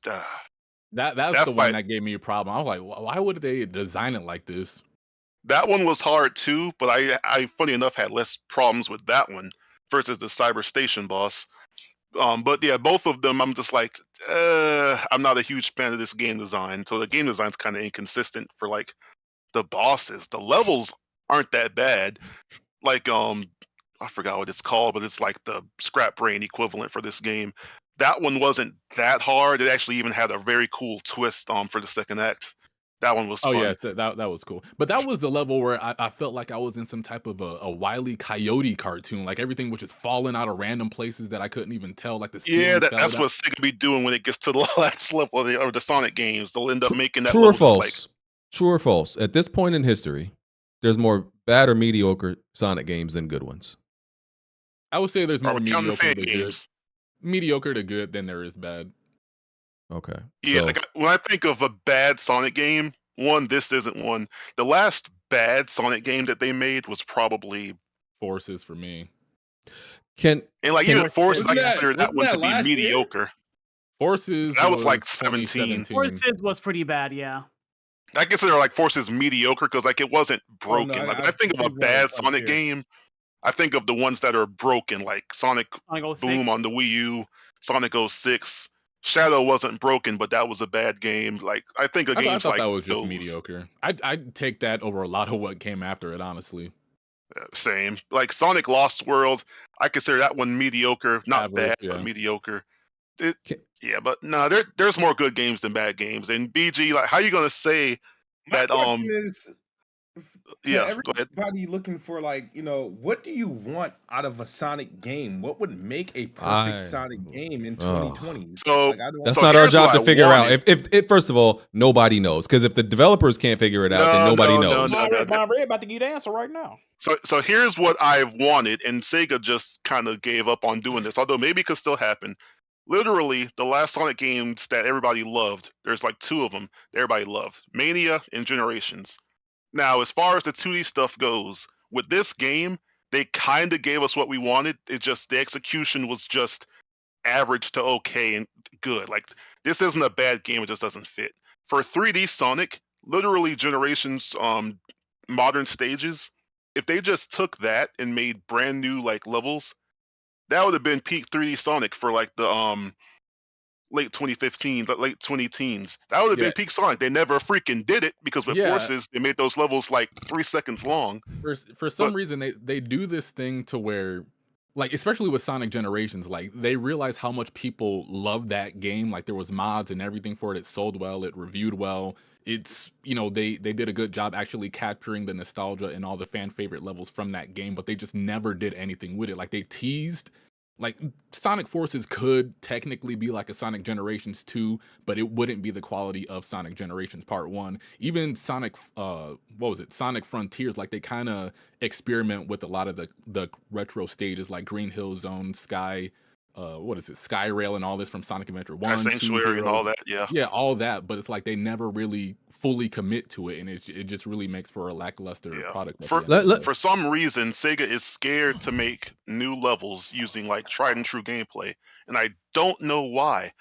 that's the fight, one that gave me a problem. I was like, why would they design it like this? That one was hard too, but I funny enough had less problems with that one versus the Cyber Station boss. But yeah, both of them, I'm just like, I'm not a huge fan of this game design. So the game design's kind of inconsistent for like the bosses. The levels aren't that bad. Like I forgot what it's called, but it's like the Scrap Brain equivalent for this game. That one wasn't that hard. It actually even had a very cool twist for the second act. That one was fun. Oh yeah, that was cool. But that was the level where I felt like I was in some type of a Wile E. Coyote cartoon. Like everything was just falling out of random places that I couldn't even tell. Like the that's what Sega be doing when it gets to the last level of the Sonic games. They'll end up making that True or level false? True or false? At this point in history, there's more bad or mediocre Sonic games than good ones. I would say there's Are more we counting mediocre fan to good. games? Mediocre to good than there is bad. Okay. Yeah, So, like when I think of a bad Sonic game, this isn't one. The last bad Sonic game that they made was probably Forces for me. can even Forces, I Wasn't consider that wasn't one that to be last year? mediocre. Forces That was like 2017. 17. Forces was pretty bad, yeah. I consider like Forces mediocre because like it wasn't Oh, no, broken. Like I when I think of a think bad Frontier. Sonic game, I think of the ones that are broken, like Sonic Sonic 06. Boom on the Wii U, Sonic 06. Shadow wasn't broken, but that was a bad game. Like I think of I games thought like that was just those. mediocre. I'd take that over a lot of what came after it, honestly. Same. Like Sonic Lost World, I consider that one mediocre. Not Average, bad, yeah. but mediocre. Yeah, but no, there's more good games than bad games. And BG, like, how you gonna say My that? question is, to Yeah, go ahead. everybody looking for like, what do you want out of a Sonic game? What would make a perfect I- Sonic game in Oh. 2020? So Like, I don't. that's So not our here's job what to I figure out. wanted. If first of all, nobody knows. Because if the developers can't figure it out, then No, nobody no, no, knows. no, no. Bob Red about to give you the answer right now. So here's what I've wanted, and Sega just kind of gave up on doing this, although maybe it could still happen. Literally, the last Sonic games that everybody loved, there's like two of them that everybody loved, Mania and Generations. Now, as far as the 2D stuff goes, with this game, they kind of gave us what we wanted. It just, the execution was just average to okay and good. Like, this isn't a bad game, it just doesn't fit. For 3D Sonic, literally Generations modern stages, if they just took that and made brand new like levels, that would have been peak 3D Sonic for like the late 2015s, like late 2010s. That would have Yeah. been peak Sonic. They never freaking did it because with Yeah. Forces, they made those levels like 3 seconds long. For some reason, they do this thing to where, like, especially with Sonic Generations, like, they realize how much people love that game. Like, there was mods and everything for it. It sold well. It reviewed well. It's, they did a good job actually capturing the nostalgia and all the fan favorite levels from that game, but they just never did anything with it. Like, they teased, like, Sonic Forces could technically be like a Sonic Generations 2, but it wouldn't be the quality of Sonic Generations Part 1. Even Sonic, Sonic Frontiers, like, they kind of experiment with a lot of the retro stages, like Green Hill Zone, Sky Rail and all this from Sonic Adventure 1, Sanctuary and all that, yeah. Yeah, all that, but it's like they never really fully commit to it, and it just really makes for a lackluster product. For some reason, Sega is scared to make new levels using like tried and true gameplay, and I don't know why.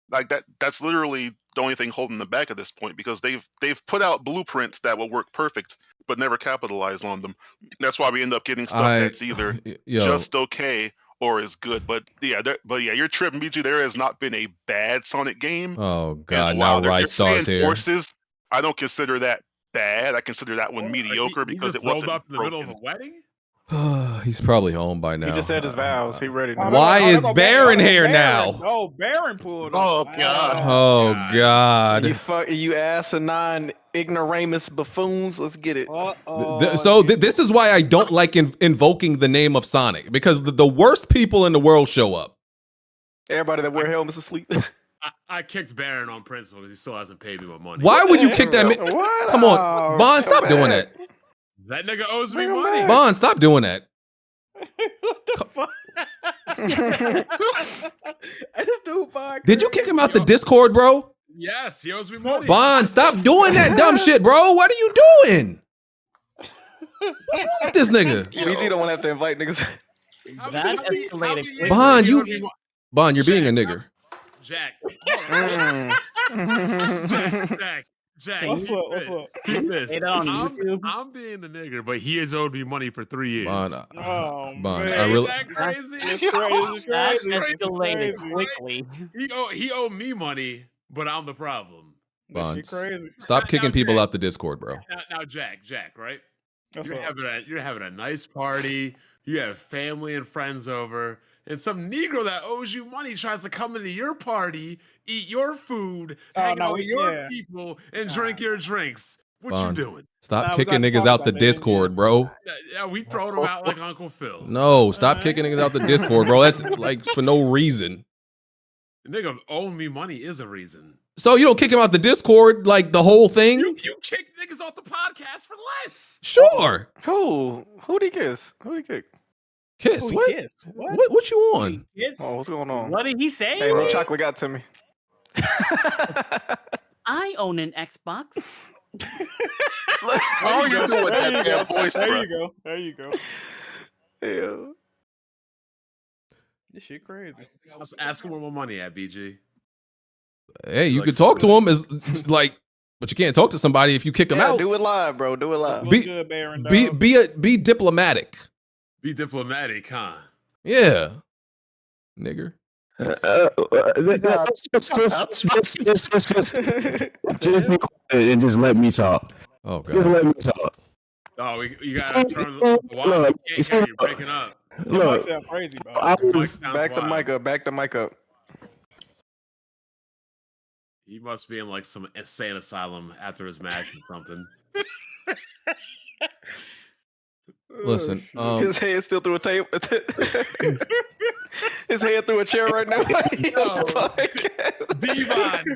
Like that's literally the only thing holding them back at this point, because they've put out blueprints that will work perfect, but never capitalize on them. That's why we end up getting stuff that's either just okay or is good. But yeah, you're tripping, BG. There has not been a bad Sonic game. Oh God, now Rice Star's here. Forces, I don't consider that bad. I consider that one mediocre because it wasn't up in the middle of broken. a wedding. He's probably home by now. He just said his vows. He ready. Now. Why is Baron here now? Oh, Baron pulled up. Oh, God. Oh God. You asinine ignoramus buffoons. Let's get it. This is why I don't like invoking the name of Sonic, because the worst people in the world show up. Everybody that wear helmets asleep. I kicked Baron on principle because he still hasn't paid me my money. Why would you kick that? Come on, Bond, stop doing that. That nigga owes me money. Bond, stop doing that. What the fuck? This dude, Did you kick him out the Discord, bro? Yes, he owes me money. Bond, stop doing that dumb shit, bro. What are you doing? What's wrong with this nigga? BG don't want to have to invite niggas. That escalated quickly. Bond, you're being a nigger. Jack. Jack. What's up? Keep this. Say that on YouTube. I'm being a nigger, but he has owed me money for 3 years. Bond, man. I really. Is that crazy? That escalated quickly. He owed me money, but I'm the problem. Bond, stop kicking people out the Discord, bro. Now, Jack, right? What's You're up? having a nice party. You have family and friends over, and some Negro that owes you money tries to come into your party, eat your food, hang out with your people, and drink your drinks. What Bond, you doing? Stop kicking niggas out the Discord, bro. Yeah, we throwing them out like Uncle Phil. No, stop kicking niggas out the Discord, bro. That's like for no reason. The nigga owing me money is a reason. So you don't kick him out the Discord, like the whole thing? You kick niggas off the podcast for less. Sure. Who'd he kiss? Who'd he kick? Kiss? Who What? he kissed? What you on? Yes. Oh, what's going on? What did he say? Hey, no chocolate got to me. I own an Xbox. All you do with that damn voice, There bro. you go. There you go. Yeah. This shit crazy. Let's ask him where my money at, BG. Hey, you can talk to him as like, but you can't talk to somebody if you kick him out. Do it live, bro. Do it live. Be diplomatic. Be diplomatic, huh? Yeah, nigger. Just be quiet and just let me talk. Oh god. Just let me talk. Oh, you gotta turn the wow, you can't hear you breaking up. Your mic sound crazy, bro. Back the mic up. Back the mic up. He must be in like some insane asylum after his match or something. Listen, his head still through a table. His head through a chair right now. Devon,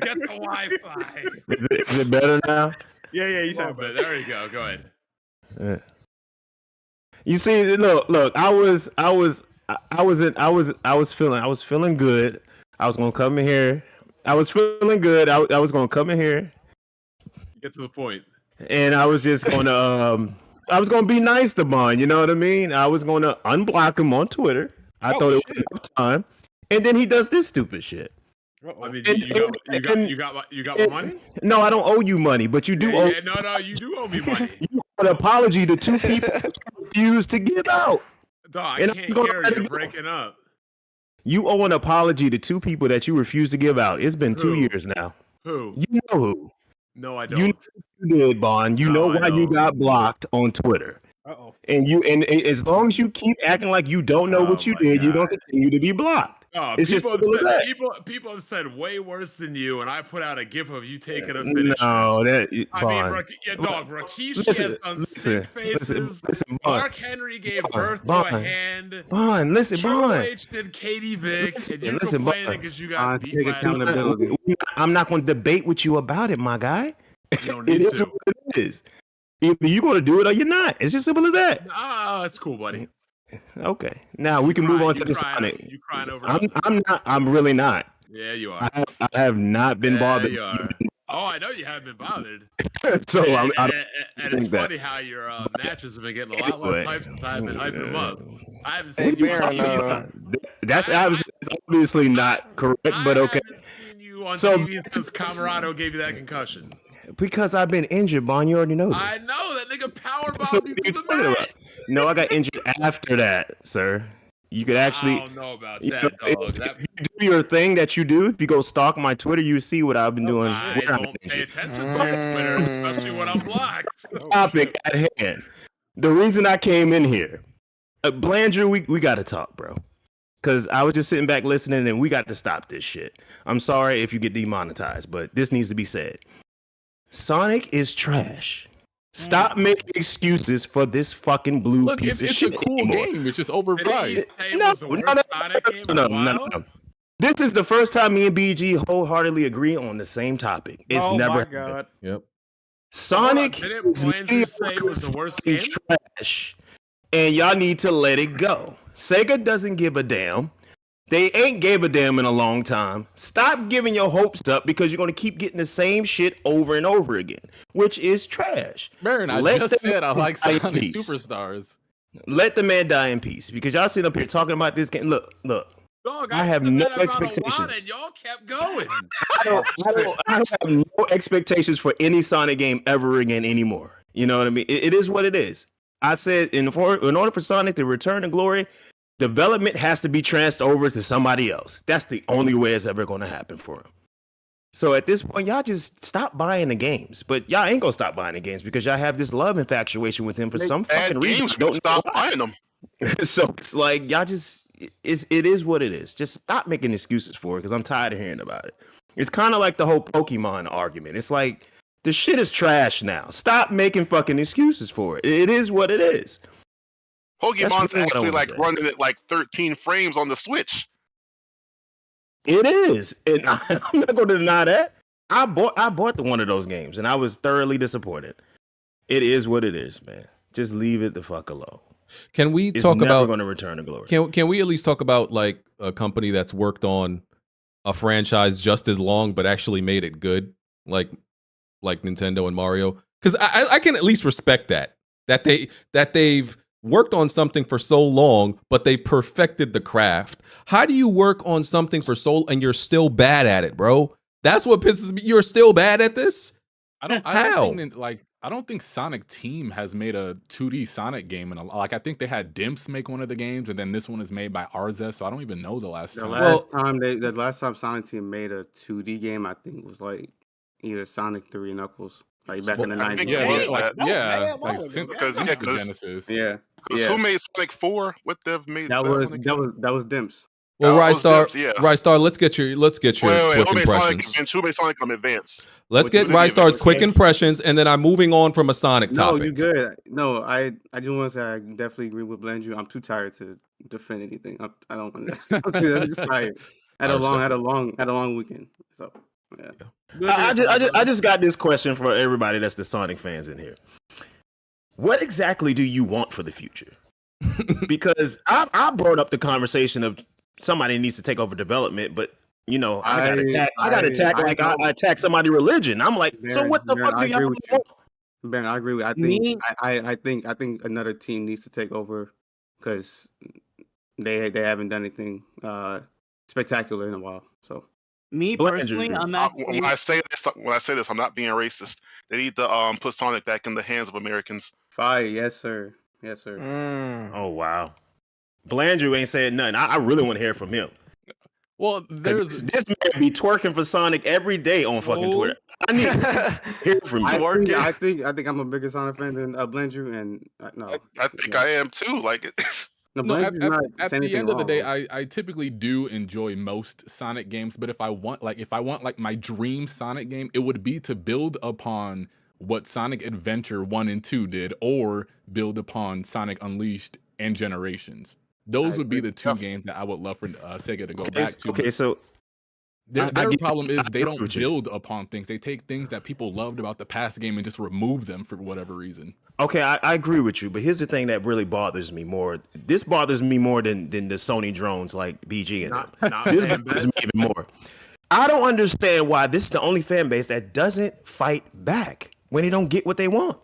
get the Wi-Fi. Is it better now? Yeah, you sound better. There you go. Go ahead. You see, look. I was feeling good. I was gonna come in here. I was feeling good. I was gonna come in here. Get to the point. And I was just gonna I was gonna be nice to Bond. You know what I mean? I was gonna unblock him on Twitter. I thought it was enough time, and then he does this stupid shit. I mean, you got my money? No, I don't owe you money, but you do owe. Yeah, no, you do owe me money. You owe an apology to 2 people that you refused to give out. Dog, I And can't was gonna hear let you it go. breaking up. You owe an apology to 2 people that you refused to give out. It's been 2 Who? years now. Who? You know who? No, I You don't. know who you did, Bond. You know why you got blocked on Twitter. Uh-oh. And as long as you keep acting like you don't know what you did, you're gonna continue to be blocked. Oh, It's just people, simple as that. people have said way worse than you, and I put out a gif of you taking a finish. No, that I mean, Bond. Rikishi Listen, has done listen, sick faces. listen, Bond. Mark Henry gave Bond, birth to Bond. a hand. Bond, listen, Triple Bond. H did Katie Vick, and you're Listen, complaining Bond. because you got beat by I'm not going to debate with you about it, my guy. You don't need It is to. what it is. Either you're going to do it or you're not. It's just simple as that. Ah, it's cool, buddy. Okay. Now we can move on to the Sonic. You crying over I'm not. I'm really not. Yeah, you are. I have not been bothered. You are. Oh, I know you haven't been bothered. So I and don't it's think that. funny how your matches have been getting a lot less Anyway. hype since I've been hyping them up. I haven't seen you on TV. That's obviously not correct, but okay. You on So- TV since Camarado gave you that concussion. Because I've been injured, Bon. You already know this. I know that nigga powerbombed So you what are you to the talking mat. about? No, I got injured after that, sir. You could actually. I don't know about you that, know, dog. if That, you do your thing that you do, if you go stalk my Twitter, you see what I've been doing. I when I'm don't pay injured. attention to Twitter, especially when I'm blocked. Topic at hand. The reason I came in here, Blandrew, we got to talk, bro. Because I was just sitting back listening, and we got to stop this shit. I'm sorry if you get demonetized, but this needs to be said. Sonic is trash. Stop making excuses for this fucking blue Look, piece of it's shit. a cool game. It's just overpriced. No. This is the first time me and BG wholeheartedly agree on the same topic. It's Oh never my happened. God. Yep. Sonic Didn't is Blandrew say it was the worst game? trash, and y'all need to let it go. Sega doesn't give a damn. They ain't gave a damn in a long time. Stop giving your hopes up because you're going to keep getting the same shit over and over again, which is trash. Baron, I Let just the said I man like die in Sonic peace. Superstars. Let the man die in peace because y'all sitting up here talking about this game. Look. Dog, I have said no that about a lot, expectations. and y'all kept going. I have no expectations for any Sonic game ever again anymore. You know what I mean? It is what it is. I said in order for Sonic to return to glory, development has to be transferred over to somebody else. That's the only way it's ever going to happen for him. So at this point, y'all just stop buying the games. But y'all ain't going to stop buying the games because y'all have this love infatuation with him for some fucking reason. Games, don't stop buying them. So it's like y'all just it is what it is. Just stop making excuses for it because I'm tired of hearing about it. It's kind of like the whole Pokemon argument. It's like the shit is trash now. Stop making fucking excuses for it. It is what it is. Pokemon's really what I actually wanna like say. running at like 13 frames on the Switch. It is. And I'm not going to deny that. I bought one of those games and I was thoroughly disappointed. It is what it is, man. Just leave it the fuck alone. Can we It's talk never about going to return to glory? Can we at least talk about like a company that's worked on a franchise just as long but actually made it good, like Nintendo and Mario? Because I can at least respect that they've worked on something for so long, but they perfected the craft. How do you work on something for so and you're still bad at it, bro? That's what pisses me. You're still bad at this? I don't think Sonic Team has made a 2D Sonic game, and I think they had Dimps make one of the games, and then this one is made by Arza, so I don't even know the last time. The last time Sonic Team made a 2D game, I think was like either Sonic 3 Knuckles, like back in the 90s. Genesis. Yeah. Who made Sonic 4? What they've made? That was Dimps. Well, Rystar, Rystar, let's get your quick impressions. Who made Sonic Advance? Let's get Rystar's quick impressions, and then I'm moving on from a Sonic topic. No, you good. No, I just want to say I definitely agree with Blandrew. I'm too tired to defend anything. I don't. I'm just tired. Had a long weekend. So yeah. I just got this question for everybody that's the Sonic fans in here. What exactly do you want for the future? Because I brought up the conversation of somebody needs to take over development, but you know, I got attacked like I attack somebody's religion. I'm like, so what the fuck do y'all want? Ben, I agree with I think another team needs to take over because they haven't done anything spectacular in a while. So me personally, I'm not. When I say this, I'm not being racist. They need to put Sonic back in the hands of Americans. Fire, yes sir. Oh wow. Blandrew ain't said nothing. I really want to hear from him. Well, this man be twerking for Sonic every day on fucking Twitter. I need to hear from you. I think I'm a bigger Sonic fan than Blandrew, and no, I think I am too. Like, at the end of the day, I typically do enjoy most Sonic games, but if I want my dream Sonic game, it would be to build upon what Sonic Adventure 1 and 2 did, or build upon Sonic Unleashed and Generations. Those would be the two games that I would love for Sega to go back to. Okay, so their problem is they don't build upon things. They take things that people loved about the past game and just remove them for whatever reason. Okay, I agree with you, but here's the thing that really bothers me more. This bothers me more than the Sony drones like BG and them. This bothers me even more. I don't understand why this is the only fan base that doesn't fight back when they don't get what they want.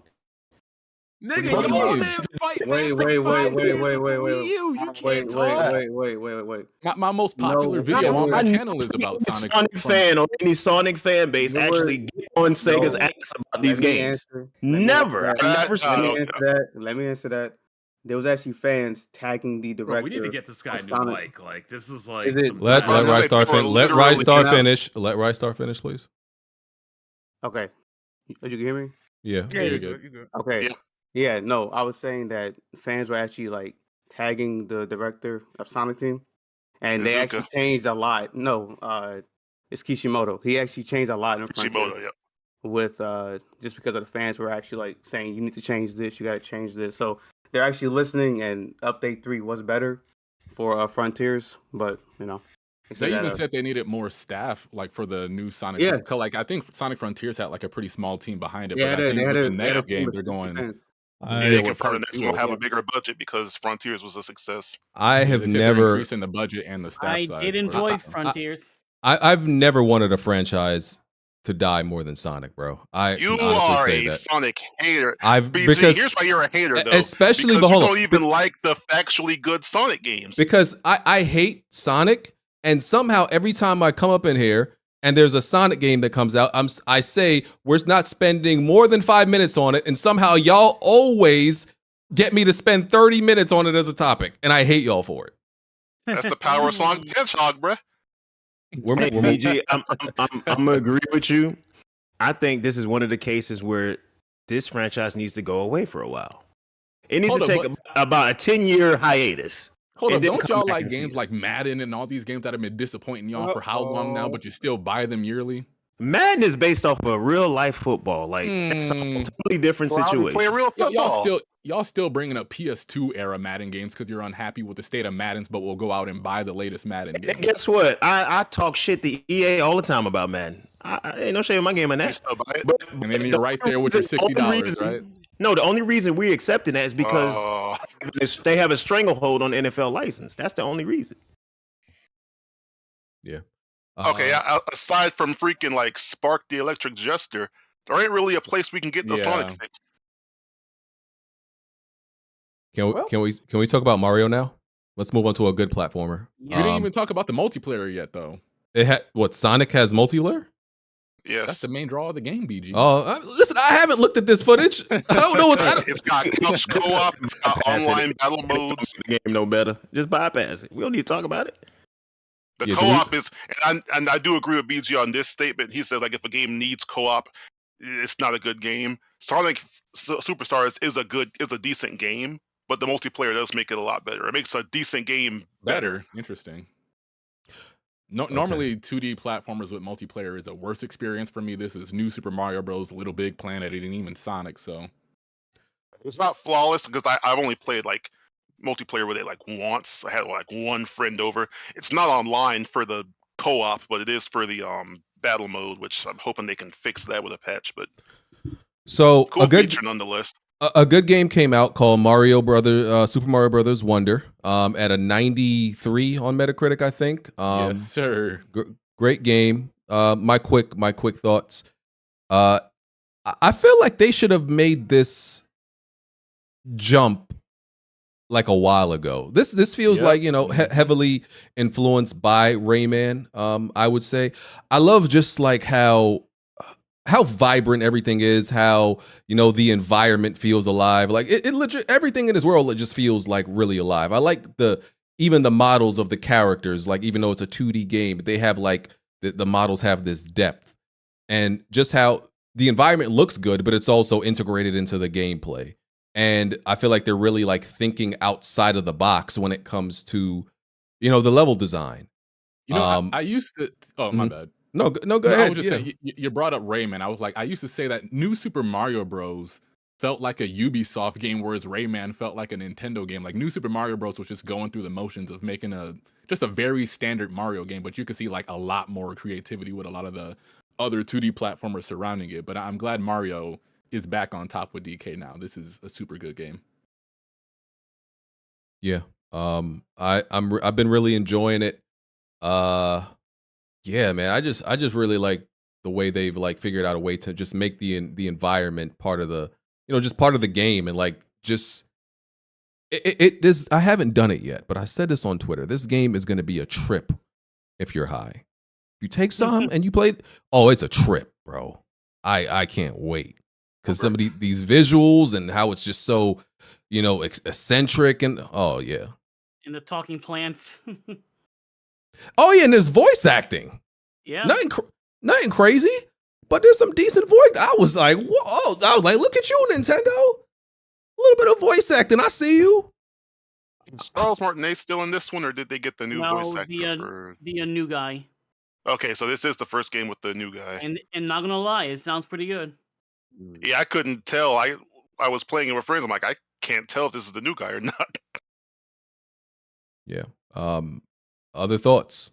Nigga, wait. My most popular video on my channel is about Sonic fan or any Sonic fan base actually get on Sega's ass about these games. Never. Let me answer that. There was actually fans tagging the director. Bro, we need to get this guy a new mic. Like this is like. Let Rystar finish, please. Okay, you can hear me? Yeah, you're good. Okay. Yeah, no, I was saying that fans were actually like tagging the director of Sonic Team, and they actually changed a lot. No, it's Kishimoto. He actually changed a lot in Frontier with just because of the fans were actually like saying you need to change this, you got to change this. So they're actually listening, and Update 3 was better for Frontiers, but you know. They even said they needed more staff, like for the new Sonic. Yeah. Like I think Sonic Frontiers had like a pretty small team behind it. Yeah, but I think with the next game they're going. They can probably next one have a bigger budget because Frontiers was a success. I have never increasing the budget and the staff I size. did enjoy Frontiers. I've never wanted a franchise to die more than Sonic, bro. You are a Sonic hater. Because here's why you're a hater, though. Especially because you don't even like the factually good Sonic games. Because I hate Sonic, and somehow every time I come up in here and there's a Sonic game that comes out, I say we're not spending more than 5 minutes on it, and somehow y'all always get me to spend 30 minutes on it as a topic, and I hate y'all for it. That's the power of Sonic the Hedgehog, bruh. BG, I'm gonna agree with you. I think this is one of the cases where this franchise needs to go away for a while. It needs to take about a 10-year hiatus. Hold on, don't y'all like games like Madden and all these games that have been disappointing y'all for how long now, but you still buy them yearly? Madden is based off of real life football. Like that's a totally different situation. Play real football. Y'all still bringing up PS2 era Madden games because you're unhappy with the state of Maddens, but we'll go out and buy the latest Madden game. And guess what? I talk shit to EA all the time about Madden. ain't no shame in my game on that. But And then you're right there with your $60, right? No, the only reason we're accepting that is because they have a stranglehold on the NFL license. That's the only reason. Yeah. Okay, aside from freaking like Spark the Electric Jester, there ain't really a place we can get the Sonic fix. Can we talk about Mario now? Let's move on to a good platformer. We didn't even talk about the multiplayer yet, though. Sonic has multiplayer? Yes. That's the main draw of the game, BG. Oh, listen, I haven't looked at this footage. I don't know what It's got couch co-op, it's got online battle modes. The game no better. Just bypass it. We don't need to talk about it. The co-op is, and I do agree with BG on this statement. He says like if a game needs co-op, it's not a good game. Sonic Superstars is a decent game, but the multiplayer does make it a lot better. It makes a decent game better. Interesting. Normally, 2D platformers with multiplayer is a worse experience for me. This is New Super Mario Bros., Little Big Planet, and even Sonic. So it's not flawless because I've only played like multiplayer with it like once. I had like one friend over. It's not online for the co-op, but it is for the battle mode, which I'm hoping they can fix that with a patch. But so cool a good feature nonetheless. A good game came out called Super Mario Brothers Wonder at a 93 on Metacritic, I think. Yes, sir. Great game. My quick thoughts. I feel like they should have made this jump like a while ago. This feels like, heavily influenced by Rayman, I would say. I love just like how vibrant everything is, how, the environment feels alive. Like it legit, everything in this world, it just feels like really alive. I like even the models of the characters, like even though it's a 2D game, they have like, the models have this depth. And just how the environment looks good, but it's also integrated into the gameplay. And I feel like they're really like thinking outside of the box when it comes to, the level design. I used to, my bad. No, go ahead. I was just saying, you brought up Rayman. I was like, I used to say that New Super Mario Bros. Felt like a Ubisoft game, whereas Rayman felt like a Nintendo game. Like New Super Mario Bros. Was just going through the motions of making just a very standard Mario game, but you could see like a lot more creativity with a lot of the other 2D platformers surrounding it. But I'm glad Mario is back on top with DK now. This is a super good game. Yeah. I've been really enjoying it. Yeah, man. I just really like the way they've like figured out a way to just make the environment part of the, just part of the game, and like just this. I haven't done it yet, but I said this on Twitter. This game is going to be a trip if you're high. If you take some and you play it, it's a trip, bro. I can't wait because some of these visuals and how it's just so, eccentric and yeah. And the talking plants. Oh yeah, and there's voice acting. Yeah. Nothing crazy, but there's some decent voice. I was like, whoa! I was like, look at you, Nintendo. A little bit of voice acting. I see you. Is Charles Martinet still in this one, or did they get the new voice actor? The new guy. Okay, so this is the first game with the new guy. And not gonna lie, it sounds pretty good. Yeah, I couldn't tell. I was playing it with friends. I'm like, I can't tell if this is the new guy or not. Yeah. Other thoughts?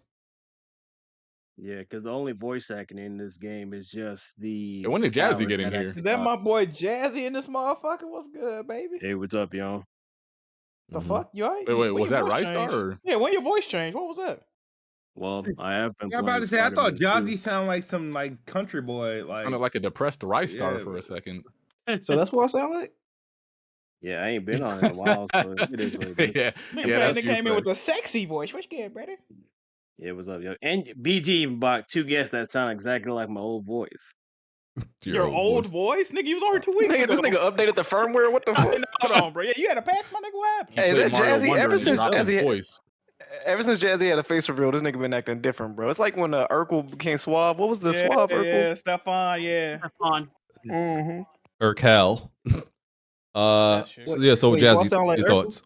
Yeah, because the only voice acting in this game is just the. When did Jazzy get in here? Is that my boy Jazzy in this motherfucker? What's good, baby? Hey, what's up, y'all? The fuck? You alright? Wait, When was your that voice Rystar changed? or? Yeah, when your voice changed, what was that? Well, I have been. Yeah, I'm about to say, I thought Jazzy sounded like some like country boy, like Sounded like a depressed Rystar for a second. So that's what I sound like? Yeah, I ain't been on in a while, so it is what it is. They came in with a sexy voice. What's good, brother? Yeah, what's up, yo? And BG even bought 2 guests that sound exactly like my old voice. Your old voice? Nigga, you was on here 2 weeks ago. This nigga updated the firmware. What the fuck? Hold on, bro. Yeah, you had a patch, my nigga. What happened? Hey, is that Jazzy? Ever since Jazzy had a face reveal, this nigga been acting different, bro. It's like when Urkel became Suave. What was the Suave Urkel? Yeah, Stefan, yeah. Stefan. Mm-hmm. Urkel. So Wait, Jazzy, so I sound like your Urkel? thoughts?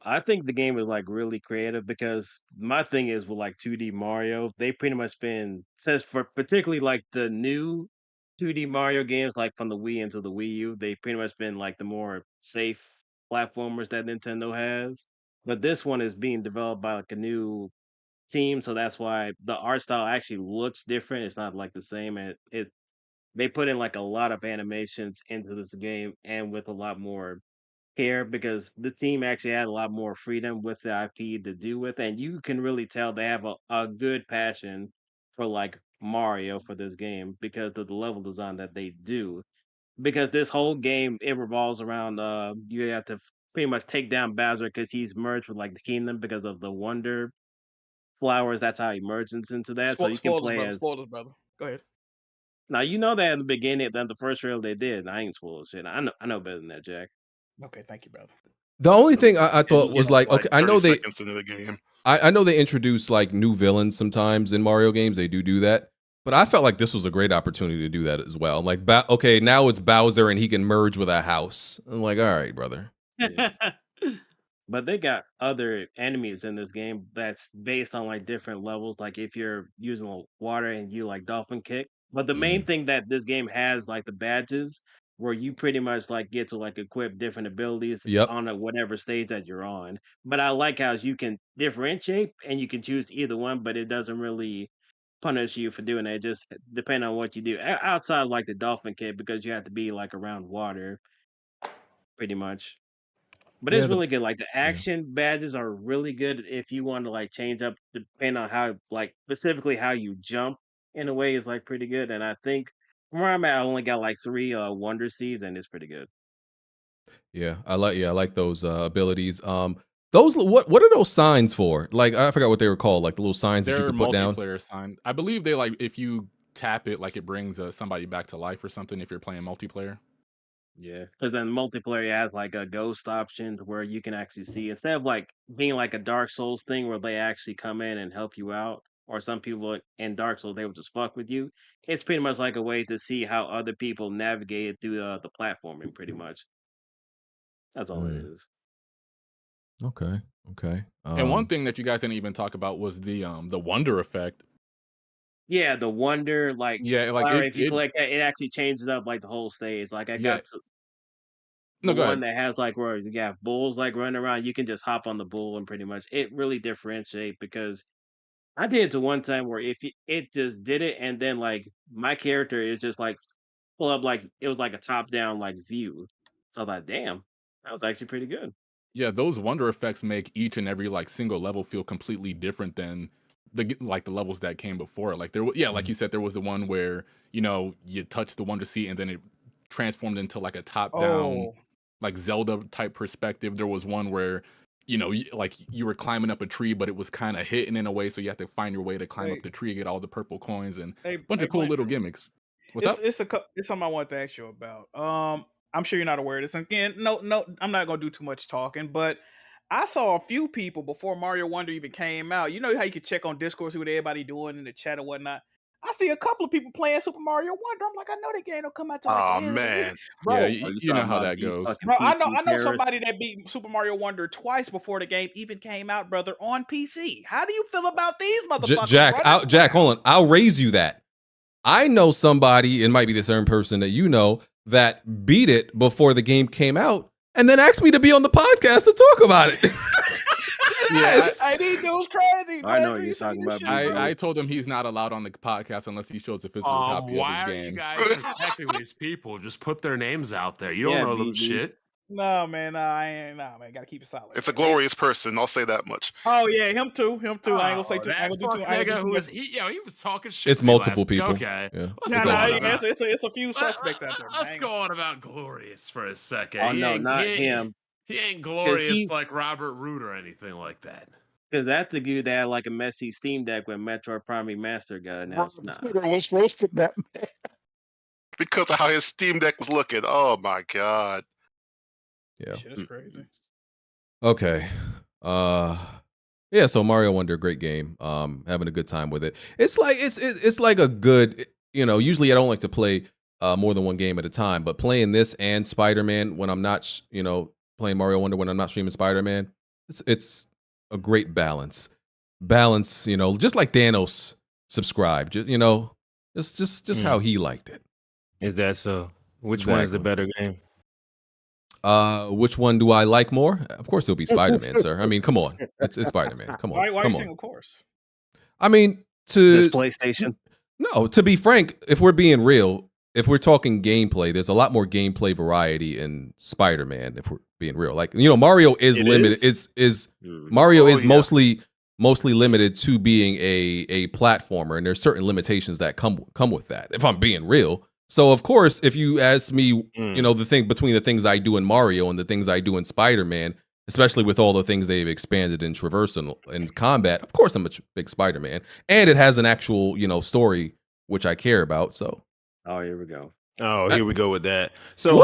I think the game is like really creative because my thing is with like 2D Mario, they pretty much been since for particularly like the new 2D Mario games, like from the Wii into the Wii U, they pretty much been like the more safe platformers that Nintendo has. But this one is being developed by like a new theme, so that's why the art style actually looks different. It's not like the same, and they put in like a lot of animations into this game and with a lot more care because the team actually had a lot more freedom with the IP to do with, and you can really tell they have a good passion for like Mario for this game because of the level design that they do. Because this whole game it revolves around you have to pretty much take down Bowser because he's merged with like the kingdom because of the Wonder Flowers. That's how he merges into that. So you can Spoilers, play brother. as Spoilers, brother. Go ahead. now you know that at the beginning, then the first trailer they did. I ain't spoiled shit. I know better than that, Jack. Okay, thank you, brother. The only thing I thought was like, okay, I know 30 they, seconds into the game. I know they introduce like new villains sometimes in Mario games. They do that, but I felt like this was a great opportunity to do that as well. Like, okay, now it's Bowser and he can merge with a house. I'm like, all right, brother. Yeah. But they got other enemies in this game that's based on like different levels. Like if you're using water and you like dolphin kick. But the main thing that this game has like the badges where you pretty much like get to like equip different abilities Yep. on whatever stage that you're on. But I like how you can differentiate and you can choose either one, but it doesn't really punish you for doing it. It just depend on what you do. Outside like the dolphin kick because you have to be like around water pretty much. But Yeah, it's really good. Like the action badges are really good if you want to like change up depending on how like specifically how you jump in a way is like pretty good. And I think from where I'm at, I only got like 3 Wonder Seeds and it's pretty good. Yeah, I like those abilities. Those what are those signs for? Like I forgot what they were called. Like the little signs that you They're could put down. multiplayer sign. I believe they like if you tap it, like it brings somebody back to life or something. If you're playing multiplayer. Yeah, because then multiplayer has like a ghost option to where you can actually see instead of like being like a Dark Souls thing where they actually come in and help you out, or some people in Dark Souls they will just fuck with you. It's pretty much like a way to see how other people navigate through the platforming. Pretty much, that's all it is. Okay. And one thing that you guys didn't even talk about was the wonder effect. Yeah, the wonder like Yeah, like flower, if you collect that, it actually changes up like the whole stage. Like I Yeah. got to No, the go one ahead. that has like where you have bulls like running around, you can just hop on the bull and pretty much it really differentiate because I did it to one time where if it just did it and then like my character is just like pull up like it was like a top down like view. So I thought, damn, that was actually pretty good. Yeah, those wonder effects make each and every like single level feel completely different than the levels that came before. Like like you said, there was the one where you touch the wonder seat and then it transformed into like a top down like Zelda type perspective. There was one where like you were climbing up a tree, but it was kind of hidden in a way, so you have to find your way to climb up the tree, get all the purple coins, and a bunch of cool little gimmicks. What's up? It's something I want to ask you about. I'm sure you're not aware of this. Again, no, I'm not gonna do too much talking, but I saw a few people before Mario Wonder even came out. You know how you could check on Discord, see what everybody doing in the chat or whatnot. I see a couple of people playing Super Mario Wonder. I'm like, I know that game will come out to like the end of the week. Bro, Yeah, you know how that goes. Bro, I know somebody that beat Super Mario Wonder twice before the game even came out, brother, on PC. How do you feel about these motherfuckers? Jack, hold on. I'll raise you that. I know somebody, it might be the certain person that you know, that beat it before the game came out and then asked me to be on the podcast to talk about it. Yes. I think it was crazy. I know what you're talking about. I told him he's not allowed on the podcast unless he shows a physical copy of Why his are game. you guys protecting these people? Just put their names out there. You don't know them shit. No, man, I ain't. Nah, man, gotta keep it solid. It's a glorious person. I'll say that much. Oh yeah, him too. I ain't gonna say too. That I ain't gonna do too. I ain't gonna do too much. he was talking shit. It's to me multiple last week. people. Okay. Yeah. It's a few suspects out there. Let's go on about glorious for a second. Oh no, not him. He ain't glorious like Robert Root or anything like that. Because that's the dude that had like a messy Steam Deck when Metroid Prime Remastered got announced. Twitter was roasted that man because of how his Steam Deck was looking. Oh my god. Yeah. Shit is crazy. Okay. Yeah, so Mario Wonder, great game. Having a good time with it. It's like it's like a good, usually I don't like to play more than one game at a time, but playing this and Spider-Man when I'm not, playing Mario Wonder when I'm not streaming Spider-Man, it's a great balance. Balance, just like Thanos subscribed, just how he liked it. Is that so? Which one is the better game? Which one do I like more? Of course, it'll be Spider-Man, sir. I mean, come on, it's Spider-Man. Come on, Why are come you on. saying of course? I mean, This PlayStation. No, to be frank, if we're being real, if we're talking gameplay, there's a lot more gameplay variety in Spider-Man. If we're being real, like Mario is limited. Is Mario is mostly limited to being a platformer, and there's certain limitations that come with that. If I'm being real, so of course, if you ask me, the thing between the things I do in Mario and the things I do in Spider-Man, especially with all the things they've expanded in traversal and combat, of course I'm a big Spider-Man, and it has an actual story which I care about. So, oh, here we go. Oh, here we go with that. So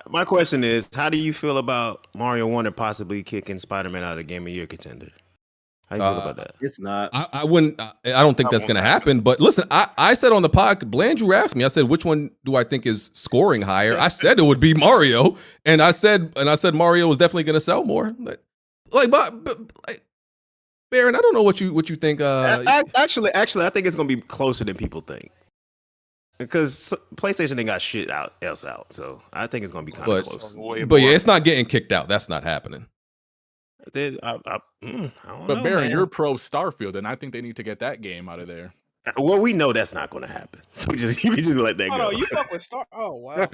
my question is, how do you feel about Mario Wonder possibly kicking Spider-Man out of Game of Year contender? How you feel about that? It's not. I wouldn't. I don't think that's going to happen. But listen, I said on the pod, Blandrew asked me. I said, which one do I think is scoring higher? I said it would be Mario, and I said Mario was definitely going to sell more. But Baron, I don't know what you think. Actually, I think it's going to be closer than people think. Because PlayStation ain't got shit else out, so I think it's going to be kind of close. But yeah, it's not getting kicked out. That's not happening. I don't but know, Baron, man. you're pro Starfield, and I think they need to get that game out of there. Well, we know that's not going to happen, so we just let that go. No, you fuck with Star. Oh wow.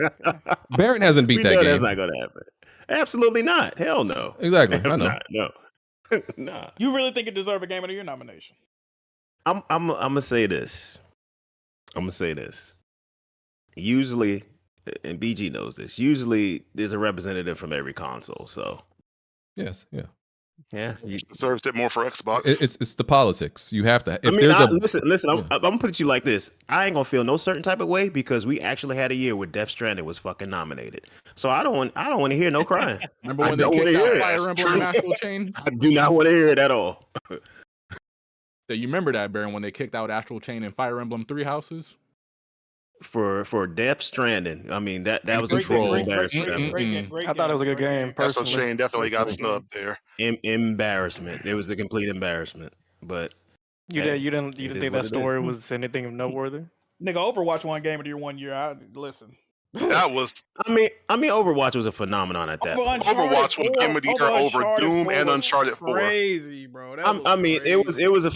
Baron hasn't beat We that know game. That's not going to happen. Absolutely not. Hell no. Exactly. I know. No. Nah. You really think it deserved a Game of the Year nomination? I'm gonna say this. Usually, and BG knows this. Usually, there's a representative from every console. So yes, yeah, deserves it more for Xbox. It's the politics. You have to. If listen. I'm gonna put it to you like this. I ain't gonna feel no certain type of way because we actually had a year where Death Stranding was fucking nominated. So I don't want to hear no crying. Remember when they kicked out Fire Emblem Astral Chain? I do not want to hear it at all. So you remember that, Baron, when they kicked out Astral Chain and Fire Emblem Three Houses? For Death Stranding, I mean that was a Control. true embarrassment. I thought it was a good game. That's what Personally, Shane definitely got snubbed there. Embarrassment. It was a complete embarrassment. But you didn't think what that it story is. was anything of noteworthy? Nigga, Overwatch won Game of the Year 1 year. Listen. That was. I mean, Overwatch was a phenomenon at that point. Overwatch was Game of the Year over Doom and Uncharted 4. Crazy, bro. It was a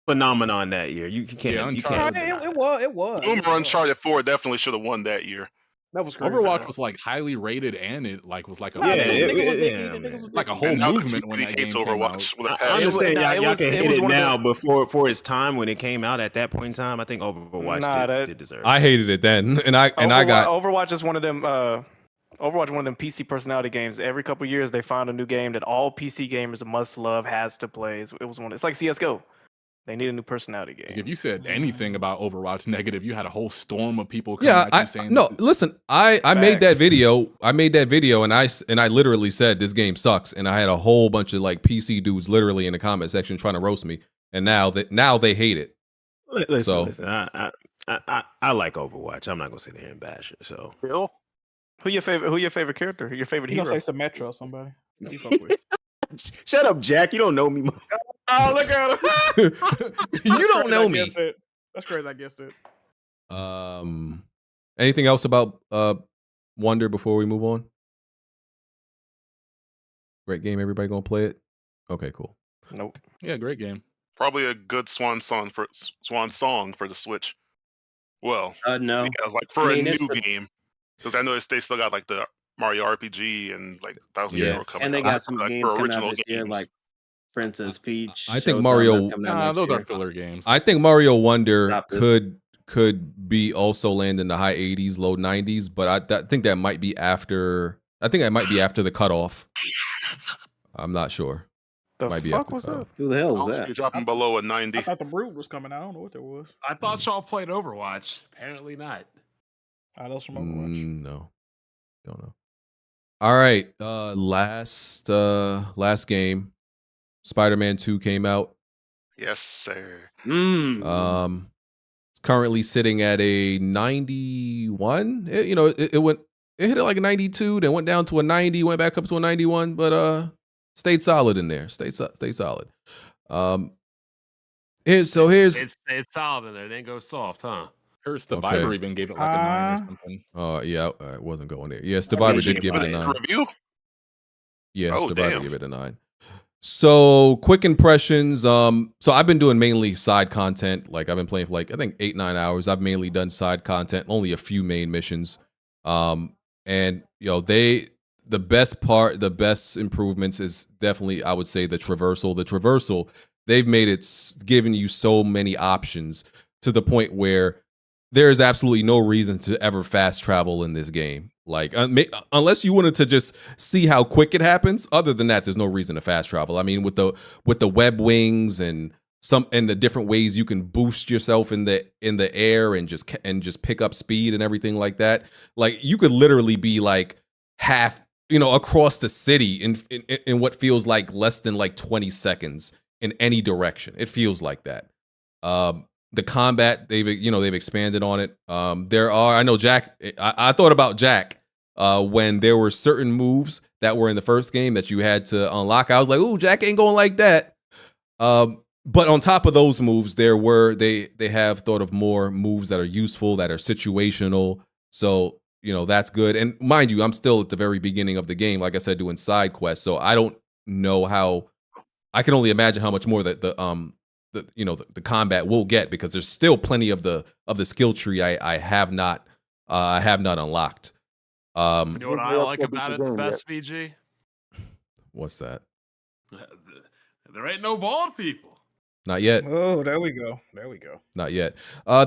phenomenon that year. You can't. You can't. It was. Doom or Uncharted 4 definitely should have won that year. That was crazy. Overwatch was like highly rated, and it was like a like a whole And now the movement when that community game hates came Overwatch out. with a I passion. understand y'all can hate it one of now, but for its time when it came out at that point in time, I think Overwatch did deserve it. I hated it then, and I got Overwatch is one of them. Overwatch, one of them PC personality games. Every couple years, they find a new game that all PC gamers must love, has to play. It was one. It's like CS:GO. They need a new personality game. Like if you said anything about Overwatch negative, you had a whole storm of people coming at you saying no. Listen, I made that video. I made that video, and I literally said this game sucks, and I had a whole bunch of like PC dudes literally in the comment section trying to roast me, and now they hate it. Listen. I like Overwatch. I'm not gonna sit here and bash it. So, Bill, Who your favorite character? Your favorite You hero? gonna say Symmetra or somebody? You fuck with. shut up, Jack. You don't know me. Oh, look at him. You don't know me. That's crazy. I guessed it. Anything else about Wonder before we move on? Great game. Everybody gonna play it? Okay, cool. Nope. Yeah, great game. probably a good swan song for the Switch. Well, no, yeah, like for I mean, a it's new the- game, because I noticed they still got like the Mario RPG and like Thousand Year Door coming and they out. got some like, games for coming original out this year, games. like for instance, Peach. I think Showtime, Mario. that's coming out next those year. are filler games. I think Mario Wonder Stop this. could be also land in the high 80s, low 90s, but I think that might be after. I think that might be after the cutoff. I'm not sure. The might be fuck after was the that? cutoff. Who the hell I'll was see that? you dropping below a 90. I thought the Brute was coming out. I don't know what that was. I thought y'all played Overwatch. Apparently not. That was from Overwatch. No, don't know. All right, last game, Spider-Man 2 came out. Yes, sir. Mm. It's currently sitting at a 91. It hit it like a 92, then went down to a 90, went back up to a 91, but stayed solid in there. Stayed solid. Here's It's solid in there. It didn't go soft, huh? Her Survivor even gave it like a 9 or something. Yeah, I wasn't going there. Yeah, Survivor did give it a 9. Review? Yeah, Oh, Survivor damn. gave it a 9. So quick impressions. So I've been doing mainly side content. Like I've been playing for like I think 8-9 hours. I've mainly done side content, only a few main missions. And the best improvements is definitely I would say the traversal. The traversal, they've made it giving you so many options to the point where there is absolutely no reason to ever fast travel in this game. Like unless you wanted to just see how quick it happens. Other than that, there's no reason to fast travel. I mean, with the web wings and the different ways you can boost yourself in the air and just pick up speed and everything like that. Like you could literally be like half, across the city in what feels like less than like 20 seconds in any direction. It feels like that. The combat, they've expanded on it. I know Jack, I thought about Jack when there were certain moves that were in the first game that you had to unlock. I was like, ooh, Jack ain't going like that. But on top of those moves, they have thought of more moves that are useful, that are situational. So, that's good. And mind you, I'm still at the very beginning of the game, like I said, doing side quests. So I don't know I can only imagine how much more that the combat will get, because there's still plenty of the skill tree I have not unlocked. You know what I like about it the best, VG? What's that? There ain't no bald people. Not yet. Oh, there we go. Not yet.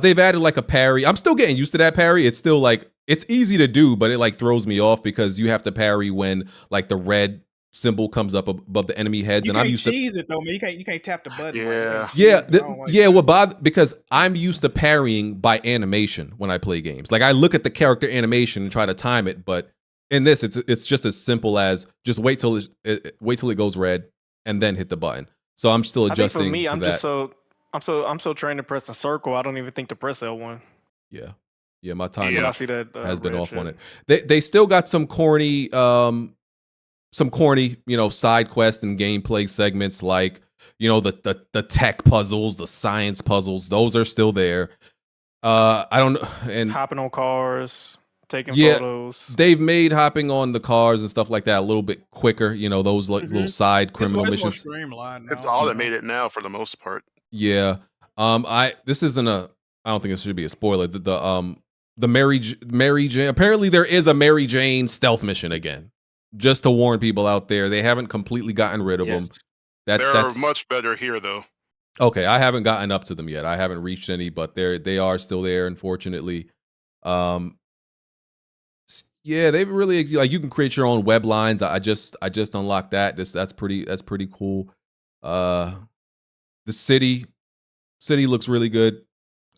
They've added like a parry. I'm still getting used to that parry. It's still like it's easy to do, but it like throws me off because you have to parry when like the red symbol comes up above the enemy heads, and I'm used to cheese it though, man. You can't tap the button. Because I'm used to parrying by animation when I play games. Like I look at the character animation and try to time it, but in this, it's just as simple as just wait till it goes red and then hit the button. So I'm still adjusting. I think for me, I'm so trained to press the circle. I don't even think to press L1. Yeah, my time I see that, has been off shit. on it. They still got some corny side quest and gameplay segments like, the tech puzzles, the science puzzles. Those are still there. I don't know. And hopping on cars, taking photos. They've made hopping on the cars and stuff like that a little bit quicker. Those like little side criminal missions. It's automated now for the most part. Yeah. This isn't I don't think this should be a spoiler. The Mary Jane. Apparently there is a Mary Jane stealth mission again. Just to warn people out there, they haven't completely gotten rid of them. That's much better here, though. Okay, I haven't gotten up to them yet. I haven't reached any, but they are still there, unfortunately. Yeah, they've really like you can create your own web lines. I just unlocked that. That's pretty cool. The city looks really good.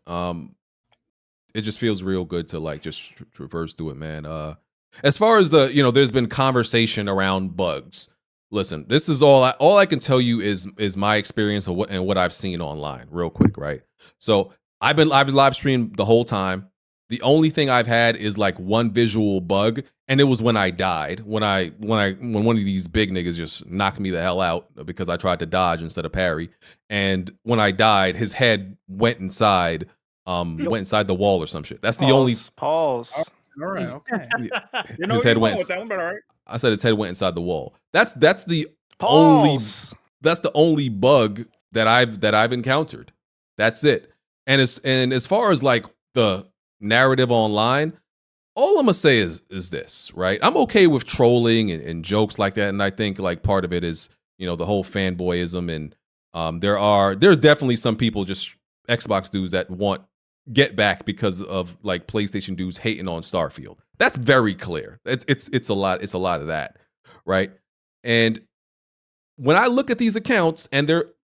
It just feels real good to like just traverse through it, man. As far as there's been conversation around bugs. Listen, this is all I can tell you is my experience of what I've seen online, real quick, right? So I've live streamed the whole time. The only thing I've had is like one visual bug, and it was when I died. When one of these big niggas just knocked me the hell out because I tried to dodge instead of parry. And when I died, his head went inside the wall or some shit. That's the only pause. All right, okay. His head went. With that one, but all right. I said his head went inside the wall. That's the only bug that I've encountered. That's it. And as far as like the narrative online, all I'm gonna say is this, right? I'm okay with trolling and jokes like that, and I think like part of it is the whole fanboyism, and there's definitely some people, just Xbox dudes, that want get back because of like PlayStation dudes hating on Starfield. That's very clear. It's a lot of that, right? And when I look at these accounts, and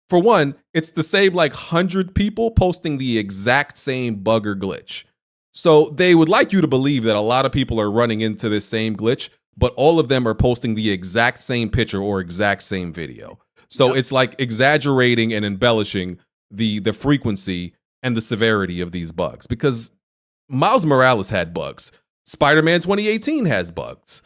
for one, it's the same like 100 people posting the exact same bug or glitch. So they would like you to believe that a lot of people are running into this same glitch, but all of them are posting the exact same picture or exact same video. So it's like exaggerating and embellishing the frequency and the severity of these bugs, because Miles Morales had bugs. Spider-Man 2018 has bugs.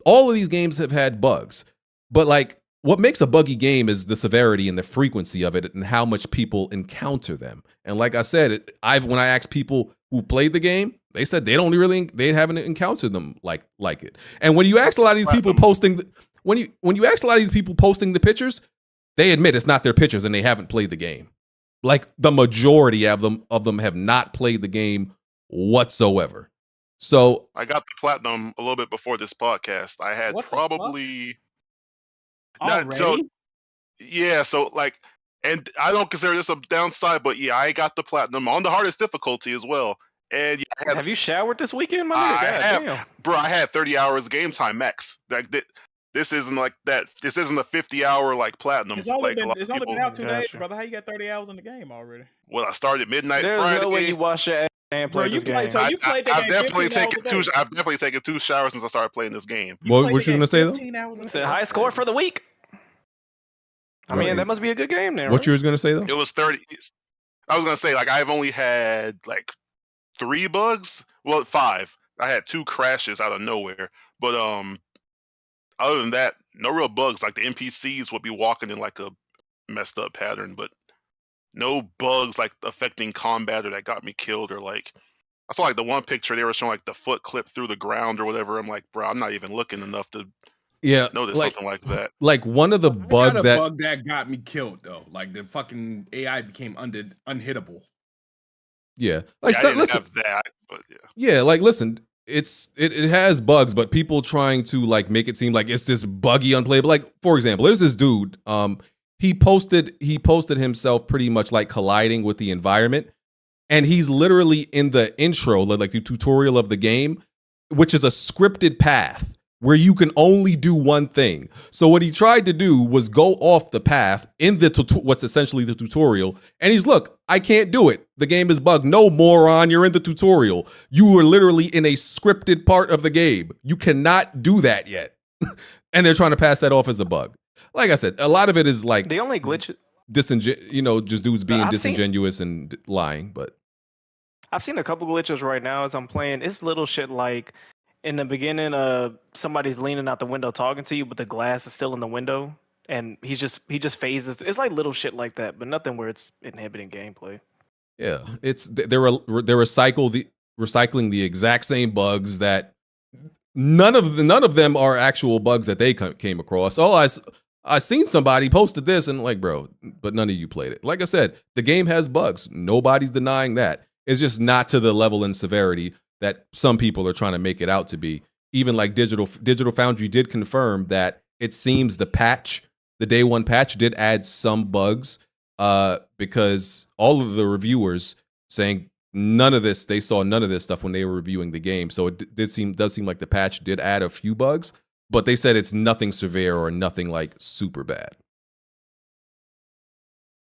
All of these games have had bugs. But like, what makes a buggy game is the severity and the frequency of it and how much people encounter them. And like I said, when I asked people who played the game, they said they haven't encountered them like it. And when you ask a lot of these people posting the pictures, they admit it's not their pitchers and they haven't played the game. Like the majority of them have not played the game whatsoever. So I got the platinum a little bit before this podcast. I had probably so like, and I don't consider this a downside, but yeah, I got the platinum on the hardest difficulty as well. And yeah, have you showered this weekend, my nigga? Damn. Bro. I had 30 hours game time max. Like this isn't like that. This isn't a 50-hour like platinum. It's only like been out 2 days, brother. How you got 30 hours in the game already? Well, I started midnight There's Friday. no way you wash your ass and play this game. So you played the game. I've definitely taken 2 showers since I started playing this game. What you gonna say though? It's a high score for the week. I mean, that must be a good game then. What you was gonna say though? It was 30. I was gonna say like I've only had like 3 bugs. Well, 5. I had 2 crashes out of nowhere, but other than that, no real bugs. Like the NPCs would be walking in like a messed up pattern, but no bugs like affecting combat or that got me killed or like. I saw like the one picture they were showing like the foot clip through the ground or whatever. I'm like, bro, I'm not even looking enough to notice something like that. Like one of the bugs that bug that got me killed though. Like the fucking AI became unhittable. Yeah, like I didn't listen, have that, but yeah. Yeah, like listen, it has bugs, but people trying to like make it seem like it's this buggy unplayable. Like for example, there's this dude. He posted himself pretty much like colliding with the environment, and he's literally in the intro, like the tutorial of the game, which is a scripted path where you can only do one thing. So what he tried to do was go off the path in the what's essentially the tutorial, and he's look, I can't do it. The game is bugged. No, moron, you're in the tutorial. You are literally in a scripted part of the game. You cannot do that yet. And they're trying to pass that off as a bug. Like I said, a lot of it is like the only glitch, just dudes being disingenuous and lying. But I've seen a couple glitches right now as I'm playing. It's little shit like in the beginning, somebody's leaning out the window talking to you, but the glass is still in the window, and he just phases. It's like little shit like that, but nothing where it's inhibiting gameplay. Yeah, they're recycling the exact same bugs that none of them are actual bugs that they came across. Oh, I seen somebody posted this and like, bro, but none of you played it. Like I said, the game has bugs. Nobody's denying that. It's just not to the level and severity that some people are trying to make it out to be. Even like Digital Foundry did confirm that it seems the day one patch did add some bugs, because all of the reviewers saying they saw none of this stuff when they were reviewing the game. So it does seem like the patch did add a few bugs, but they said it's nothing severe or nothing like super bad.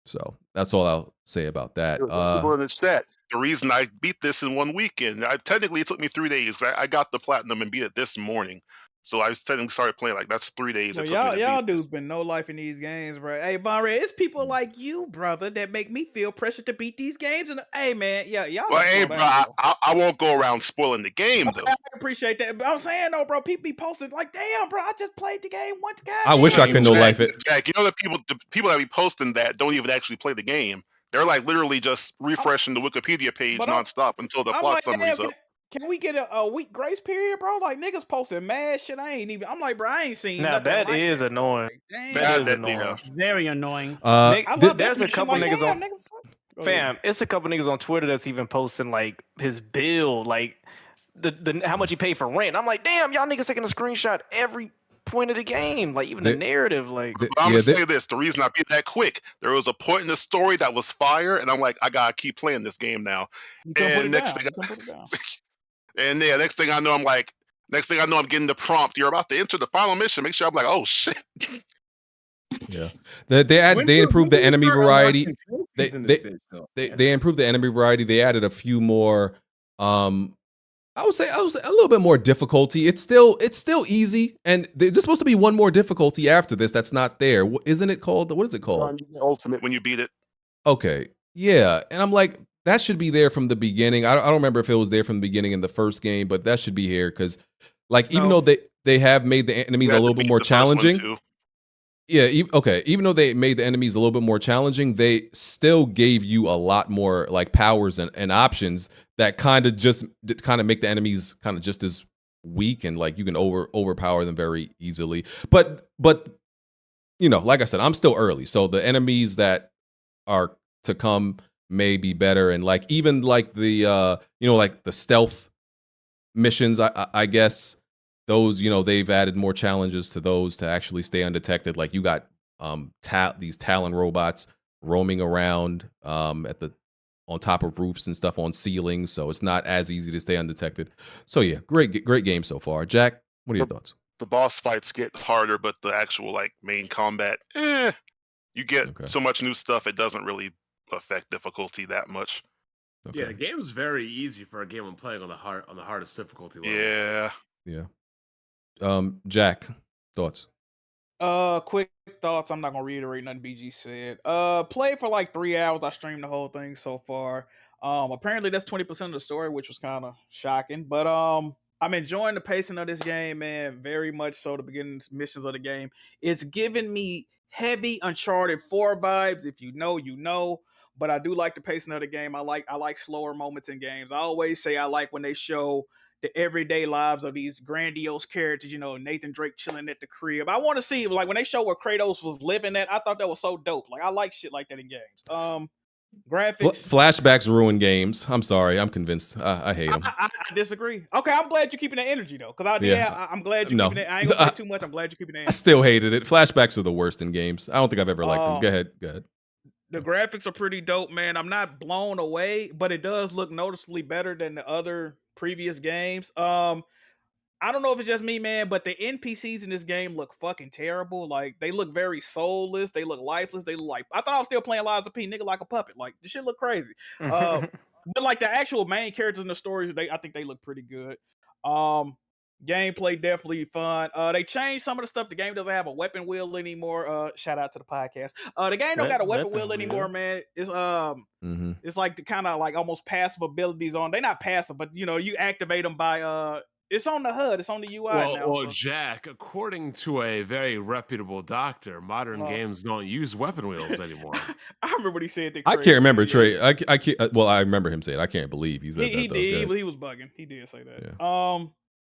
So that's all I'll say about that. People in the chat. The reason I beat this in one weekend, technically it took me 3 days. I got the platinum and beat it this morning. So I was technically started playing like that's 3 days. Y'all dudes been no life in these games, bro. Hey, Von Red, it's people like you, brother, that make me feel pressure to beat these games. And hey, man, y'all. Well, hey, bro, I won't go around spoiling the game though. I appreciate that, but I'm saying though, bro, people be posting like, damn, bro, I just played the game once, guys. I wish I could no life it. Jack, you know the people that be posting that don't even actually play the game. They're like literally just refreshing the Wikipedia page nonstop until the plot summary's up. Can we get a week grace period, bro? Like niggas posting mad shit. I'm like, bro, I ain't seen. Now that is annoying. That is annoying. Yeah. Very annoying. There's a couple niggas on. Fam, it's a couple niggas on Twitter that's even posting like his bill, like the how much he paid for rent. I'm like, damn, y'all niggas taking a screenshot every point of the game, like even the narrative. Like, I'm gonna say this: the reason I beat that quick, there was a point in the story that was fire, and I'm like, I gotta keep playing this game now. And next thing I know, I'm getting the prompt. You're about to enter the final mission. Make sure I'm like, oh shit. Yeah, they improved the enemy variety. They improved the enemy variety. They added a few more. I would say a little bit more difficulty. It's still easy, and there's supposed to be one more difficulty after this that's not there. Isn't it called? What is it called? Ultimate when you beat it. Okay, yeah, and I'm like, that should be there from the beginning. I don't remember if it was there from the beginning in the first game, but that should be here because, like, even though they have made the enemies a little bit more challenging. Yeah, even though they made the enemies a little bit more challenging, they still gave you a lot more like powers and options that kind of make the enemies kind of just as weak, and like you can overpower them very easily. But you know, like I said, I'm still early, so the enemies that are to come may be better, and like even like the you know, like the stealth missions, I guess those, you know, they've added more challenges to those to actually stay undetected. Like you got these Talon robots roaming around at the on top of roofs and stuff, on ceilings, so it's not as easy to stay undetected. So yeah, great game so far. Jack, what are your thoughts? The boss fights get harder, but the actual like main combat, you get so much new stuff. It doesn't really affect difficulty that much. Yeah, the game's very easy for a game I'm playing on the hardest difficulty level. Yeah. Jack, thoughts? Quick thoughts. I'm not gonna reiterate nothing BG said. Played for like 3 hours. I streamed the whole thing so far. Apparently that's 20% of the story, which was kind of shocking. But I'm enjoying the pacing of this game, man. Very much so. The beginning missions of the game. It's giving me heavy Uncharted 4 vibes. If you know, you know. But I do like the pacing of the game. I like slower moments in games. I always say I like when they show the everyday lives of these grandiose characters, you know, Nathan Drake chilling at the crib. I want to see, like, when they show where Kratos was living at, I thought that was so dope. Like, I like shit like that in games. Graphics. Flashbacks ruin games. I'm sorry. I'm convinced. I hate them. I disagree. Okay, I'm glad you're keeping that energy, though. Because I'm glad you're keeping it. I ain't going to say too much. I'm glad you're keeping that energy. I still hated it. Flashbacks are the worst in games. I don't think I've ever liked them. Go ahead. The graphics are pretty dope, man. I'm not blown away, but it does look noticeably better than the other previous games. I don't know if it's just me, man, but the NPCs in this game look fucking terrible. Like, they look very soulless. They look lifeless. They look like, I thought I was still playing Liza P, nigga, like a puppet. Like, this shit look crazy. But like the actual main characters in the stories, I think they look pretty good. Gameplay definitely fun. They changed some of the stuff. The game doesn't have a weapon wheel anymore. Shout out to the podcast. The game don't got a weapon wheel anymore, man. It's it's like the kind of like almost passive abilities on. They're not passive, but you know, you activate them by it's on the HUD. It's on the UI now. Well, Jack, according to a very reputable doctor, modern games don't use weapon wheels anymore. I remember what he said. I can't remember Trey. I can't. Well, I remember him saying. I can't believe he said that. He did. He was bugging. He did say that. Yeah.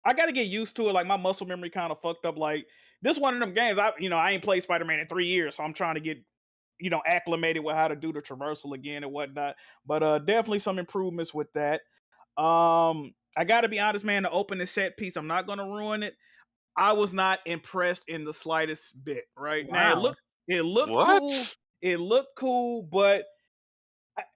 I got to get used to it. Like, my muscle memory kind of fucked up. Like, this one of them games. I ain't played Spider-Man in 3 years, so I'm trying to get acclimated with how to do the traversal again and whatnot. But definitely some improvements with that. I gotta be honest, man, the opening set piece, I'm not gonna ruin it. I was not impressed in the slightest bit, right? Wow. Now it looked cool. It looked cool, but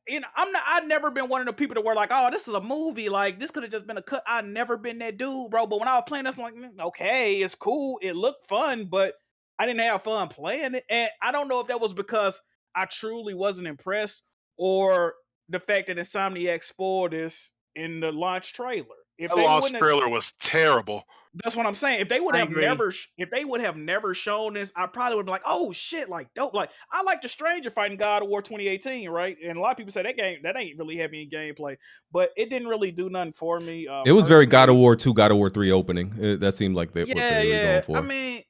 I've never been one of the people that were like, oh, this is a movie. Like, this could have just been a cut. I've never been that dude, bro. But when I was playing this, I'm like, okay, it's cool. It looked fun, but I didn't have fun playing it. And I don't know if that was because I truly wasn't impressed or the fact that Insomniac spoiled this in the launch trailer. If the launch trailer was terrible. That's what I'm saying. If they would have never shown this, I probably would be like, oh shit, like dope. Like, I like the Stranger fighting God of War 2018, right? And a lot of people say that ain't really heavy in gameplay, but it didn't really do nothing for me. It was very God of War 2, God of War 3 opening. That seemed like what they were going for. I mean,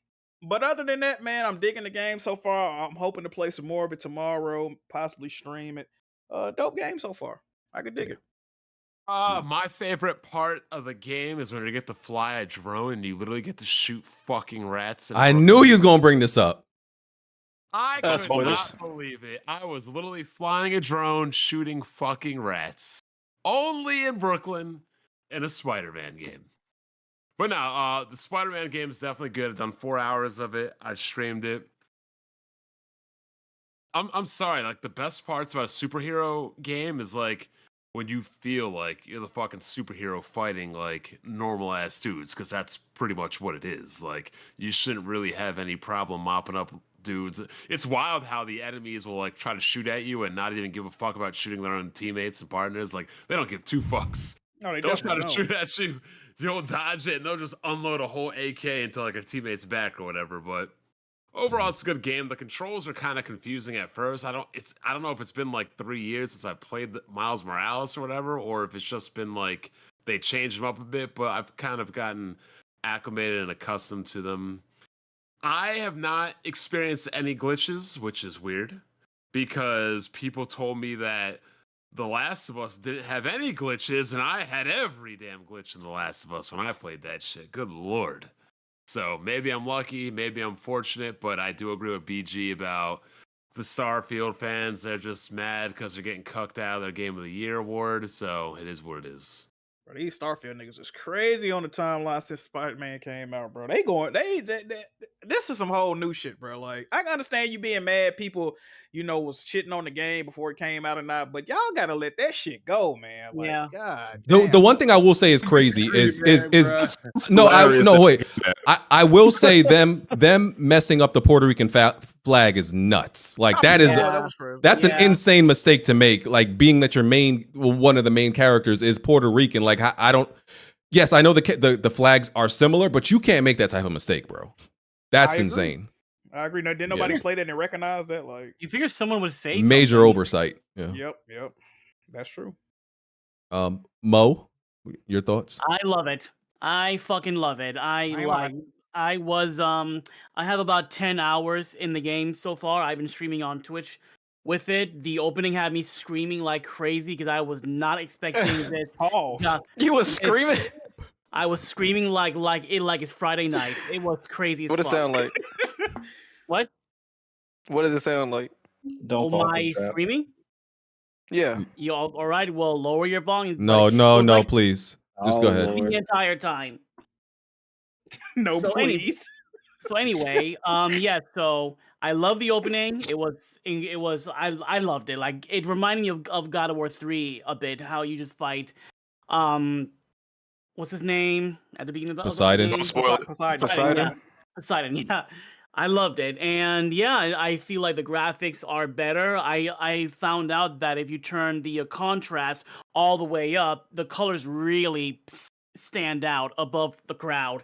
but other than that, man, I'm digging the game so far. I'm hoping to play some more of it tomorrow, possibly stream it. Dope game so far. I could dig it. My favorite part of the game is when you get to fly a drone and you literally get to shoot fucking rats. I knew he was going to bring this up. I could not believe it. I was literally flying a drone, shooting fucking rats. Only in Brooklyn in a Spider-Man game. But no, the Spider-Man game is definitely good. I've done 4 hours of it. I streamed it. I'm sorry, like, the best parts about a superhero game is like when you feel like you're the fucking superhero fighting like normal ass dudes, because that's pretty much what it is. Like, you shouldn't really have any problem mopping up dudes. It's wild how the enemies will like try to shoot at you and not even give a fuck about shooting their own teammates and partners. Like, they don't give two fucks. No, they They'll try definitely to shoot at you. You'll dodge it and they'll just unload a whole AK into like a teammate's back or whatever. But overall, it's a good game. The controls are kind of confusing at first. I don't know if it's been like 3 years since I played Miles Morales or whatever, or if it's just been like they changed them up a bit, but I've kind of gotten acclimated and accustomed to them. I have not experienced any glitches, which is weird, because people told me that The Last of Us didn't have any glitches, and I had every damn glitch in The Last of Us when I played that shit. Good lord. So maybe I'm lucky, maybe I'm fortunate, but I do agree with BG about the Starfield fans. They're just mad because they're getting cucked out of their Game of the Year award. So it is what it is. Bro, these Starfield niggas is crazy on the timeline since Spider-Man came out, bro. This is some whole new shit, bro. Like, I can understand you being mad people, was shitting on the game before it came out or not, but y'all gotta let that shit go, man. Like, God. The one thing I will say is crazy is wait. I will say them messing up the Puerto Rican flag is nuts. Like that's an insane mistake to make. Like being that one of the main characters is Puerto Rican. Like I don't. Yes, I know the flags are similar, but you can't make that type of mistake, bro. That's insane. I agree. No, didn't nobody play that and recognize that? Like, you figure someone would say major something. oversight. Yeah. Yep. That's true. Mo, your thoughts? I love it. I fucking love it. I have about 10 hours in the game so far. I've been streaming on Twitch with it. The opening had me screaming like crazy because I was not expecting this. You was screaming? I was screaming like it's Friday night. It was crazy as What fuck. it sound like? What? What does it sound like? Don't fall my screaming? Yeah. You all right? Well, lower your volume. No, please. Just go ahead. The entire time. No, please. So anyway, so I love the opening. It was I loved it. Like it reminded me of God of War 3 a bit, how you just fight what's his name at the beginning of the Poseidon. game? Poseidon, yeah. I loved it. And yeah, I feel like the graphics are better. I found out that if you turn the contrast all the way up, the colors really stand out above the crowd.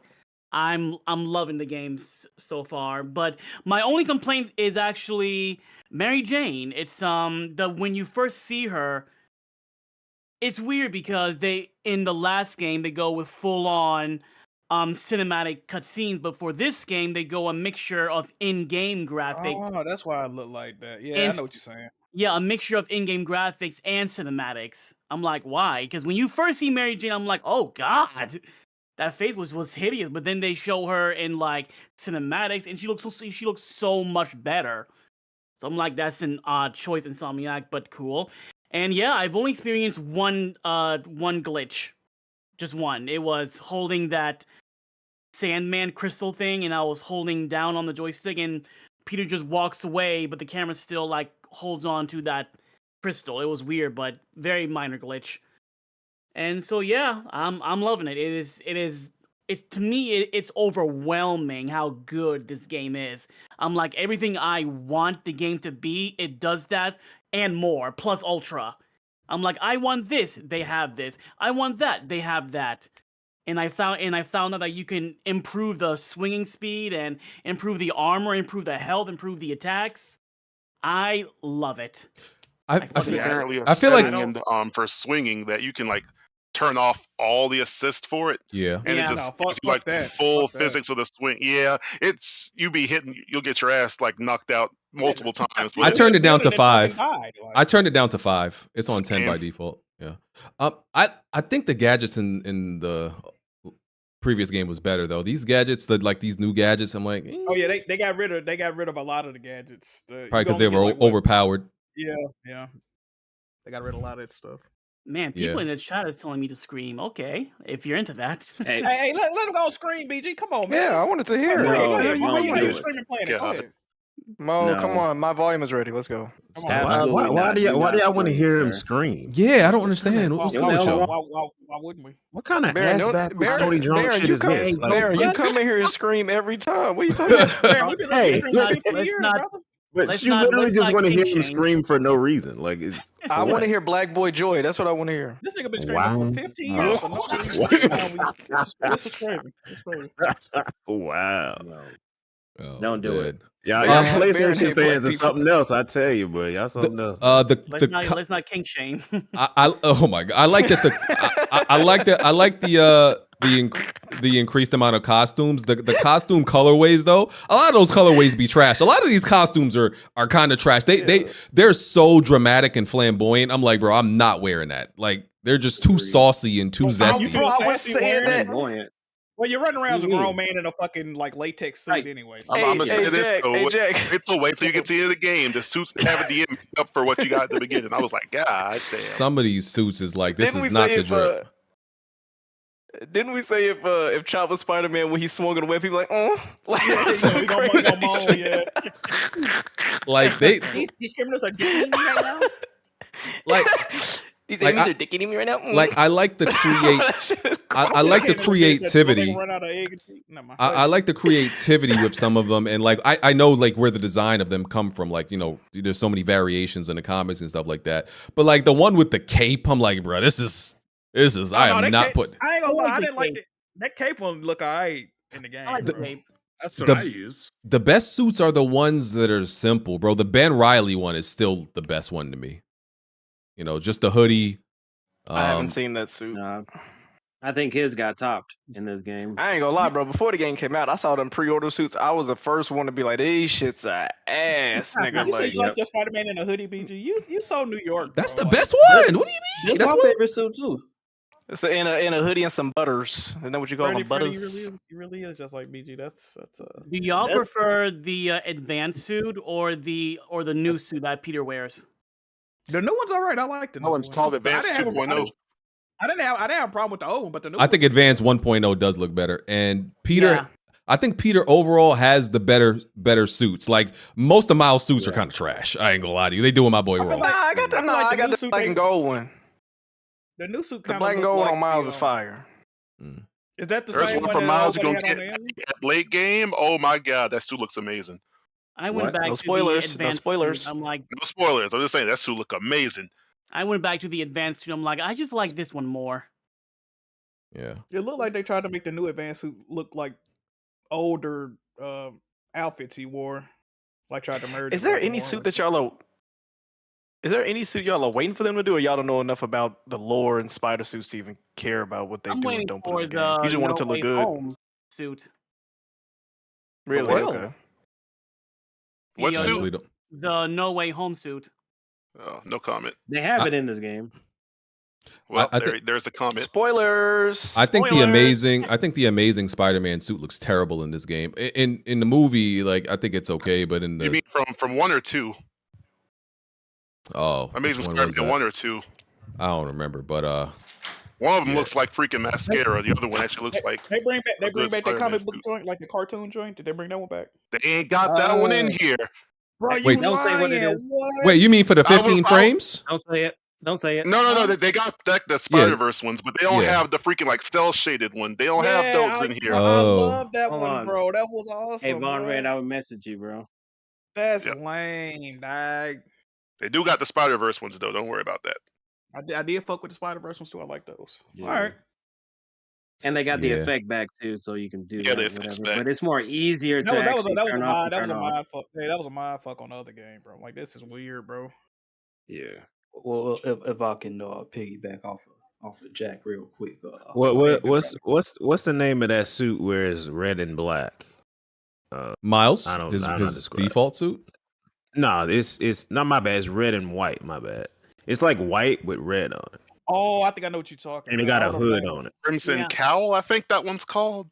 I'm loving the games so far, but my only complaint is actually Mary Jane. It's when you first see her, it's weird because in the last game they go with full on cinematic cutscenes, but for this game they go a mixture of in-game graphics. Oh, that's why I look like that. Yeah, I know what you're saying. Yeah, a mixture of in-game graphics and cinematics. I'm like, why? Because when you first see Mary Jane, I'm like, oh god. That face was hideous, but then they show her in like cinematics, and she looks so much better. So I'm like, that's an odd choice, Insomniac, but cool. And yeah, I've only experienced one glitch, just one. It was holding that Sandman crystal thing, and I was holding down on the joystick, and Peter just walks away, but the camera still like holds on to that crystal. It was weird, but very minor glitch. And so yeah, I'm loving it. To me it's overwhelming how good this game is. I'm like, everything I want the game to be, it does that and more, plus ultra. I'm like, I want this, they have this. I want that, they have that. And I found out that you can improve the swinging speed and improve the armor, improve the health, improve the attacks. I love it. I feel like for swinging that you can like turn off all the assist for it. Yeah. And it just gives you like the full physics of the swing. Yeah. You'll get your ass like knocked out multiple times. I turned it down to 5. I turned it down to 5. It's on 10 by default. Yeah. I think the gadgets in the previous game was better though. These gadgets, these new gadgets, I'm like, oh yeah, they got rid of a lot of the gadgets. Probably because they were overpowered. Yeah. They got rid of a lot of that stuff. Man, people in the chat is telling me to scream. Okay, if you're into that. Hey, let him go scream, BG. Come on, man. Yeah, I wanted to hear it. You screaming playing it. Go ahead. Mo, come on. My volume is ready. Let's go. Why do y'all want to hear him scream? Yeah, I don't understand. What's going on? Why wouldn't we? What kind of ass-back Sony drunk shit is this? Baron, you come in here and scream every time. What are you talking about? Hey, but you literally just want to hear him scream for no reason. Like I want to hear Black Boy Joy. That's what I want to hear. This nigga been screaming for 15 years. This is crazy. It's crazy. Wow. Don't do it. Y'all PlayStation fans are something else. I tell you, boy. Y'all something else. Let's not kink shame. Oh my god! I like that. I like the increased amount of costumes. The costume colorways though, a lot of those colorways be trash. A lot of these costumes are kind of trash. They're so dramatic and flamboyant. I'm like, bro, I'm not wearing that. Like they're just too saucy and too zesty. I was saying that. Well, you're running around as a What do you grown mean? man in a fucking like latex suit anyway. So. I'm gonna say this Jack, though. hey, Jack. Wait till you get to the end of the game. The suits having the end up for what you got at the beginning. I was like, God damn. Some of these suits is like this Didn't is we not say the if, drip. Didn't we say if Chop was Spider-Man when he swung on the web, people like, oh, like Yeah, that's yeah, some we gonna crazy moan, shit. yeah. Like they These criminals are dicking me right now. like These like aliens I- are dicking me right now. like I like the create. That shit is I like the creativity. Run out of egg and cheese. Never mind. I like the creativity with some of them, and like I know like where the design of them come from. Like, you know, there's so many variations in the comics and stuff like that. But like the one with the cape, I'm like, bro, this is I am not putting. I ain't gonna lie, I the didn't like cape. that cape one. Look alright in the game. I like the bro. cape. That's what The- I use. The best suits are the ones that are simple, bro. The Ben Riley one is still the best one to me. You know, just the hoodie. I haven't seen that suit. Nah, I think his got topped in this game. I ain't gonna lie, bro. Before the game came out, I saw them pre-order suits. I was the first one to be like, "These shits are ass, nigga." You say Like, you like your Spider-Man in a hoodie, BG? You so New York. That's bro. the Like, best one. What do you mean? That's That's my what. favorite suit too. it's in a hoodie and some butters. Isn't that what you call Freddie, them? Freddie, Butters. he really is just like BG. That's Do y'all prefer the advanced suit or the new suit that Peter wears? the new one's all right. I like the new That one's one. called I Advanced didn't have a- 2.0. I didn't have a problem with the old one, but the new I think Advanced 1.0 does look better, and Peter. Yeah. I think Peter overall has the better suits. Like most of Miles' suits are kind of trash. I ain't gonna lie to you. They doing my boy wrong. Nah, I got the, I feel nah, like I the got new the suit black they- and gold one. the new suit The kind of black and gold on Miles is fire. Is that the There's same one one from that Miles you everybody gonna had get on the end? at late game. Oh my God, that suit looks amazing. I went What? back No to spoilers, the no advanced spoilers. suit. I'm like, No spoilers. I'm just saying that suit look amazing. I went back to the advanced suit. I'm like, I just like this one more. Yeah. It looked like they tried to make the new advanced suit look like older outfits he wore. Like tried to merge. Is it there like any more, suit like- that y'all are? Is there any suit y'all are waiting for them to do, or y'all don't know enough about the lore and spider suits to even care about what they I'm do waiting and don't put for in the game? the You just want it to No look Way good. Home suit. Really? what? Okay. What The, suit? Honestly, don't- The No Way Home suit. Oh, no comment. They have I- it in this game. Well, I there's a comment. Spoilers. I think Spoilers. I think the amazing Spider-Man suit looks terrible in this game. In the movie, like I think it's okay, but in You the mean from 1 or 2? oh, Amazing which one was Spider-Man that? 1 or 2. I don't remember, but One of them Yeah. looks like freaking mascara. The other one actually looks like They bring back a good that Spider-Man comic book suit. joint, like the cartoon joint. Did they bring that one back? They ain't got that one in here. Bro, Wait. you Don't say what it lying. is. What? wait, you mean for the I was- 15 I- frames? Don't say it. Don't say it. No. They got the Spider-Verse ones, but they don't Yeah. have the freaking like cell shaded one. They don't have those in here. I Oh. love that Hold one, on. bro. That was awesome. Hey, Von bro. Red, I would message you, bro. That's Yep. lame, dog. They do got the Spider-Verse ones though. Don't worry about that. I did fuck with the Spider-Verse ones too. I like those. Yeah. All right. And they got the Yeah. effect back too, so you can do Yeah, the that, effect's whatever. back. But it's more easier to That was a actually turn off and that was turn a off. mind fuck. Hey, that was a mind fuck on the other game, bro. Like this is weird, bro. Yeah. Well, if I can piggyback off of Jack real quick. What's the name of that suit where it's red and black? Miles, I don't- his I don't his describe. default suit. No, it's not my bad. It's red and white. My bad. It's like white with red on it, Oh, I think I know what you're talking and it about. got I a don't know hood that. on it. Crimson Yeah. Cowl, I think that one's called.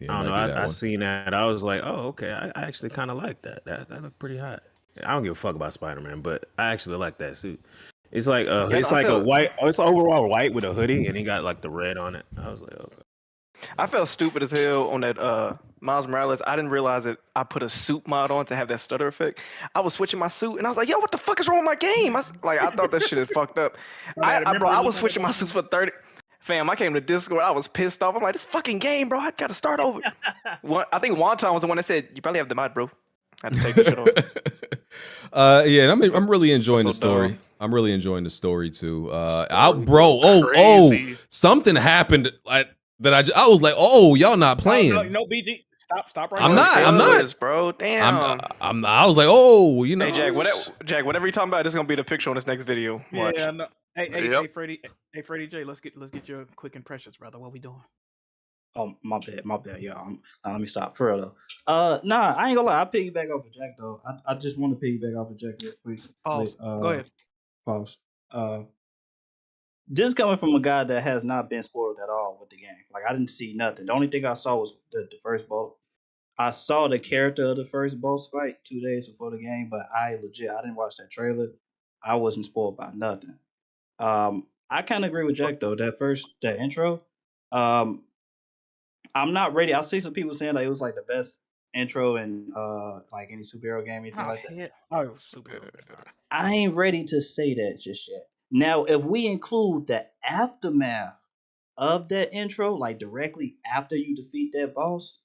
Yeah, I don't it know. might be that I one. seen that. I was like, oh, okay. I actually kind of like that. That looked pretty hot. I don't give a fuck about Spider-Man, but I actually like that suit. It's like it's I like a feel- white. Oh, it's overall white with a hoodie, and he got like the red on it. I was like, okay. I felt stupid as hell on that Miles Morales. I didn't realize that I put a suit mod on to have that stutter effect. I was switching my suit, and I was like, "Yo, what the fuck is wrong with my game?" I thought that shit had fucked up. I was switching my suits for 30. Fam, I came to Discord. I was pissed off. I'm like, "This fucking game, bro. I got to start over." I think Wonton was the one that said, "You probably have the mod, bro." I had to take the shit off. Yeah, and I'm really enjoying the So story. dumb. I'm really enjoying the story too. Something happened that I was like, oh, y'all not playing. No, BG. Stop right I'm now. not. I'm not. Spoilers, bro. Damn. I was like, oh, you know. Hey, Jack, whatever you're talking about, this is gonna be the picture on this next video. Watch. Yeah, no. Hey, Yep. hey, Freddie J, let's get your quick impressions, brother. What we doing? Oh, my bad, y'all. Let me stop further. Nah, I ain't gonna lie. I piggyback off of Jack though. I just want to piggyback off of Jack real quick. Pause. Go ahead. Pause. this coming from a guy that has not been spoiled at all with the game. Like I didn't see nothing. The only thing I saw was the first boss. I saw the character of the first boss fight 2 days before the game, but I didn't watch that trailer. I wasn't spoiled by nothing. I kind of agree with Jack though. That intro, um, I'm not ready. I see some people saying like it was like the best intro in like any superhero game, anything like that. Oh, it was super. I ain't ready to say that just yet. Now, if we include the aftermath of that intro, like directly after you defeat that boss,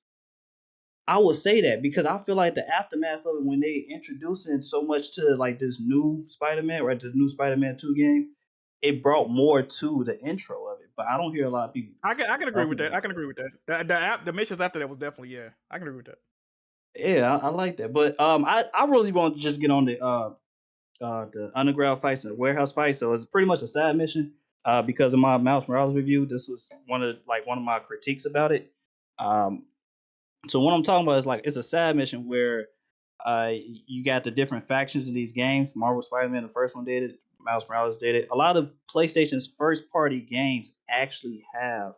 I would say that because I feel like the aftermath of it when they introducing so much to like this new Spider-Man, right? The new Spider-Man 2 game, it brought more to the intro of it. But I don't hear a lot of people. I can agree with talking that. I can agree with that. The missions after that was definitely I can agree with that. Yeah, I like that. But I really want to just get on the underground fights and the warehouse fight. So it's pretty much a side mission. Because of my Miles Morales review, this was one of my critiques about it. So what I'm talking about is like it's a side mission where you got the different factions in these games. Marvel Spider-Man, the first one did it. Miles Morales did it. A lot of PlayStation's first party games actually have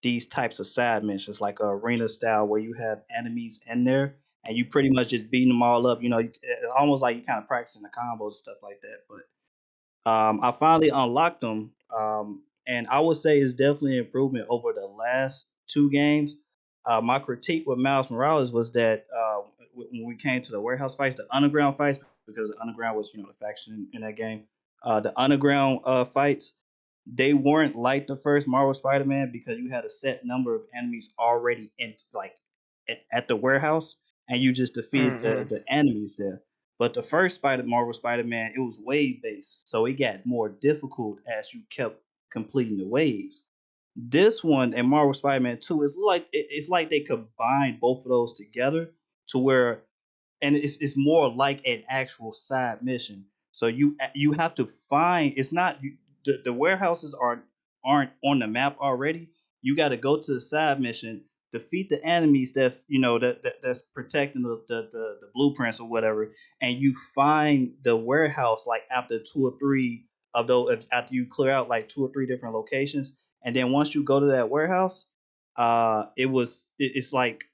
these types of side missions, like a arena style where you have enemies in there and you pretty much just beating them all up. You know, it's almost like you kind of practicing the combos and stuff like that. But I finally unlocked them, and I would say it's definitely an improvement over the last 2 games. My critique with Miles Morales was that when we came to the warehouse fights, the underground fights, because the underground was the faction in that game, the underground fights, they weren't like the first Marvel Spider-Man because you had a set number of enemies already in like at the warehouse, and you just defeated the enemies there. But the first Marvel Spider-Man, it was wave based, so it got more difficult as you kept completing the waves. This one and Marvel Spider-Man 2 is like it's like they combined both of those together to where, and it's more like an actual side mission. So you have to find. It's not the warehouses aren't on the map already. You got to go to the side mission, defeat the enemies that's that's protecting the blueprints or whatever, and you find the warehouse like after 2 or 3 of those, after you clear out like 2 or 3 different locations, and then once you go to that warehouse, it's like,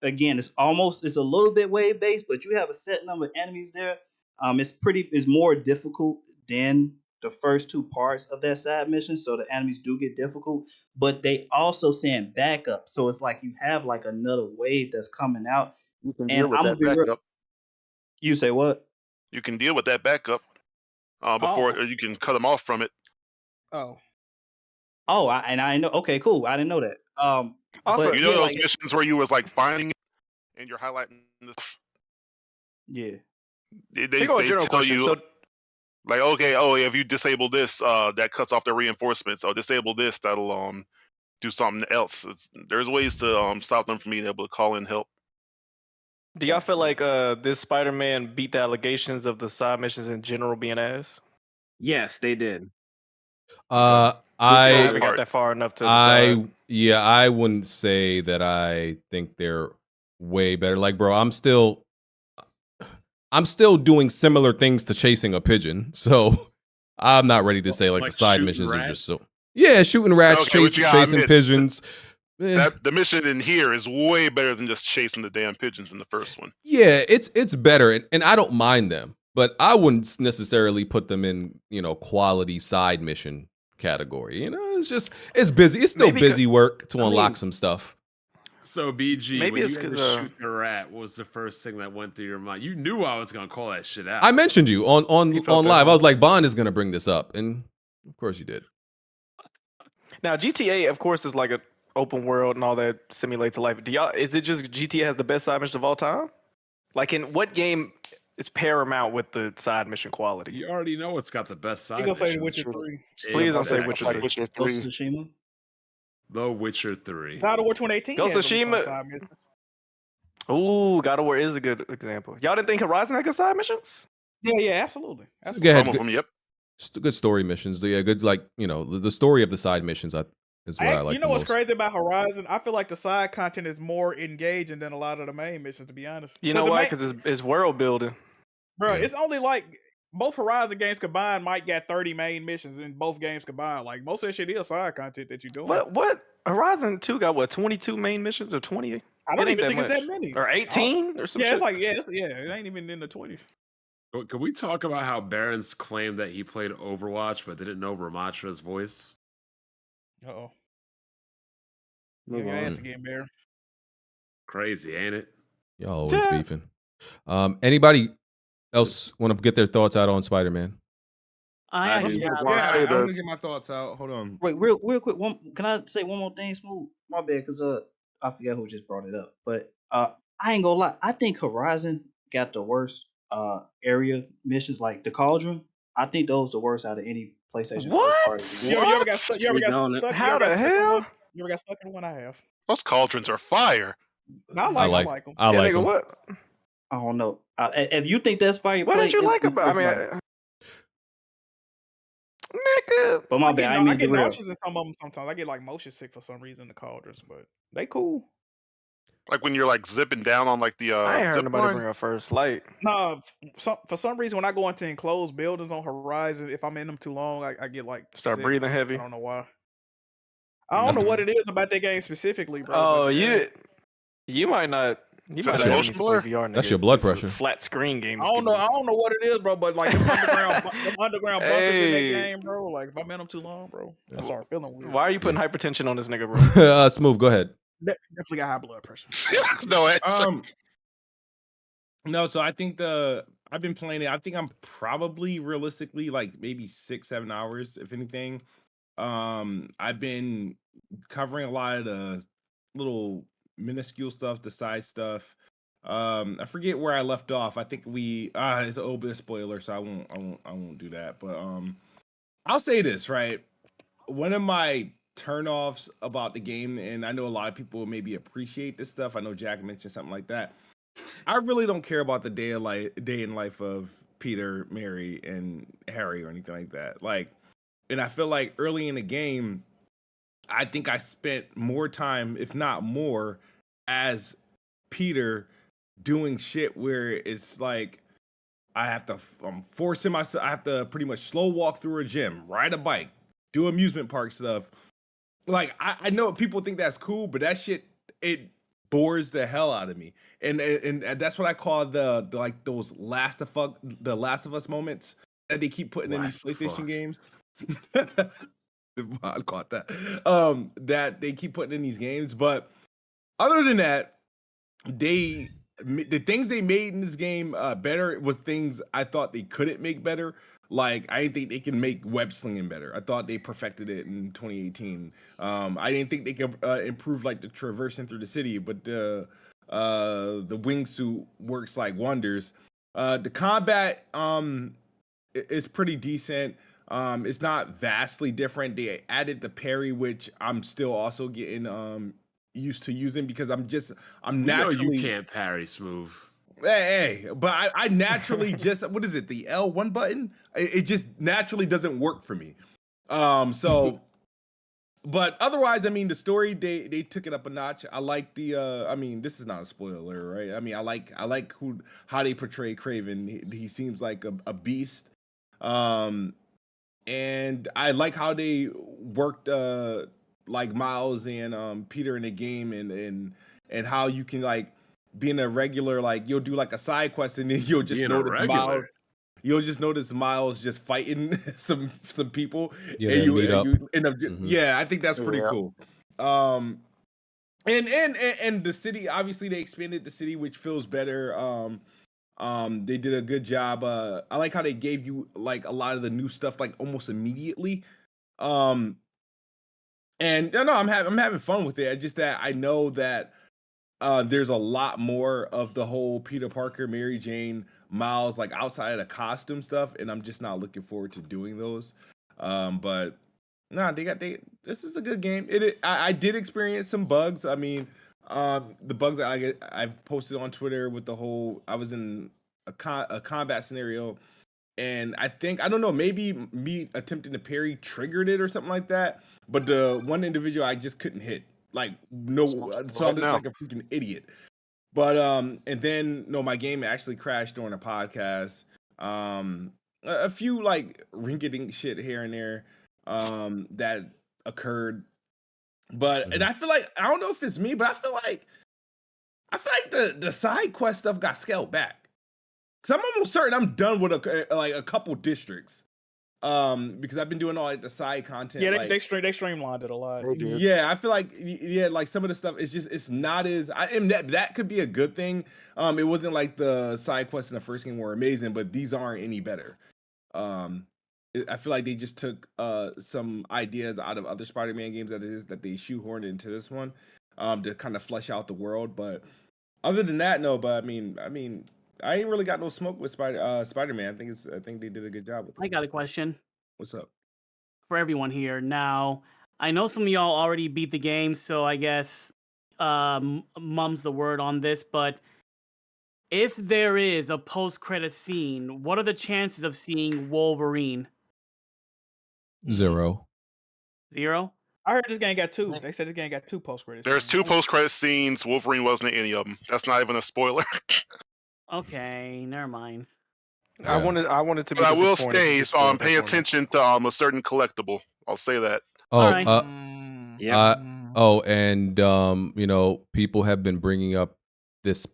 again, it's a little bit wave based, but you have a set number of enemies there. It's more difficult than the first 2 parts of that side mission, so the enemies do get difficult, but they also send backup, so it's like you have like another wave that's coming out. You can And deal with I'm that gonna be real. backup. You say what? You can deal with that backup before you can cut them off from it. I know. Okay, cool. I didn't know that. But you know yeah, those like, missions where you was like finding it and you're highlighting the stuff? yeah. They General tell question. you So like, okay, if you disable this, that cuts off the reinforcements. Or disable this, that'll do something else. There's ways to stop them from being able to call in help. do y'all feel like this Spider-Man beat the allegations of the side missions in general being ass? Yes, they did. I haven't got that far enough to decide. I wouldn't say that I think they're way better. Like, bro, I'm still doing similar things to chasing a pigeon, so I'm not ready to say like the side missions are just so. Yeah, shooting rats, chasing pigeons. The mission in here is way better than just chasing the damn pigeons in the first one. Yeah, it's better, and I don't mind them, but I wouldn't necessarily put them in quality side mission category. It's busy. It's still busy work to unlock some stuff. So BG, maybe when it's you were shooting a rat, what was the first thing that went through your mind? You knew I was gonna call that shit out. I mentioned you on live. I was like, Bond is gonna bring this up, and of course you did. Now GTA, of course, is like an open world and all that simulates a life. Is it just GTA has the best side mission of all time? Like, in what game is paramount with the side mission quality? You already know it's got the best side. You gonna say missions. Witcher 3? Please don't say Witcher 3. Ghost of Tsushima. The Witcher 3. God of War 2018. Ghost of Tsushima. Ooh, God of War is a good example. Y'all didn't think Horizon had good side missions? Yeah, absolutely. Some of them, yep. Good story missions. Yeah, good, like, the story of the side missions is what I like. You know the what's most. crazy about Horizon? I feel like the side content is more engaging than a lot of the main missions, to be honest. You know why? Because it's world building. Bro, it's only like both Horizon games combined might get 30 main missions in both games combined. Like most of that shit is side content that you're doing. What Horizon 2 got 22 main missions or 20? I don't It ain't even think much. it's that many. Or 18 or some yeah, shit. it's like it ain't even in the 20s. Can we talk about how Barron's claimed that he played Overwatch but didn't know Ramatra's voice? Uh-oh. Move Your on. ass again, Bear. Crazy, ain't it? Y'all always beefing. Anybody else want to get their thoughts out on Spider-Man? I actually have. I'm gonna get my thoughts out. Hold on. Wait, real quick. Can I say one more thing, Smooth? My bad, because I forget who just brought it up. But I ain't gonna lie. I think Horizon got the worst area missions, like the Cauldron. I think those the worst out of any PlayStation. What? You ever got stuck? You ever got stuck? How the hell? You ever got stuck in one? I have. Those cauldrons are fire. I like them. I like them. What? I don't know. If you think that's fire, What did you like about? Nigga. But my bad. I get nauseous in some of them sometimes. I get like motion sick for some reason. The cauldrons, but they cool. Like when you're like zipping down on like the I ain't heard zip nobody line. bring up First Light. No, for some reason when I go into enclosed buildings on Horizon, if I'm in them too long, I get like Start sick. breathing heavy. I don't know why. I don't know what it is about that game specifically, bro. Oh, but, you might not. You Is might that not motion need to play blur? VR. That's nigga. your blood It's a pressure. Flat screen games. I don't know what it is, bro. But like them underground bunkers in that Hey. game, bro. Like if I'm in them too long, bro, I start feeling weird. Why are you putting hypertension on this nigga, bro? Smooth, go ahead. Definitely got high blood pressure. No answer. No, so I think I've been playing it. I think I'm probably realistically like maybe 6-7 hours, if anything. I've been covering a lot of the little minuscule stuff, the side stuff. I forget where I left off. I think it's a little bit of spoiler, so I won't do that. But I'll say this, right? One of my turnoffs about the game, and I know a lot of people maybe appreciate this stuff. I know Jack mentioned something like that. I really don't care about the day in life of Peter, Mary, and Harry or anything like that. Like, and I feel like early in the game, I think I spent more time, if not more, as Peter doing shit where it's like I'm forcing myself. I have to pretty much slow walk through a gym, ride a bike, do amusement park stuff. Like I know people think that's cool, but that shit it bores the hell out of me. And that's what I call the like those Last of Us moments that they keep putting in these PlayStation games. I caught that. That they keep putting in these games, but other than that, the things they made in this game better was things I thought they couldn't make better. Like I didn't think they can make web slinging better. I thought they perfected it in 2018. I didn't think they could improve like the traversing through the city, but the wingsuit works like wonders. The combat is pretty decent. It's not vastly different. They added the parry, which I'm still also getting used to using because I'm naturally you can't parry Smooth. Hey, but I naturally just what is it? The L1 button? It just naturally doesn't work for me. So but otherwise, I mean, the story they took it up a notch. I like the I mean, this is not a spoiler, right? I mean, I like how they portray Kraven. He seems like a beast. And I like how they worked like Miles and Peter in the game and how you can like being a regular, like you'll do like a side quest and then you'll just notice Miles. You'll just notice Miles just fighting some people. Yeah, and meet up. you end up yeah, I think that's pretty cool. And the city, obviously they expanded the city, which feels better. They did a good job. I like how they gave you like a lot of the new stuff like almost immediately. And no, I'm having fun with it. It's just that I know that there's a lot more of the whole Peter Parker, Mary Jane, Miles, like outside of the costume stuff, and I'm just not looking forward to doing those. But nah, this is a good game. I did experience some bugs. I mean, the bugs I posted on Twitter with the whole I was in a combat scenario, and I don't know, maybe me attempting to parry triggered it or something like that. But the one individual I just couldn't hit. Like no, so I looked like a freaking idiot. But and then no, my game actually crashed during a podcast. a few like rinky-dink shit here and there that occurred. But and I feel like I don't know if it's me, but I feel like the side quest stuff got scaled back. Cause I'm almost certain I'm done with a couple districts. Because I've been doing all like the side content. Yeah, like, they streamlined it a lot. yeah, I feel like like some of the stuff it's not as and that could be a good thing. It wasn't like the side quests in the first game were amazing, but these aren't any better. I feel like they just took some ideas out of other Spider-Man games that they shoehorned into this one to kind of flesh out the world. But other than that, no. But I mean, I ain't really got no smoke with Spider-Man. I think they did a good job with it. I got a question. What's up? For everyone here. Now, I know some of y'all already beat the game, so I guess mum's the word on this, but if there is a post-credit scene, what are the chances of seeing Wolverine? 0. 0? I heard this game got 2. They said this game got 2 post-credits. There's 2 post-credit scenes. Wolverine wasn't in any of them. That's not even a spoiler. Okay, never mind. I wanted to be. But I will disappointed say, pay attention to a certain collectible. I'll say that. Oh, right. And you know, people have been bringing up this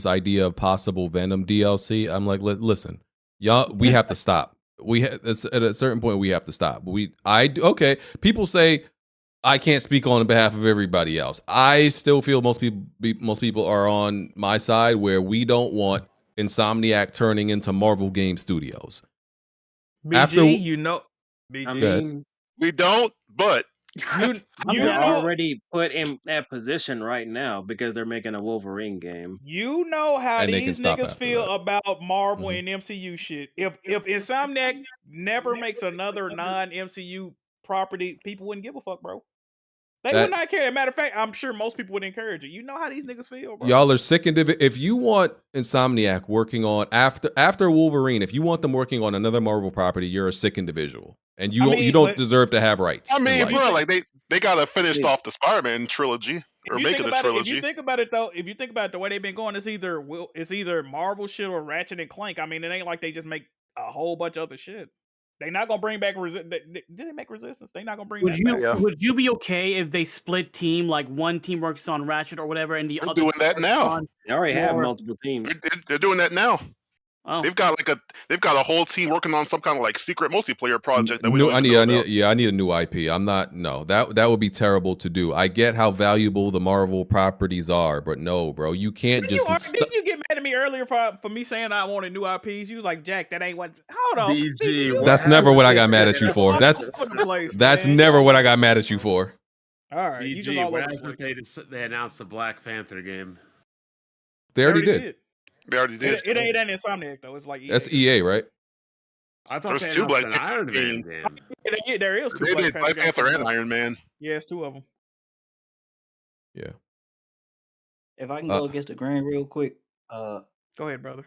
idea of possible Venom DLC. I'm like, listen, y'all, we have to stop. At a certain point we have to stop. Okay. People say I can't speak on behalf of everybody else. I still feel most people are on my side where we don't want Insomniac turning into Marvel Game Studios. BG, BG. We don't, but they're already put in that position right now because they're making a Wolverine game. You know how And they these can stop niggas after feel that. about Marvel and MCU shit. If Insomniac never makes another non-MCU property, people wouldn't give a fuck, bro. They would not care. Matter of fact, I'm sure most people would encourage it. You know how these niggas feel, bro. Y'all are sick and if you want Insomniac working on after Wolverine, if you want them working on another Marvel property, you're a sick individual, and you don't deserve to have rights. I mean, bro, like they gotta finish off the Spider-Man trilogy or make it a trilogy. If you think about it though, the way they've been going, it's either Marvel shit or Ratchet and Clank. I mean, it ain't like they just make a whole bunch of other shit. They're not gonna bring back Did they make Resistance? They're not gonna bring back. Would you be okay if they split team, like one team works on Ratchet or whatever, and the other doing that now? They already have multiple teams. They're doing that now. Oh. They've got a whole team working on some kind of like secret multiplayer project. That we No, don't I even know about. need a new IP. I'm not. No, that would be terrible to do. I get how valuable the Marvel properties are, but no, bro, you can't just. Didn't you get mad at me earlier for me saying I wanted new IPs? You was like, Jack, that ain't what. Hold on, BG, That's never what I got mad at you for. That's never what I got mad at you for. All right, you just BG, all when over I the place. they announced the Black Panther game. They already did. They already did. It ain't an Insomniac though. It's like EA. That's EA, right? I thought There's they 2 announced Black an Panther Iron Man games. game. Yeah, there is 2 They did Black games Panther and coming out. Iron Man. Yeah, it's 2 of them. Yeah. If I can go against the grain real quick, Go ahead, brother.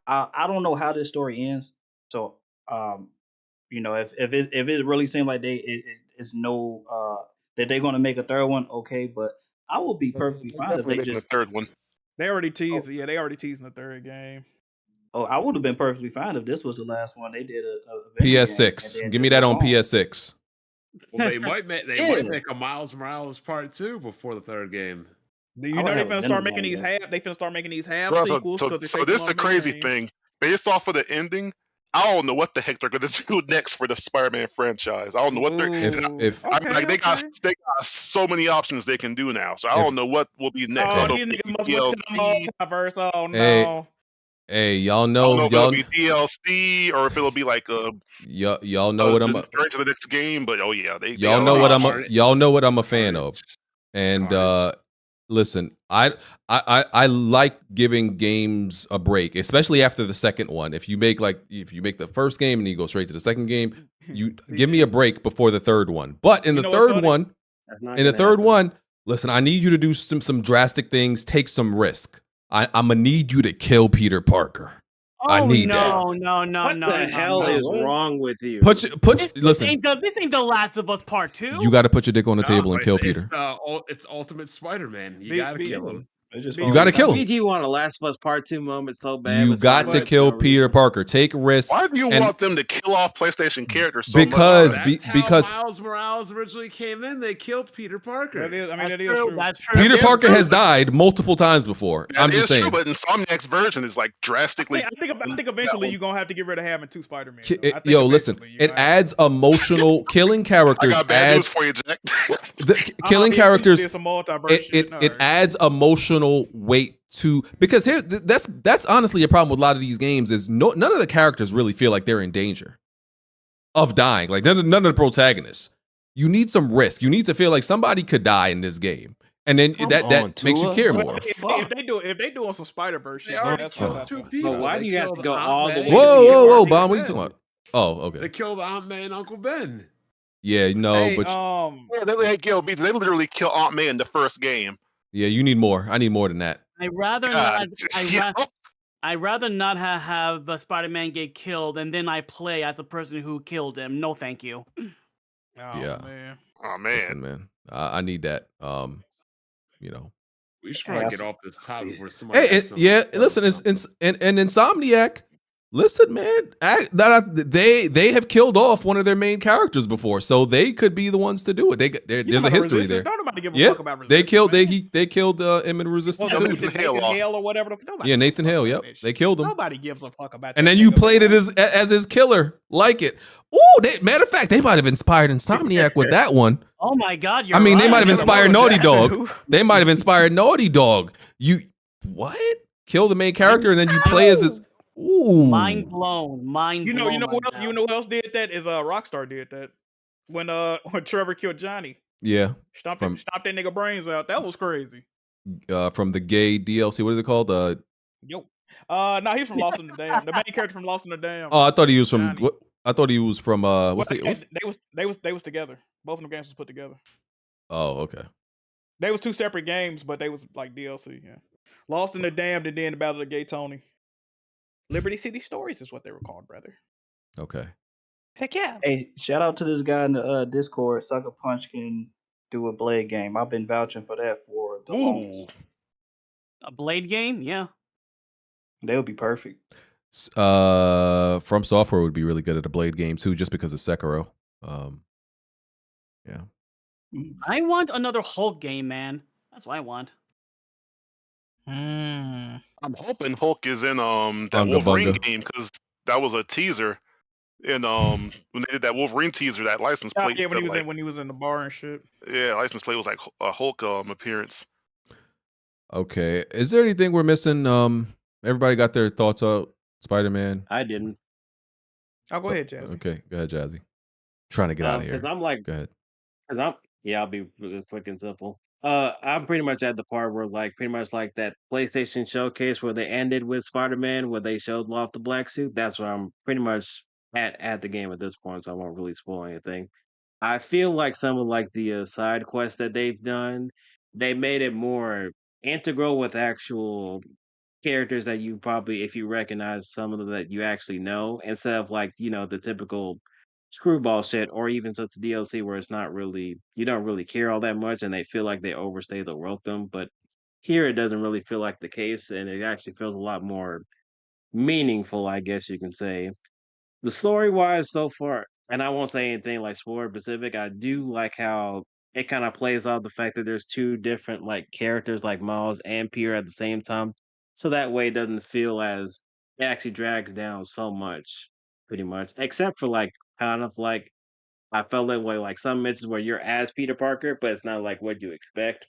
I don't know how this story ends. So, you know, if it really seems like it's no that they're gonna make a third one, okay. But I would be perfectly fine if they Making just a third one. They already teased. Yeah, they already teasing the 3rd game. Oh, I would have been perfectly fine if this was the last one they did. A PS6. Give me that on PS6. Well, they might make a Miles Morales Part 2 before the 3rd game. Do you know they finna start making these half? They finna start making these half Bro, sequels. so this is the crazy thing. Based off of the ending, I don't know what the heck they're gonna do next for the Spider-Man franchise. I don't know what they're. They got so many options they can do now. So I don't know what will be next. Oh, these niggas must went to the multiverse. Oh no. Hey, y'all I know don't know if it'll be DLC or if it'll be like y'all know what I'm straight to the next game. But oh yeah, y'all know what I'm a fan of. And listen, I like giving games a break, especially after the second one. If you make the first game and you go straight to the second game, you give me a break before the third one. But in the third one, listen, I need you to do some drastic things, take some risk. I'm gonna need you to kill Peter Parker. I need that. No. What the hell is wrong with you? Listen. This ain't the Last of Us Part 2. You got to put your dick on the table and kill Peter. It's Ultimate Spider-Man. You gotta kill him. You got to kill him. BG want a Last of Us Part 2 moment so bad. You with got to Spider-Man kill for no Peter reason. Parker. Take a risk. Why do you and- want them to kill off PlayStation characters so Because much? because Miles Morales originally came in, they killed Peter Parker. That is true. That's true. Peter Parker has died multiple times before. That I'm just is saying. true, but Insomniac's version is like drastically. I think eventually you're gonna have to get rid of having 2 Spider-Man. Yo, listen. It adds emotional killing characters. I got bad news Adds for you, Jack. killing characters. Some multiverse It adds emotional weight to, because here that's honestly a problem with a lot of these games is none of the characters really feel like they're in danger of dying. Like none of the protagonists. You need some risk. You need to feel like somebody could die in this game, and then that makes you care more. If they doing some Spider-Verse shit, that's But why do you have to go all the way? Whoa, Bomb, what are you talking about? Oh, okay. They killed Aunt May and Uncle Ben. Yeah, no, Hey, but they literally kill Aunt May in the first game. yeah, you need more. I need more than that. I'd rather God, not. I'd rather not have the Spider-Man get killed, and then I play as a person who killed him. No, thank you. Yeah. Man. Oh man. Listen, man. I need that. You know. We should probably get off this topic before somebody. Hey, listen, it's and Insomniac. Listen, man, they have killed off one of their main characters before, so they could be the ones to do it. There's a history there. Don't nobody give a fuck about they Resistance. killed they killed him in Resistance too. Nathan Hale or whatever. Yeah, Nathan Hale. Yep, they killed him. Nobody gives a fuck about that. And then you played it as his killer, like it. Ooh, matter of fact, they might have inspired Insomniac with that one. Oh my God! I mean, they might have right. inspired Naughty Dog. They might have inspired Naughty Dog. You what? Kill the main character and then you play as his. Ooh. Mind blown. You know who else did that? Is Rockstar did that when Trevor killed Johnny. Yeah. Stomped that nigga brains out. That was crazy. From the gay DLC. What is it called? Yo. No, he's from Lost in the Dam. The main character from Lost in the Dam. Oh, I thought he was from. What? I thought he was from. They was together. Both of them games was put together. Oh, okay. They was 2 separate games, but they was like DLC. Yeah. Lost in the Dam and then the Battle of the Gay Tony. Liberty City Stories is what they were called, brother. Okay. Heck yeah. Hey, shout out to this guy in the Discord. Sucker Punch can do a Blade game. I've been vouching for that for the longest. A Blade game, yeah. They would be perfect. From Software would be really good at a Blade game too, just because of Sekiro. Yeah. I want another Hulk game, man. That's what I want. I'm hoping Hulk is in that Bunga Wolverine Bunga. game because that was a teaser. And when they did that Wolverine teaser, that license plate. Yeah, said, when he was in the bar and shit. Yeah, license plate was like a Hulk appearance. Okay. Is there anything we're missing? Everybody got their thoughts out. Spider-Man. I didn't. Oh, go ahead, Jazzy. Okay, go ahead, Jazzy. Trying to get out of here. Because I'm like, Go ahead. I'll be really quick and simple. I'm pretty much at the part where pretty much like that PlayStation showcase where they ended with Spider-Man, where they showed off the black suit. That's where I'm pretty much at the game at this point, so I won't really spoil anything. I feel like some of the side quests that they've done, they made it more integral with actual characters that you probably, if you recognize some of them that you actually know, instead of the typical screwball shit, or even such DLC where it's not really, you don't really care all that much and they feel like they overstay the welcome. But here it doesn't really feel like the case, and it actually feels a lot more meaningful, I guess you can say. The story wise so far, and I won't say anything like spoiler specific, I do like how it kind of plays off the fact that there's 2 different characters like Miles and Peter at the same time. So that way it doesn't feel as it actually drags down so much, pretty much. Except for I felt that way some missions where you're as Peter Parker, but it's not like what you expect.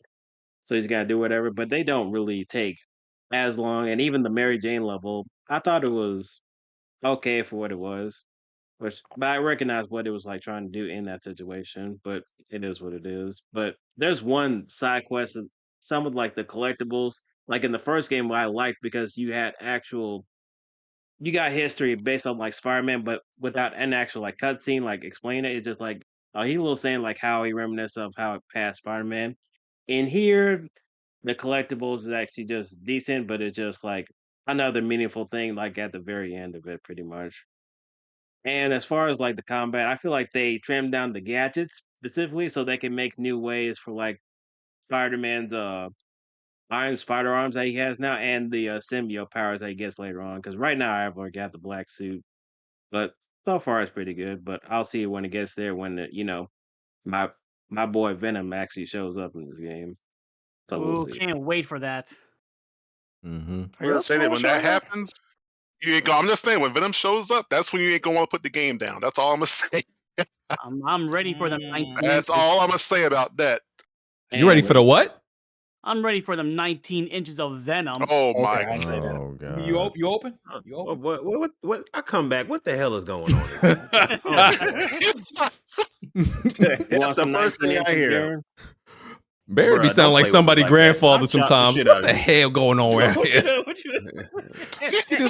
So he's gotta do whatever. But they don't really take as long. And even the Mary Jane level, I thought it was okay for what it was. But I recognize what it was trying to do in that situation, but it is what it is. But there's one side quest, some of the collectibles, in the first game, what I liked because you got history based on Spider-Man, but without an actual cutscene explain it. It's just he was saying how he reminisced of how it passed Spider-Man. In here, the collectibles is actually just decent, but it's just another meaningful thing at the very end of it, pretty much. And as far as the combat, I feel like they trimmed down the gadgets specifically so they can make new ways for Spider-Man's iron spider arms that he has now, and the symbiote powers that he gets later on. Because right now, I've only got the black suit, but so far it's pretty good. But I'll see it when it gets there. When my boy Venom actually shows up in this game. So we'll Ooh, see. can't wait for that. Mm-hmm. I'm just saying that when that happens, you ain't go. I'm just saying when Venom shows up, that's when you ain't gonna want to put the game down. That's all I'm gonna say. I'm ready for them 19 That's all I'm gonna say about that. You ready for the what? I'm ready for them 19 inches of Venom. Oh my I say that. Oh god. You open? You open? What? I come back. What the hell is going on? That's the first thing I hear. Barry be Bruh, sounding don't like play with somebody me like that. grandfather I'll chop the sometimes. shit What out the of you. hell going on around here? He do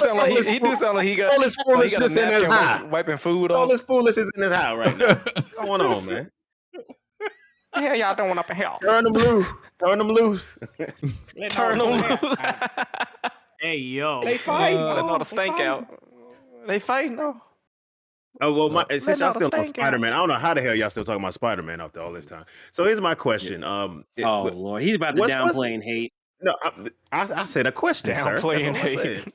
sound like he got all this like he got a foolishness in his napkin eye. wiping food All off. this foolishness in his eye right now. What's going on, man? What the hell y'all doing up in hell? Turn them loose. Turn them loose. Turn them loose. Hey yo. They fighting. Letting all the stank out. They fighting though. Oh well, since Letting y'all all the still on stank out. Spider-Man, I don't know how the hell y'all still talking about Spider-Man after all this time. So here's my question. Oh Lord, he's about to downplay and hate. No, I said a question, sir. That's Downplaying all I hate. said.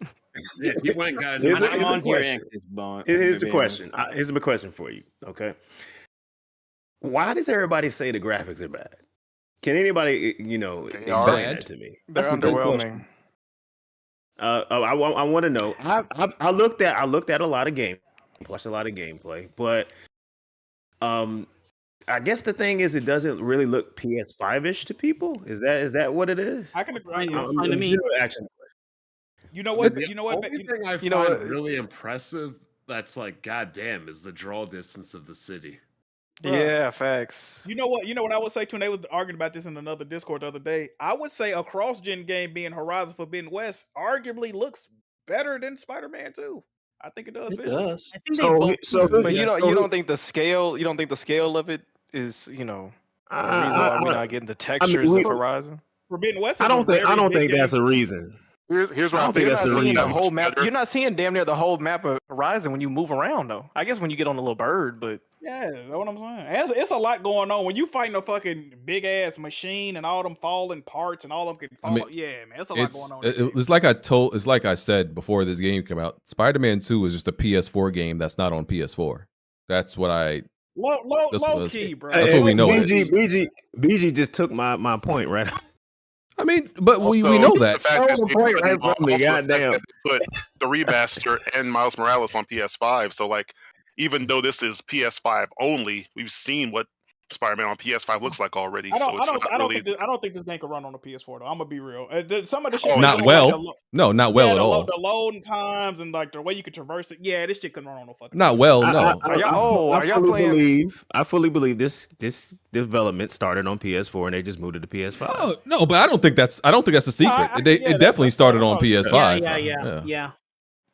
Yeah, he went and got it. Here's I'm a on your question. anxious bond. Here's the question. Here's my question for you. Okay. Why does everybody say the graphics are bad? Can anybody, explain that to me? They're underwhelming. I want to know. I looked at a lot of games, watched a lot of gameplay, but I guess the thing is, it doesn't really look PS5-ish to people. Is that what it is? I can agree. Fine to me. Action. You know what? The You know what? only thing I you know find what? really impressive that's like, goddamn, is the draw distance of the city. Yeah, facts. You know what? You know what I would say too. And they was arguing about this in another Discord the other day. I would say a cross-gen game being Horizon Forbidden West arguably looks better than Spider-Man 2. I think it does. It visually. does. I think they both. But you don't think the scale of it is the reason why we're not getting the textures of Horizon? Forbidden West. I don't think that's a reason. Here's what I I don't think think that's the Seeing the reason. whole map, you're not seeing damn near the whole map of Horizon when you move around though. I guess when you get on the little bird, but Yeah, that's what I'm saying. It's a lot going on when you fighting a fucking big ass machine and all them falling parts and all of them can fall. Yeah, man, it's a lot going on. It's like I said before this game came out. Spider-Man 2 is just a PS4 game that's not on PS4. That's what I. Low key, bro. That's what we know. BG just took my point right. I mean, but we know that. Goddamn. Put the remaster and Miles Morales on PS5. So like, even though this is PS5 only, we've seen what Spider-Man on PS5 looks like already. I So it's not don't really. think this game can run on the PS4 though. I'm gonna be real. Some of the shit. Not well. No, not well at all. The loading times and like the way you can traverse it. Yeah, this shit couldn't run on no fucking. Not well. No. I fully believe this development started on PS4 and they just moved to the PS5. Oh, no, but I don't think that's a secret. It definitely started on PS5. Yeah.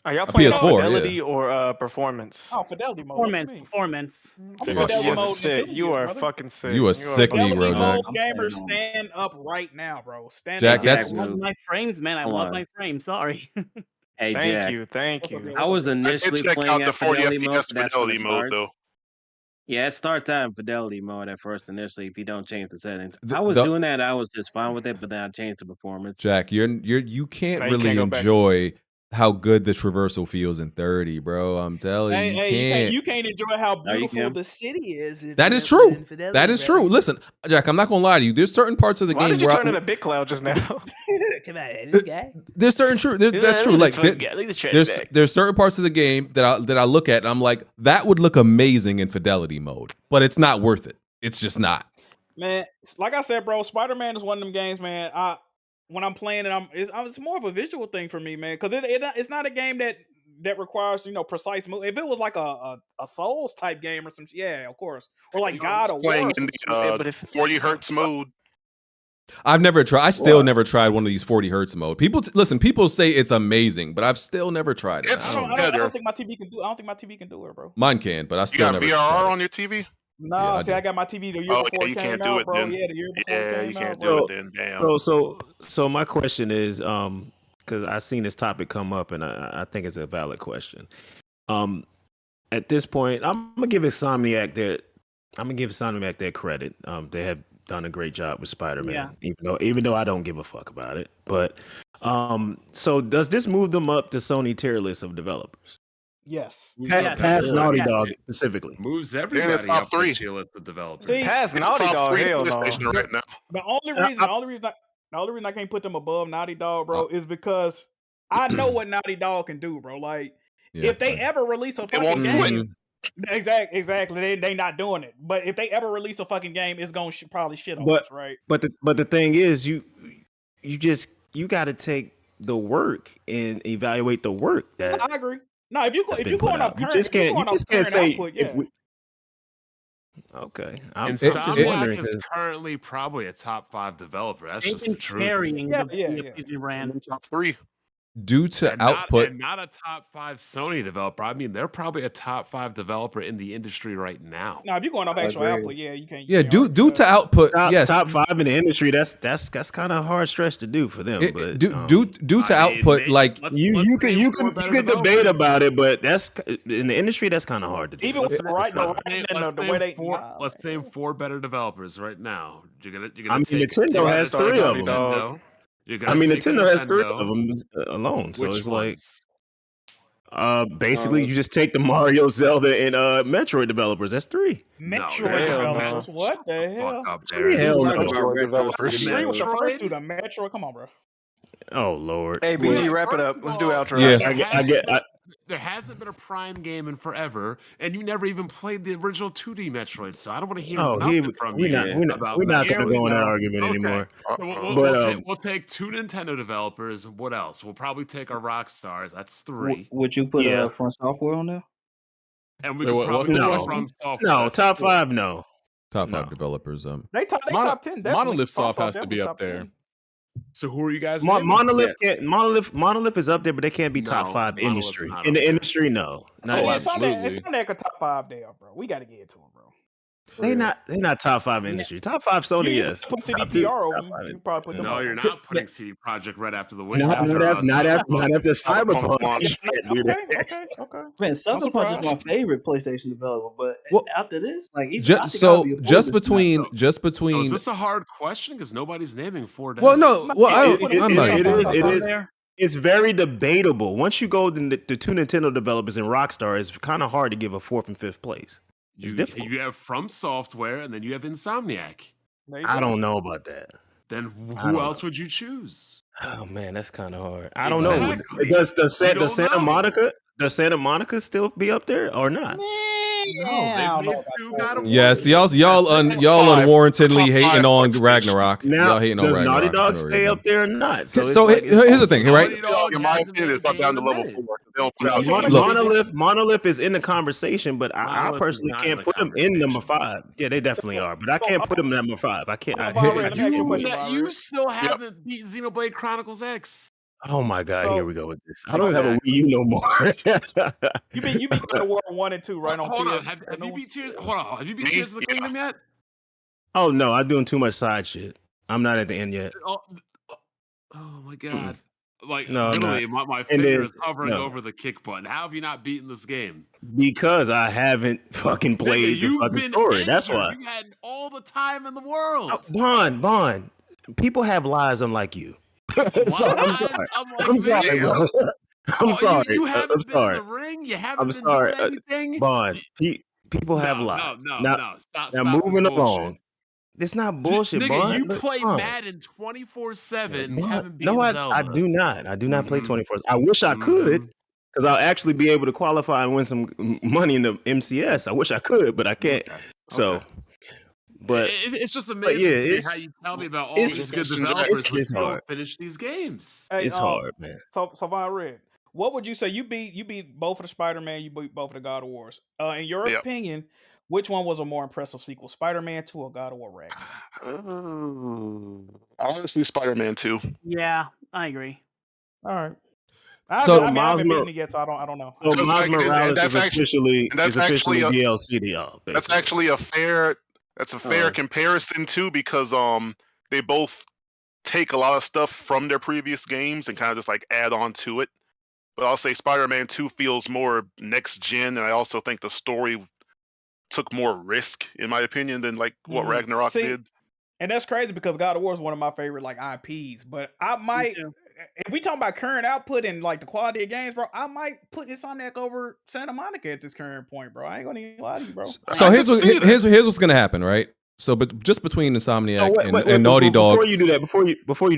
Are y'all playing PS4, fidelity or performance? Oh, fidelity mode. Performance. You're sick. You are fucking sick. You a sick Negro, Jack. Gamers, stand up right now, bro. Stand Jack, up. that's- I love my frames, man. I love my frames. Sorry. Hey, Thank you. I was initially check playing out the at 40 fidelity mode. FPS That's when it fidelity mode starts. though. Yeah, it starts out in fidelity mode at first initially if you don't change the settings. The- I was the- doing that. I was just fine with it, but then I changed to performance. Jack, you can't No, you really can't go back. enjoy how good the traversal feels in 30, bro. I'm telling you, You can't enjoy how No, you beautiful can. the city is. if That you're is true. playing fidelity, That is bro. true. Listen, Jack, I'm not gonna lie to you. There's certain parts of the Why game did you where turn into Big Cloud just now? Come on, this guy. there's certain true. That's true. Like there's certain parts of the game that I look at and I'm like, that would look amazing in fidelity mode, but it's not worth it. It's just not. Man, like I said, bro, Spider-Man is one of them games, man. When I'm playing it, it's more of a visual thing for me, man, because it's not a game that requires precise move. If it was like a Souls type game or some, yeah, of course, or like God of War, Playing or in some the shit. 40 hertz mode. I've never tried. I still never tried one of these 40 hertz mode. People say it's amazing, but I've still never tried it. It's I don't think my TV can do. I don't think my TV can do it, bro. Mine can, but I You still got never. VRR on your TV? No, Yeah, I see, I got my TV the year Oh, before yeah, you it came can't do out, it bro. then. Yeah, the year before Yeah, it came you can't out, do bro. it then. Damn. So my question is, because I seen this topic come up and I think it's a valid question. At this point, I'm gonna give Insomniac their credit. They have done a great job with Spider-Man, Yeah. even though I don't give a fuck about it. But so does this move them up the Sony tier list of developers? Yes. Past Naughty Dog specifically. Moves it's everybody top up three. the tier list of developers. See, Past In the Naughty top Dog, 3 hell no. PlayStation right now. The only reason I can't put them above Naughty Dog, bro, is because I know what Naughty Dog can do, bro. Like, if they ever release a fucking won't do it. game, exactly, they not doing it. But if they ever release a fucking game, it's gonna probably shit on us, right? But the thing is, you got to take the work and evaluate the work that I agree. No, if you been going put off out. You current, just can't say output, if we. Okay, I'm just Insomniac wondering. is currently probably a top 5 developer. That's They've just been the truth. carrying the PlayStation brand. Top 3. Due to And output, not a top 5 Sony developer. I mean, they're probably a top 5 developer in the industry right now. Now, if you're going off I actual agree. output, you can't. yeah, due to output, yes. Top 5 in the industry. That's kind of a hard stretch to do for them. But due to output, like you can debate about it, but that's in the industry. That's kind of hard to do. Even with the way they. Let's name 4 better developers right now. You're gonna I mean, take Nintendo has 3 of them. Nintendo. I mean, Nintendo has 3 of them alone. So Which it's ones? like, basically, you just take the Mario, Zelda, and Metroid developers. That's 3. Metroid developers. What the hell? Up there. Hell no. Metroid developers. Agree with the first two, the Metroid. Come on, bro. Oh Lord. Hey, BG, wrap it up. Let's do outro. Yeah, There hasn't been a Prime game in forever, and you never even played the original 2D Metroid, so I don't want to hear nothing from you. We're not going to go in that argument anymore. So we'll take 2 Nintendo developers. What else? We'll probably take our rock stars. That's 3. Would you put From Software on there? And we could probably go from software. No, top 5, no. Top 5 developers. They top 10. Definitely. Monolith Soft has to Definitely be up top there. 10. So who are you guys? Monolith is up there, but they can't be top 5 industry. In the industry, no. It's on that top 5 there, bro. We got to get to them, bro. They not top 5 industry. Top 5 Sony, yes. Put CDPR over them. You probably put them No, over. you're not putting CD Projekt right after the win. Not after Cyberpunk. Okay. Man, Cyberpunk is my favorite PlayStation developer, but after this, like, just between. So is this a hard question because nobody's naming 4 devs? Well, no. Well, I don't. It's very debatable. Once you go to the 2 Nintendo developers and Rockstar, it's kind of hard to give a 4th and 5th place. It's difficult. You have From Software, and then you have Insomniac. I don't know about that. Then who else would you choose? Oh man, that's kind of hard. I don't know. Does Santa Monica still be up there or not? Yes, y'all unwarrantedly hating on Ragnarok. Y'all hating on Does Ragnarok. Naughty Dog stay up there or not? So here's the thing, right? In my opinion, it's about down to level 4. Monolith is in the conversation, but I personally can't put them in number 5. Yeah, they definitely are, but I can't put them in number 5. I can't. You still haven't beat Xenoblade Chronicles X. Oh my God! Here we go with this. I don't have a Wii U no more. You beat God of War 1 and 2 right on. Hold on, have you beat Tears? Hold on, have you beat Tears of the Kingdom yet? Oh no, I'm doing too much side shit. I'm not at the end yet. Oh my God! Like No, I'm literally, not. my And finger then- is hovering no. over the kick button. How have you not beaten this game? Because I haven't fucking played the fucking story. That's why. You had all the time in the world. Bond. People have lives unlike you. I'm sorry. I'm sorry, bro. I'm sorry. You haven't I'm been sorry. in the ring. You haven't I'm been sorry. doing anything. Bond. People have lives. No. Now Stop moving this bullshit. along. It's not bullshit, Nigga, Bond. you Look, play Bond. Madden 24/7. You Bond. haven't beaten No, Zelda. I do not. I do not play 24. I wish I could, because I'll actually be able to qualify and win some money in the MCS. I wish I could, but I can't. So, but it's just but amazing yeah, to me it's- how you tell me about all it's- these good it's- developers but it's you don't hard. finish these games. Hey, It's hard, man. So Von Red, what would you say? You beat both of the Spider-Man, you beat both of the God of Wars. In your Yep. opinion, which one was a more impressive sequel, Spider-Man 2 or God of War Ragnarok? Honestly, Spider-Man 2. Yeah, I agree. All right. I haven't beaten it yet, so I don't know. So Just Miles like- and Morales that's is actually- officially and that's actually a- DLC to y'all. That's basically. actually a fair comparison too, because they both take a lot of stuff from their previous games and kind of just like add on to it. But I'll say Spider-Man 2 feels more next gen, and I also think the story took more risk, in my opinion, than like what Ragnarok did. And that's crazy because God of War is one of my favorite like IPs. But I might, if we talking about current output and like the quality of games, bro, I might put Insomniac over Santa Monica at this current point, bro. I ain't gonna even lie to you, bro. So here's what's gonna happen, right? So, but just between Insomniac and Naughty Dog. Before you do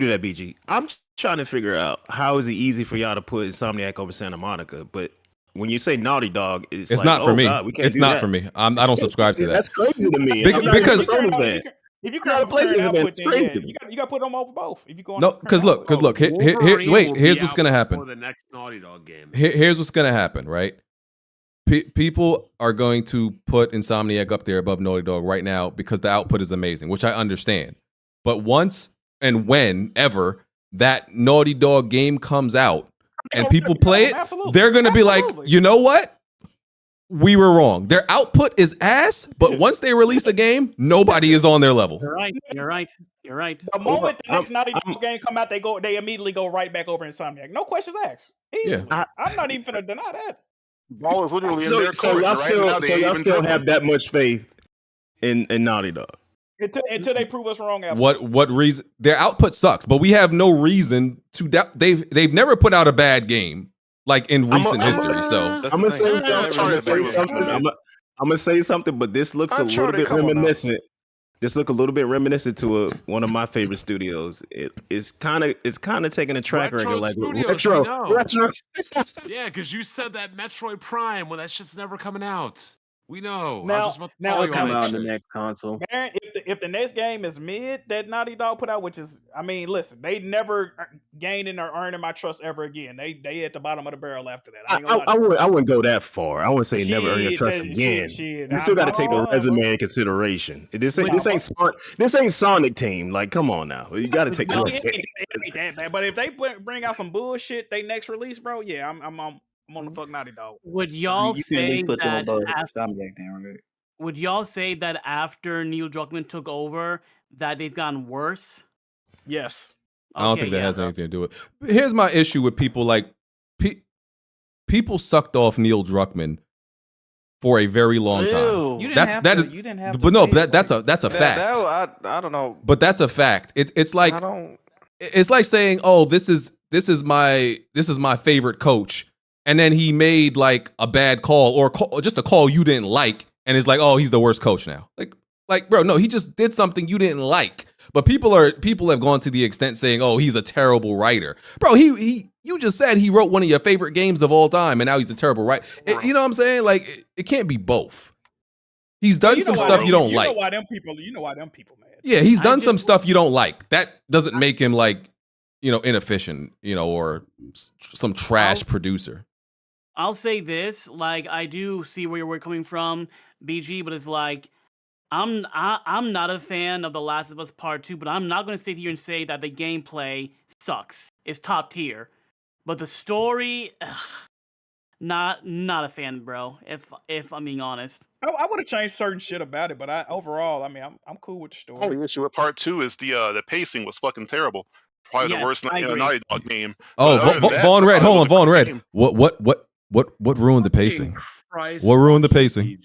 that, BG, I'm trying to figure out how is it easy for y'all to put Insomniac over Santa Monica, but when you say Naughty Dog, it's like, not for me. God, we can't it's do not that. for me. I don't subscribe to that. That's crazy to me. Because if you current output, then you got to put them over both. If you go no, because look, here's what's gonna happen. For the next Naughty Dog game. Here's what's gonna happen, right? People are going to put Insomniac up there above Naughty Dog right now because the output is amazing, which I understand. But once and whenever that Naughty Dog game comes out and people play it, they're going to be like, you know what? We were wrong. Their output is ass, but once they release a game, nobody is on their level. You're right. The moment the next Naughty Dog game come out, they immediately go right back over Insomniac. No questions asked. Easy. Yeah. I'm not even finna deny that. Ball is literally in So, their so court. y'all right? still, Now so they y'all even still dribbling. have that much faith in Naughty Dog. Until they prove us wrong. Absolutely. What reason? Their output sucks, but we have no reason to doubt. They've never put out a bad game like in recent history. So I'm gonna say something. I'm gonna say something, but this looks a little bit reminiscent. This look a little bit reminiscent to one of my favorite studios. It's kind of taking a track record like retro. Yeah, because you said that Metroid Prime when that shit's never coming out. We know. Now It'll come out in the next console. Man, if the next game is mid that Naughty Dog put out, which is, I mean, listen, they never gaining or earning my trust ever again. They at the bottom of the barrel after that. I wouldn't go that far. I wouldn't say never earn your trust again. You still got to take the resume in consideration. This ain't Sonic Team. Like, come on now, you got to take the resume. It ain't that bad. But if they bring out some bullshit, they next release, bro, yeah, I'm on the fuck Naughty Dog. Would y'all say that? Right? Would y'all say that after Neil Druckmann took over, that they've gotten worse? Yes. I don't think that has anything to do with it. Here's my issue with people like people sucked off Neil Druckmann for a very long time. You That's a fact. I don't know. But that's a fact. It's like saying, oh, this is my favorite coach, and then he made like a bad call or just a call you didn't like, and it's like, oh, he's the worst coach now. Like, bro, no, he just did something you didn't like. But people have gone to the extent saying, oh, he's a terrible writer. Bro, you just said he wrote one of your favorite games of all time, and now he's a terrible writer. You know what I'm saying? Like, it can't be both. He's done some stuff you don't like. You know why them people, man. Yeah, he's done some stuff you don't like. That doesn't make him like, inefficient, or some trash producer. I'll say this, like, I do see where you're coming from, BG, but it's like, I'm not a fan of The Last of Us Part 2, but I'm not going to sit here and say that the gameplay sucks. It's top tier. But the story, not a fan, bro, if I'm being honest. I would have changed certain shit about it, but overall, I mean, I'm cool with the story. Only issue with part 2 is the pacing was fucking terrible. Probably the worst Naughty Dog game. Oh, Vaughn Red, hold on, Vaughn Red. What ruined the pacing? What ruined the pacing?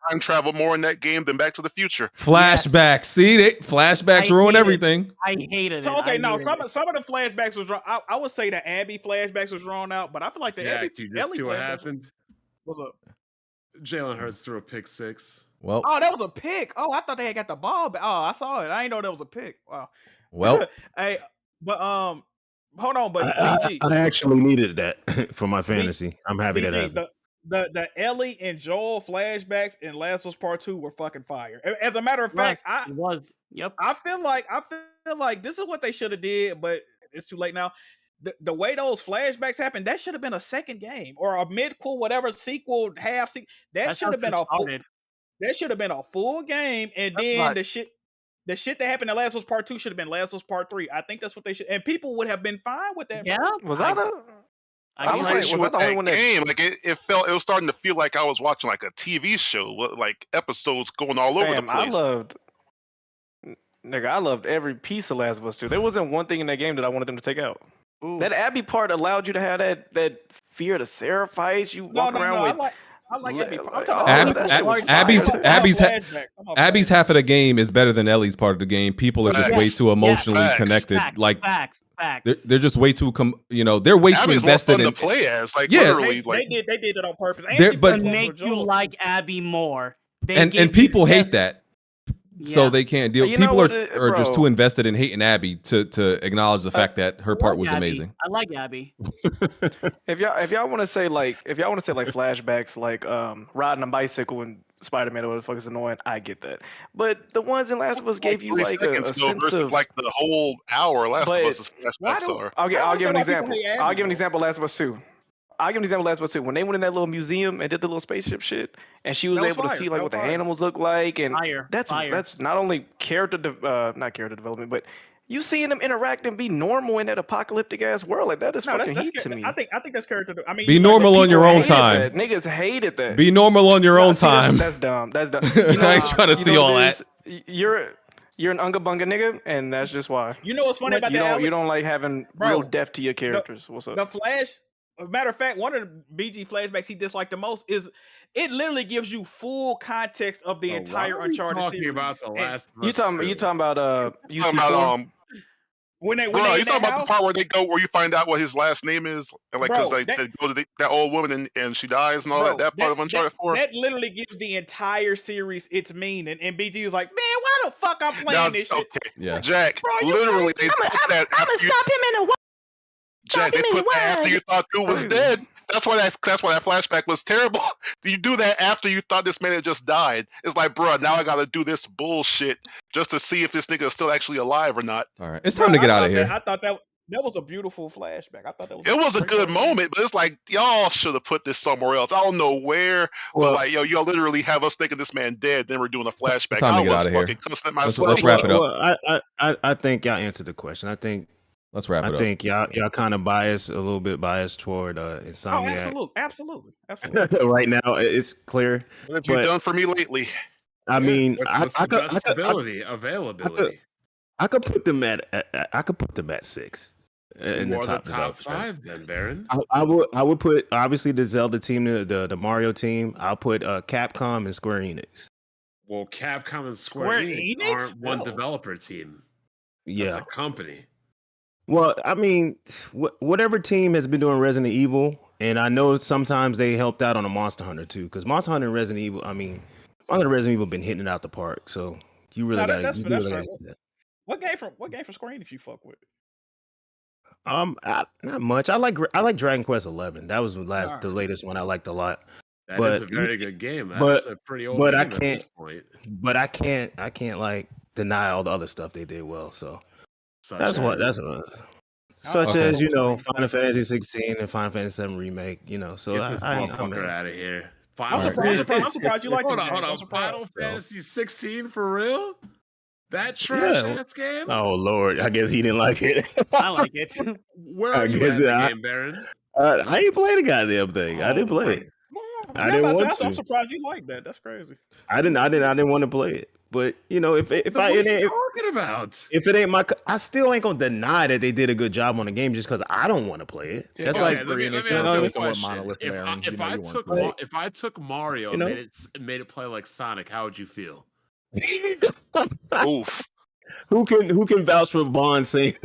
Time travel more in that game than Back to the Future. Flashbacks. See, flashbacks ruin everything. I hated it. So, okay, no, some of the flashbacks was wrong. I would say the Abby flashbacks was drawn out, but I feel like the Ellie see what flashbacks happened. What's up? Jalen Hurts threw a pick 6. Well, oh, that was a pick. Oh, I thought they had got the ball back. Oh, I saw it. I didn't know that was a pick. Wow. Well, hey, but hold on, but I actually needed that for my fantasy. I'm happy that happened. The Ellie and Joel flashbacks in Last of Us Part 2 were fucking fire. As a matter of fact, it was. Yep. I feel like this is what they should have did, but it's too late now. The way those flashbacks happened, that should have been a second game or a mid-cool, whatever sequel, half sequel. That should have been a full game, and then the shit that happened in Last of Us Part 2 should have been Last of Us Part 3. I think that's what they should, and people would have been fine with that. Yeah, was that was that the only one game? Like it was starting to feel like I was watching like a TV show, like episodes going all over the place. I loved every piece of Last of Us 2. There wasn't one thing in that game that I wanted them to take out. Ooh. That Abby part allowed you to have that fear to sacrifice. You walk around with. I like Abby. I'm Like, talking all about of that shit was fire. Abby's half of the game is better than Ellie's part of the game. People are just way too emotionally connected. Like facts. They're just way too they're way too Abby's invested more in fun to play as. Like Yeah. literally, like They did it on purpose. But- to make you like Abby more. They and give people you hate that. So Yeah. they can't deal. You know People what, are just bro. too invested in hating Abby to acknowledge the fact that her part was Abby. amazing. I like Abby. If y'all want to say like flashbacks like riding a bicycle and Spider-Man or what the fuck is annoying, I get that. But the ones in Last of Us gave you 3 like seconds a though, sense versus of like the whole hour Last But of Us flashbacks are. I'll give an why people example. hate Abby, I'll give an though. example. Last of Us 2. I'll give an example. Last of Us 2. When they went in that little museum and did the little spaceship shit, and she was That was able to fire. see That like was what the fire. animals look like, and Fire. that's not only not character development, but you seeing them interact and be normal in that apocalyptic ass world like that is No, fucking that's heat to me. I think that's character. I mean, Be you know, normal on your own Hated time. that. Niggas hated that. Be normal on your No, own see, time. That's dumb. That's dumb. I ain't trying to see what all it is? You're an unga bunga nigga, and that's just why. You know what's funny about you that? don't Alex? you don't like having Bro, real depth to your characters. What's up? The Flash. Matter of fact, one of the BG flashbacks he disliked the most is it literally gives you full context of the entire Uncharted talking series. about the And Last of You Us talking 2? about Talking UC4? about when they bro, in you that talking about house? the part where they go where you find out what his last name is, and like because Bro, like they go to that old woman and she dies and all Bro, that part of Uncharted 4. That literally gives the entire series its meaning. And BG was like, man, why the fuck I'm playing Now, this shit? okay, Yes. Jack, Bro, you literally crazy. they put that after you. him in a Jack, they put that after you thought dude was dead. That's why that flashback was terrible. You do that after you thought this man had just died. It's like, bro, now I gotta do this bullshit just to see if this nigga is still actually alive or not. All right, it's time to get out of here. I thought that was a beautiful flashback. I thought that was. It was a good moment, but it's like y'all should have put this somewhere else. I don't know where, but like y'all literally have us thinking this man dead, then we're doing a flashback. time to I get was outta here. fucking cussing at my Let's wrap it up. Well, I think y'all answered the question. Let's wrap it up. I think y'all kind of biased, a little bit biased toward Insomniac. Oh, absolutely. Right now, it's clear. What have you done for me lately? I mean, What's the best availability? I could put them at 6 in More the top, the top developers. 5 then, Baron. I would put obviously the Zelda team, the Mario team. I'll put Capcom and Square Enix. Well, Capcom and Square Enix aren't one developer team. Yeah, That's a company. Well, I mean, whatever team has been doing Resident Evil, and I know sometimes they helped out on a Monster Hunter too, because Monster Hunter and Resident Evil, I mean, Monster Hunter and Resident Evil been hitting it out the park. So you really got to. Right. What game from Square Enix you fuck with? Not much. I like Dragon Quest 11. That was the latest one I liked a lot. That is a very good game. That's a pretty old game at this point. But I can't like deny all the other stuff they did well. So. Such as Final Fantasy 16 and Final Fantasy 7 remake, So get this motherfucker out of here. I'm surprised you like hold this game. on. Final Fantasy 16 for real? That trash ass game? Oh Lord, I guess he didn't like it. I like it. Where are you at the game, Baron? I ain't played the goddamn thing. I didn't play it. I didn't want to. I'm surprised you like that. That's crazy. I didn't want to play it. But if what are you talking about? If it ain't I still ain't gonna deny that they did a good job on the game just because I don't want to play it. That's let me ask you a question. If I took Mario and made it play like Sonic, how would you feel? Oof. Who can vouch for Bond saying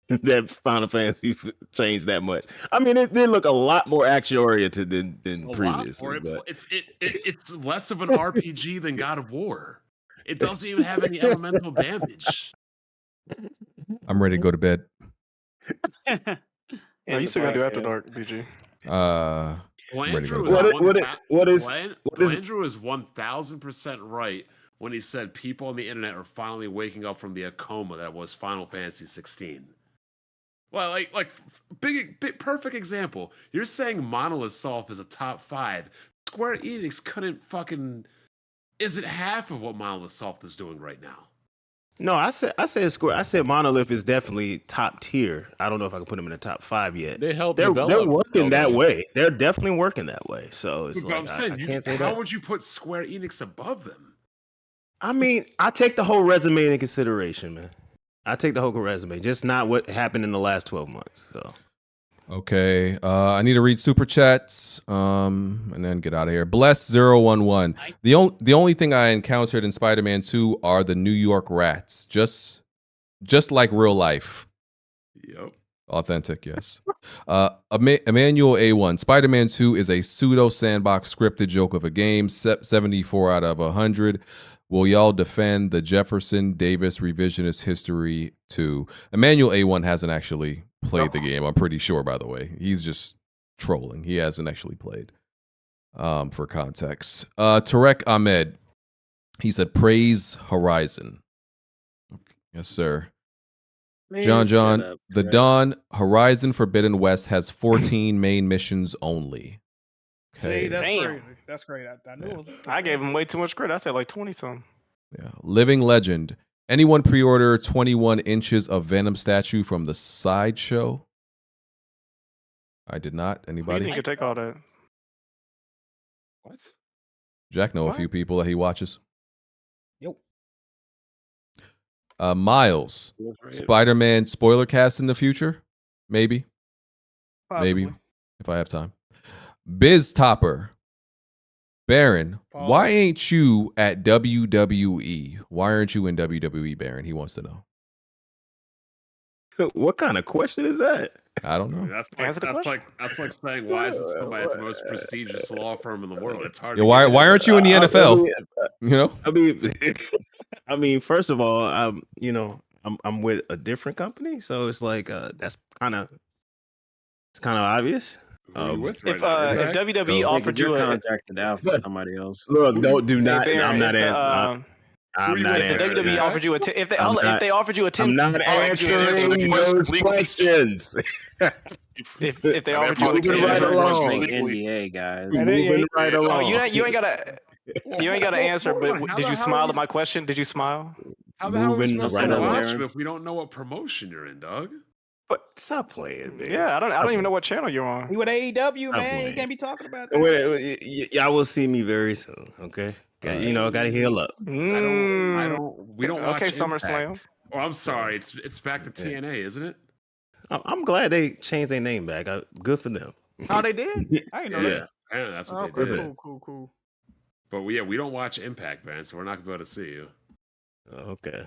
that Final Fantasy changed that much? I mean, it did look a lot more action oriented than previously. It's less of an RPG than God of War. It doesn't even have any elemental damage. I'm ready to go to bed. Yeah, you still gotta do After Dark, BG. Blandrew is 1,000% right when he said people on the internet are finally waking up from the coma that was Final Fantasy 16. Well, like big perfect example. You're saying Monolith Soft is a top 5. Square Enix couldn't fucking. Is it half of what Monolith Soft is doing right now? No, I said Monolith is definitely top tier. I don't know if I can put them in the top 5 yet. They're working that way. They're definitely working that way. So it's like, I'm saying, I can't say how that. would you put Square Enix above them? I mean, I take the whole resume into consideration, man. I take the whole resume, just not what happened in the last 12 months. So Okay, I need to read super chats, and then get out of here. Bless011. The only thing I encountered in Spider-Man 2 are the New York rats, just like real life. Yep. Authentic, yes. Emmanuel A1. Spider-Man 2 is a pseudo sandbox scripted joke of a game. 74 out of 100. Will y'all defend the Jefferson Davis revisionist history 2? Emmanuel A1 hasn't actually played the game. I'm pretty sure, by the way. He's just trolling. He hasn't actually played. For context. Tarek Ahmed. He said, praise Horizon. Yes, sir. Man, John, shut up, The Tarek. Dawn, Horizon Forbidden West has 14 main missions only. See, that's Damn. crazy. That's great. I knew it was. I gave him way too much credit. I said like 20 something. Yeah. Living Legend. Anyone pre-order 21 inches of Venom statue from the sideshow? I did not. Who do you Anybody? think could take all that? What? Jack know a What? few people that he watches. Yep. Miles. That's right. Spider-Man spoiler cast in the future? Maybe. Possibly. Maybe. If I have time. Biz Topper. Baron, why ain't you at WWE? Why aren't you in WWE, Baron? He wants to know. What kind of question is that? I don't know. That's like saying why isn't somebody at the most prestigious law firm in the world? It's hard. Yeah, to why get aren't you in the NFL? You know? I mean, first of all, I'm with a different company, so it's like that's kind of obvious. with If WWE offered you you're a contracted out for somebody else. Look, do not. Baron, I'm not if the, answering. I'm not if the answering. WWE that. offered you if they offered you a 10, I'm not answering those questions. if they offered you a Moving right along. NBA guys. Moving right Oh, along. you ain't gotta answer. But did you smile at my question? Did you smile? How the hell are we Moving supposed right to along. watch them if we don't know what promotion you're in, Dog? But stop playing, man. Yeah, I don't even know what channel you're on. You with AEW, Stop man. You playing. can't be talking about that. Y'all will see me very soon. Okay, gotta heal up. We don't watch Okay, Impact. SummerSlam. Oh, I'm sorry. It's back to TNA, isn't it? I'm glad they changed their name back. Good for them. Oh, they did? I didn't know Yeah. that. Apparently that's what Okay, they did. cool. But we don't watch Impact, man, so we're not gonna be able to see you. Okay.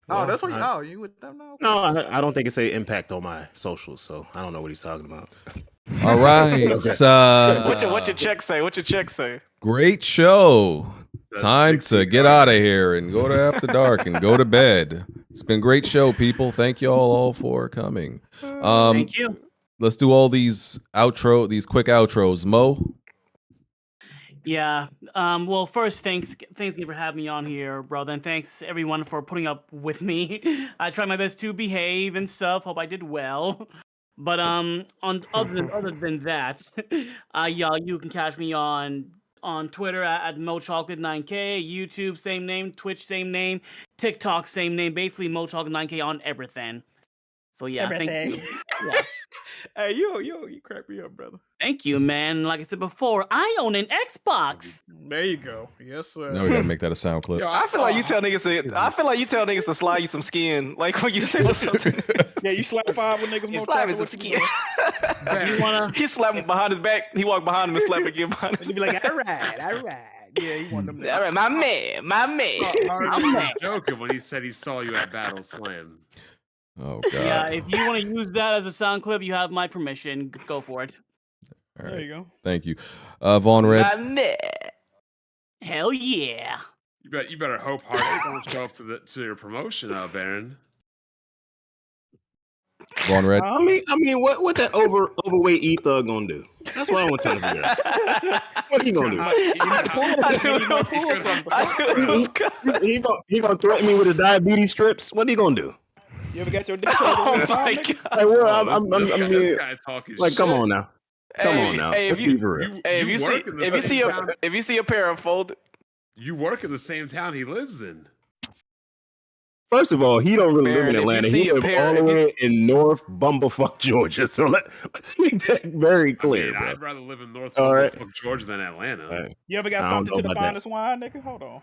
Oh, Well, that's what you with them now? No, I don't think it say impact on my socials, so I don't know what he's talking about. All right. What's your check say? What's your check say? Great show. Time to get out of here and go to After Dark and go to bed. It's been a great show, people. Thank y'all all for coming. Thank you. Let's do all these quick outros. Mo? Yeah. Well, first, thanks again for having me on here, brother, and thanks everyone for putting up with me. I tried my best to behave and stuff. Hope I did well. But other than that, yeah, you can catch me on Twitter at MoChocolate9K, YouTube same name, Twitch same name, TikTok same name, basically MoChocolate9K on everything. So yeah, thank you. Yeah. Hey, you crack me up, brother. Thank you, man. Like I said before, I own an Xbox. There you go. Yes, sir. Now we gotta make that a sound clip. I feel like you tell niggas to slide you some skin. Like when you say what's something. Yeah, you slap 5 with niggas. You more slap him chocolate, some what you skin. doing? You wanna? He slapped him behind his back. He walked behind him and slapped again behind his You be like, all right. Yeah, you want them. All right, my man. Harvey was joking when he said he saw you at Battle Slam. Oh god. Yeah, if you want to use that as a sound clip, you have my permission. Go for it. All There right. you go. Thank you. Vaughn Red. My man. Hell yeah. You better hope Harvey don't show up to your promotion, Baron. Vaughn Red. I mean, what that overweight E-Thug gonna do? That's what I want you to figure out. What he gonna do? He gonna threaten me with his diabetes strips? What he gonna do? You ever got your dick? Oh my god. Like, well, I'm being, like, come shit. on now. Come on now. Hey, Let's be for real. if you see a pair of folded, You work in the same town he lives in. First of all, he don't really Baron, live in if you Atlanta. see He a lives pair- all the if you- way in North Bumblefuck, Georgia. So let's make that very clear, bro. I'd rather live in North All right. Bumblefuck, Georgia than Atlanta. You ever got I don't stopped know into the about that. finest wine, nigga? Hold on.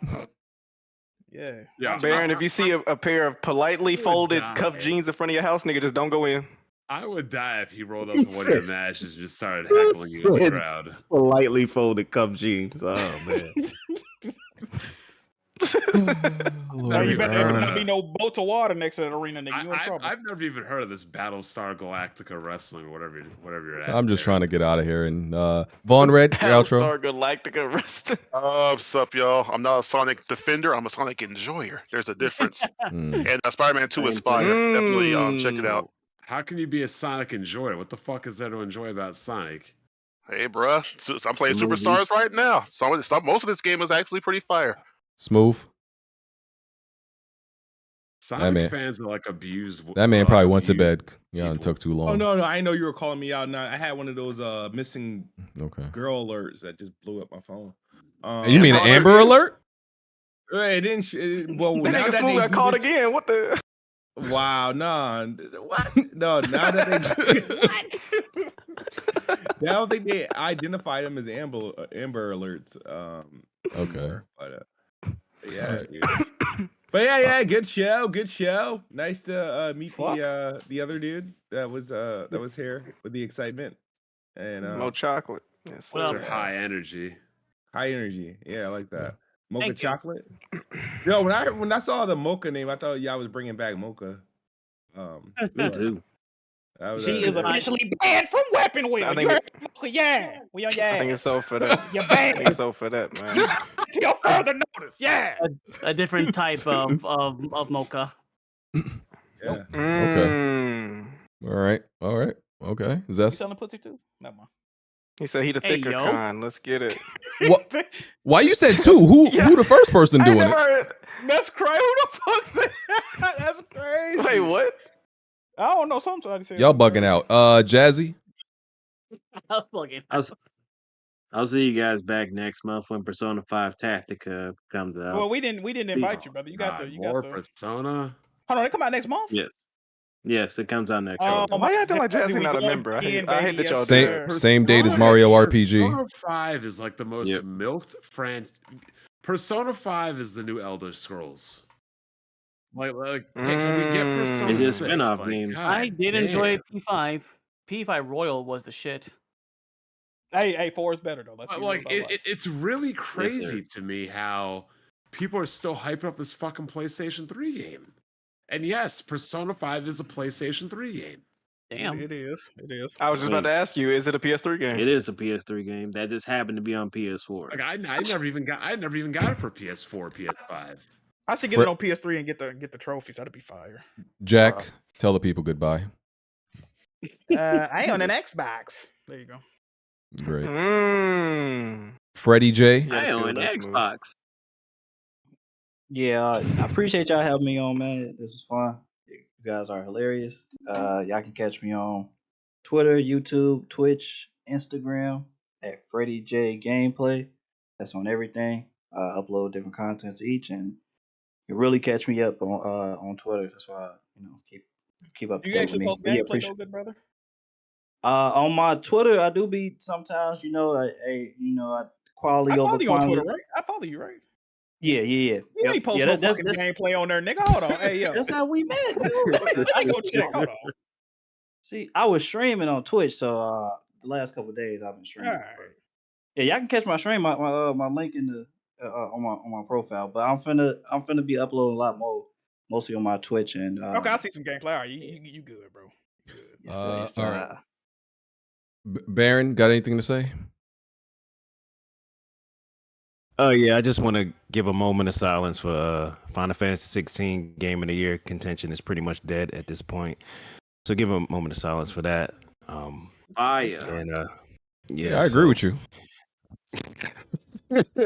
Yeah. Baron, if you see a pair of politely folded cuff jeans in front of your house, nigga, just don't go in. I would die if he rolled up to one of your matches and just started heckling you in the crowd. Politely folded cup jeans. Oh man. No, you better there better be no boat to water next to that arena, nigga. You in trouble. I've never even heard of this Battlestar Galactica Wrestling or whatever you're at. I'm just trying to get out of here. And Vaughn Red, your outro. Battlestar Galactica Wrestling. What's up, y'all? I'm not a Sonic defender. I'm a Sonic enjoyer. There's a difference. And Spider-Man 2 is fire. Definitely check it out. How can you be a Sonic enjoyer? What the fuck is there to enjoy about Sonic? Hey, bruh. So I'm playing Superstars right now. Most of this game is actually pretty fire. Smooth. Sonic fans are like abused. That man probably went to bed. Yeah, and took too long. Oh no, I know you were calling me out. No, I had one of those missing girl alerts that just blew up my phone. You mean an Amber Alert? It didn't. Well, that nigga Smooth got caught again. What the? Wow, nah. What? No, now that they I don't think they identified him as Amber Alerts. Okay. But yeah. But yeah, good show. Nice to meet the other dude that was here with the excitement and Mo chocolate. Yes, those are high energy. High energy. Yeah, I like that. Mocha chocolate. Yo, when I saw the Mocha name, I thought y'all was bringing back Mocha. Me too. She is officially banned from Weapon Wheel. You heard Mocha? Yeah, we on your ass. I think it's so for that. You're banned. I think it's so for that, man. Till further notice. Yeah. A different type of mocha. Yeah. Okay. All right. Okay. Is that You selling pussy too? Never mind. He said he the thicker kind. Let's get it. What? Why you said two? Who the first person doing it? That's crazy. Who the fuck said that? That's crazy. Wait, what? I don't know. Somebody said Y'all bugging out. Jazzy. I'm bugging. I'll see you guys back next month when Persona 5 Tactica comes out. Well, we didn't invite you, brother. You got the Persona. Hold on, it come out next month. Yes, it comes out next month. Why y'all acting like Jazzy not a member? I hate that y'all do that. Same date as Mario RPG. Persona 5 is like the most milked Persona 5 is the new Elder Scrolls. Like can we get Persona 6? Spin-off games. I did enjoy P5. P5 Royal was the shit. Hey, 4 is better though. It's really crazy to me how people are still hyping up this fucking PlayStation 3 game. And yes, Persona 5 is a PlayStation 3 game. Damn. It is. I was just about to ask you, is it a PS3 game? It is a PS3 game that just happened to be on PS4. Like I never even got it for PS4, PS5. I should get it on PS3 and get the trophies. That'd be fire. Jack, tell the people goodbye. I own an Xbox. There you go. Great. Freddie J. I own an Xbox. Yeah, I appreciate y'all having me on, man. This is fun. You guys are hilarious. Y'all can catch me on Twitter, YouTube, Twitch, Instagram at Freddie J Gameplay. That's on everything. Upload different content to each, and you really catch me up on Twitter. That's why keep up to You date actually with post me. gameplay, though, good brother? On my Twitter, I do be sometimes, quality I over follow you on quantity. Twitter, right? I follow you, right? Yeah. You ain't post no fucking gameplay on there, nigga. Hold on. Hey, yo. That's how we met, dude. I go check. Hold on. See, I was streaming on Twitch, so the last couple of days I've been streaming. Right. Yeah, y'all can catch my stream, my link in the on my profile. But I'm finna be uploading a lot more, mostly on my Twitch and. Okay, I see some gameplay. All right, you good, bro. You good. Yes, all right. Baron, got anything to say? Oh yeah, I just want to give a moment of silence for Final Fantasy 16 Game of the Year contention is pretty much dead at this point. So give a moment of silence for that. Fire. And Yeah, I agree with you. Big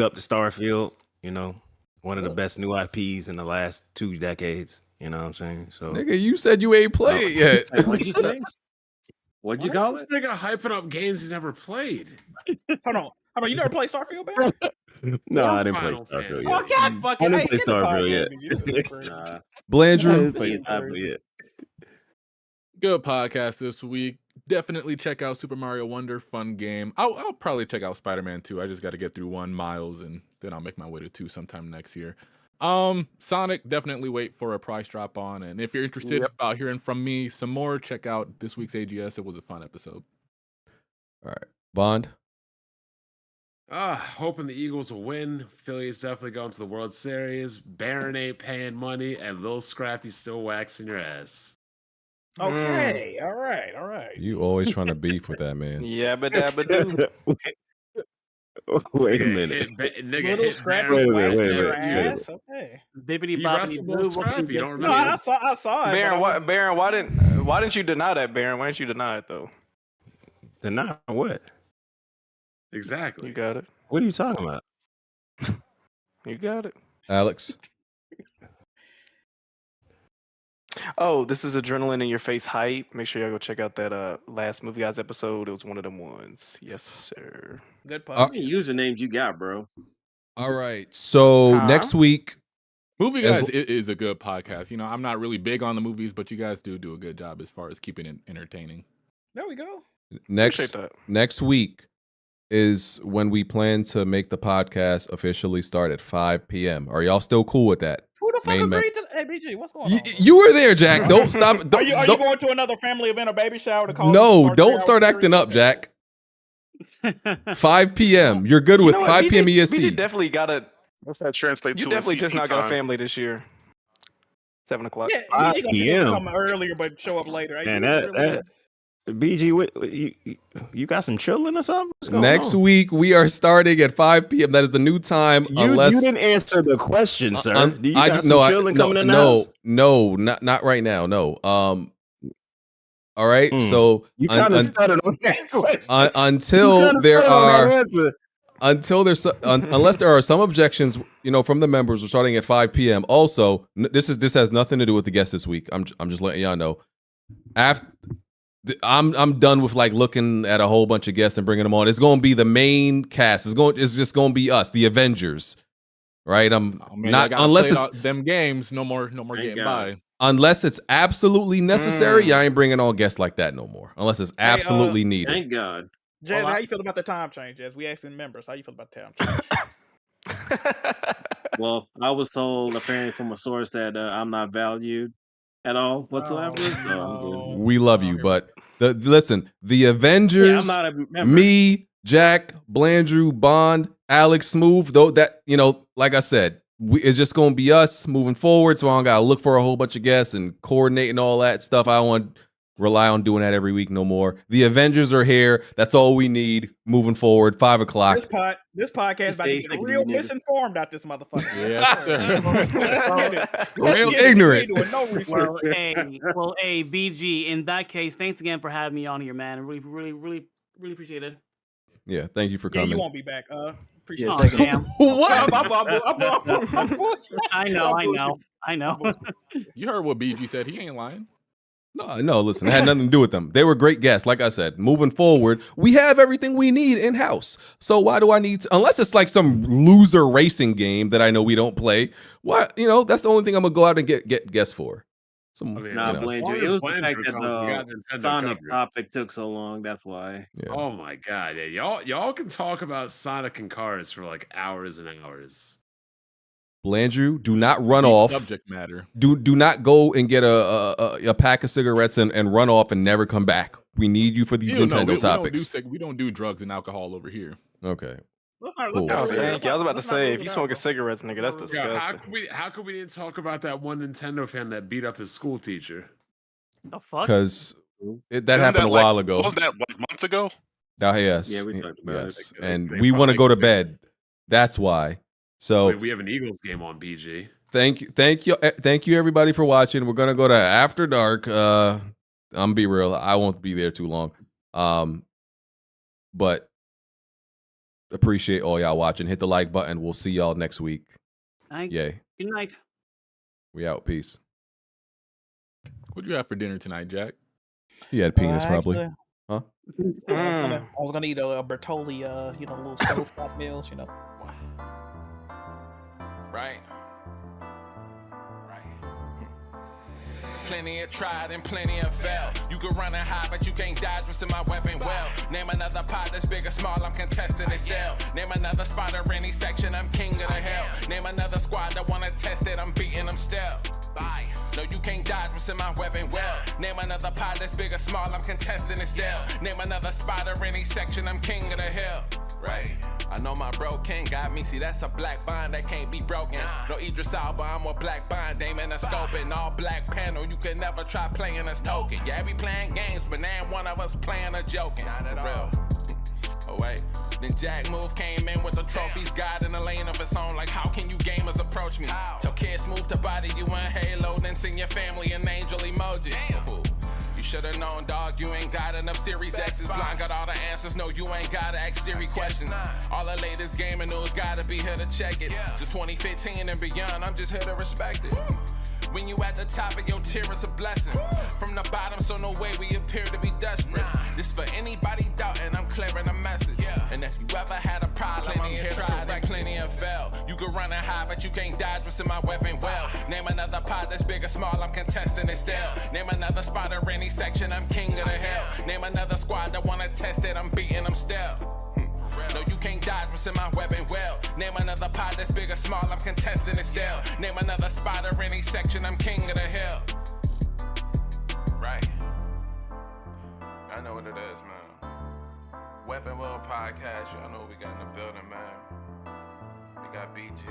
up to Starfield. One of the best new IPs in the last 2 decades. You know what I'm saying? So, nigga, you said you ain't played it yet. What'd you say? What'd you call This it? nigga hyping up games he's never played. Hold on. You never played Starfield, man? No, I didn't play Final Starfield Fantasy. yet. Oh, God, fucking I didn't play Starfield yet. Blandrew. I didn't play Starfield yet. Good podcast this week. Definitely check out Super Mario Wonder. Fun game. I'll probably check out Spider-Man 2. I just got to get through 1 Miles, and then I'll make my way to 2 sometime next year. Sonic, definitely wait for a price drop on. And if you're interested about hearing from me some more, check out this week's AGS. It was a fun episode. All right. Bond? Hoping the Eagles will win. Philly's definitely going to the World Series. Barron ain't paying money, and Lil Scrappy's still waxing your ass. Okay, all right. You always trying to beef with that, man. Yeah, but do. Wait a minute. Little Scrappy's waxing your ass. Okay. Bibbity He bobbity wrestled Lil boo. Scrappy. You don't No, remember? I saw it. Baron, why didn't you deny that, Baron? Why didn't you deny it though? Deny what? Exactly. You got it. What are you talking about? You got it. Alex? Oh, this is adrenaline in your face hype. Make sure y'all go check out that last Movie Guys episode. It was one of them ones. Yes, sir. Good How many usernames you got, bro? All right. So next week, Movie Guys is a good podcast. You know, I'm not really big on the movies, but you guys do a good job as far as keeping it entertaining. There we go. Next week is when we plan to make the podcast officially start at 5 p.m. Are y'all still cool with that? Who the fuck agreed to? Hey, BG, what's going on? You were there, Jack. Don't stop. Are you going to another family event or baby shower to call? No, don't start acting up, Jack. 5 p.m. You're good with 5 p.m. EST. BG definitely got a. What's that translate to? You definitely just not got a time? family this year. 7 o'clock. Yeah, he gonna come earlier but show up later. Man, that BG, you got some children or something? What's going Next on? week we are starting at 5 p.m. That is the new time. You didn't answer the question, sir. Do you got some children coming in the house? No, not right now. No. All right. So you kind of stuttered on that question. Until unless there are some objections, from the members, we're starting at 5 p.m. Also, this has nothing to do with the guests this week. I'm just letting y'all know. I'm done with looking at a whole bunch of guests and bringing them on. It's going to be the main cast. It's just going to be us, the Avengers, right? Not unless it's them games. No more getting by. Unless it's absolutely necessary. I ain't bringing on guests like that no more. Unless it's absolutely needed. Thank God. Jazz, how you feel about the time change? Jazz, we asking members. How you feel about the time change? Well, I was told apparently from a source that I'm not valued at all whatsoever. So I'm good. We love you, but listen, the Avengers, I'm not a member. me, Jack, Blandrew, Bond, Alex, Smooth, though that, like I said, it's just going to be us moving forward. So I don't got to look for a whole bunch of guests and coordinate and all that stuff. I don't want to rely on doing that every week no more. The Avengers are here. That's all we need moving forward. 5 o'clock. This podcast about to get real misinformed out this motherfucker. Yes, sir. Real ignorant. Well, hey, BG. In that case, thanks again for having me on here, man. Really appreciate it. Yeah, thank you for coming. Yeah, you won't be back. Appreciate it. Damn. What? I know. You heard what BG said. He ain't lying. No, listen, it had nothing to do with them. They were great guests. Like I said, moving forward, we have everything we need in-house. So why do I need to, unless it's like some loser racing game that I know we don't play, why, that's the only thing I'm going to go out and get guests for. Blandrew. It was the fact that the Sonic topic took so long. That's why. Yeah. Oh my God. Yeah, y'all can talk about Sonic and cars for hours and hours. Blandrew, do not run off. Subject matter. Do not go and get a pack of cigarettes and run off and never come back. We need you for these Nintendo topics. We don't do drugs and alcohol over here. Okay. Cool. Thank you. I was about to say, if you smoking cigarettes, nigga, that's disgusting. How could we didn't talk about that one Nintendo fan that beat up his school teacher? The fuck? Because that happened a while ago. Wasn't that months ago? Yes. Yeah, we talked about it. And we want to go to bed. That's why. So we have an Eagles game on BG. Thank you everybody for watching. We're gonna go to After Dark. I'm be real, I won't be there too long. But appreciate all y'all watching. Hit the like button. We'll see y'all next week. Yay. Good night. We out. Peace. What'd you have for dinner tonight, Jack? He had penis, probably. Huh? I was gonna eat a Bertolli, little stovetop meals, Right. Plenty of tried and plenty of failed. You can run and hide, but you can't dodge what's in my weapon well. Name another pot that's big or small, I'm contesting it still. Name another spot or any section, I'm king of the hill. Name another squad that wanna test it, I'm beating them still. Bye. No, you can't dodge what's in my weapon well. Name another pot that's big or small, I'm contesting it still. Name another spot or any section, I'm king of the hill. Right. I know my bro King got me, see that's a black bond that can't be broken. No Idris Alba, I'm a black bond, Damon a scope and all black panel, you can never try playing us token. Yeah, we playing games, but now one of us playing or joking. For real. Oh wait, then Jack Move came in with the trophies, God in a lane of its own. Like how can you gamers approach me? Till kids move to body you in Halo, then sing your family an angel emoji. You should've known, dog, you ain't got enough Series X's. Blind got all the answers, no, you ain't gotta ask Siri questions. All the latest gaming news gotta be here to check it. Since 2015 and beyond, I'm just here to respect it. When you at the top of your tier, it's a blessing. From the bottom, so no way we appear to be desperate. This for anybody doubting, I'm clearing a message. And if you ever had a problem, I'm here to correct. Plenty of fail. You can run and hide, but you can't dodge what's in my weapon well. Name another pot that's big or small, I'm contesting it still. Name another spot or any section, I'm king of the hill. Name another squad that wanna test it, I'm beating them still. No, you can't dodge what's in my weapon well. Name another pot that's big or small, I'm contesting it still. Name another spot or any section, I'm king of the hill. Right. I know what it is, man. Weapon Wheel Podcast, y'all know what we got in the building, man. We got BG.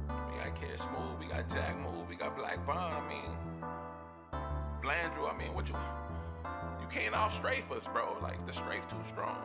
We got Kid Smooth, we got Jack Move, we got Black Bond, I mean. Blandrew, I mean, what you can't off strafe us, bro. Like, the strafe too strong.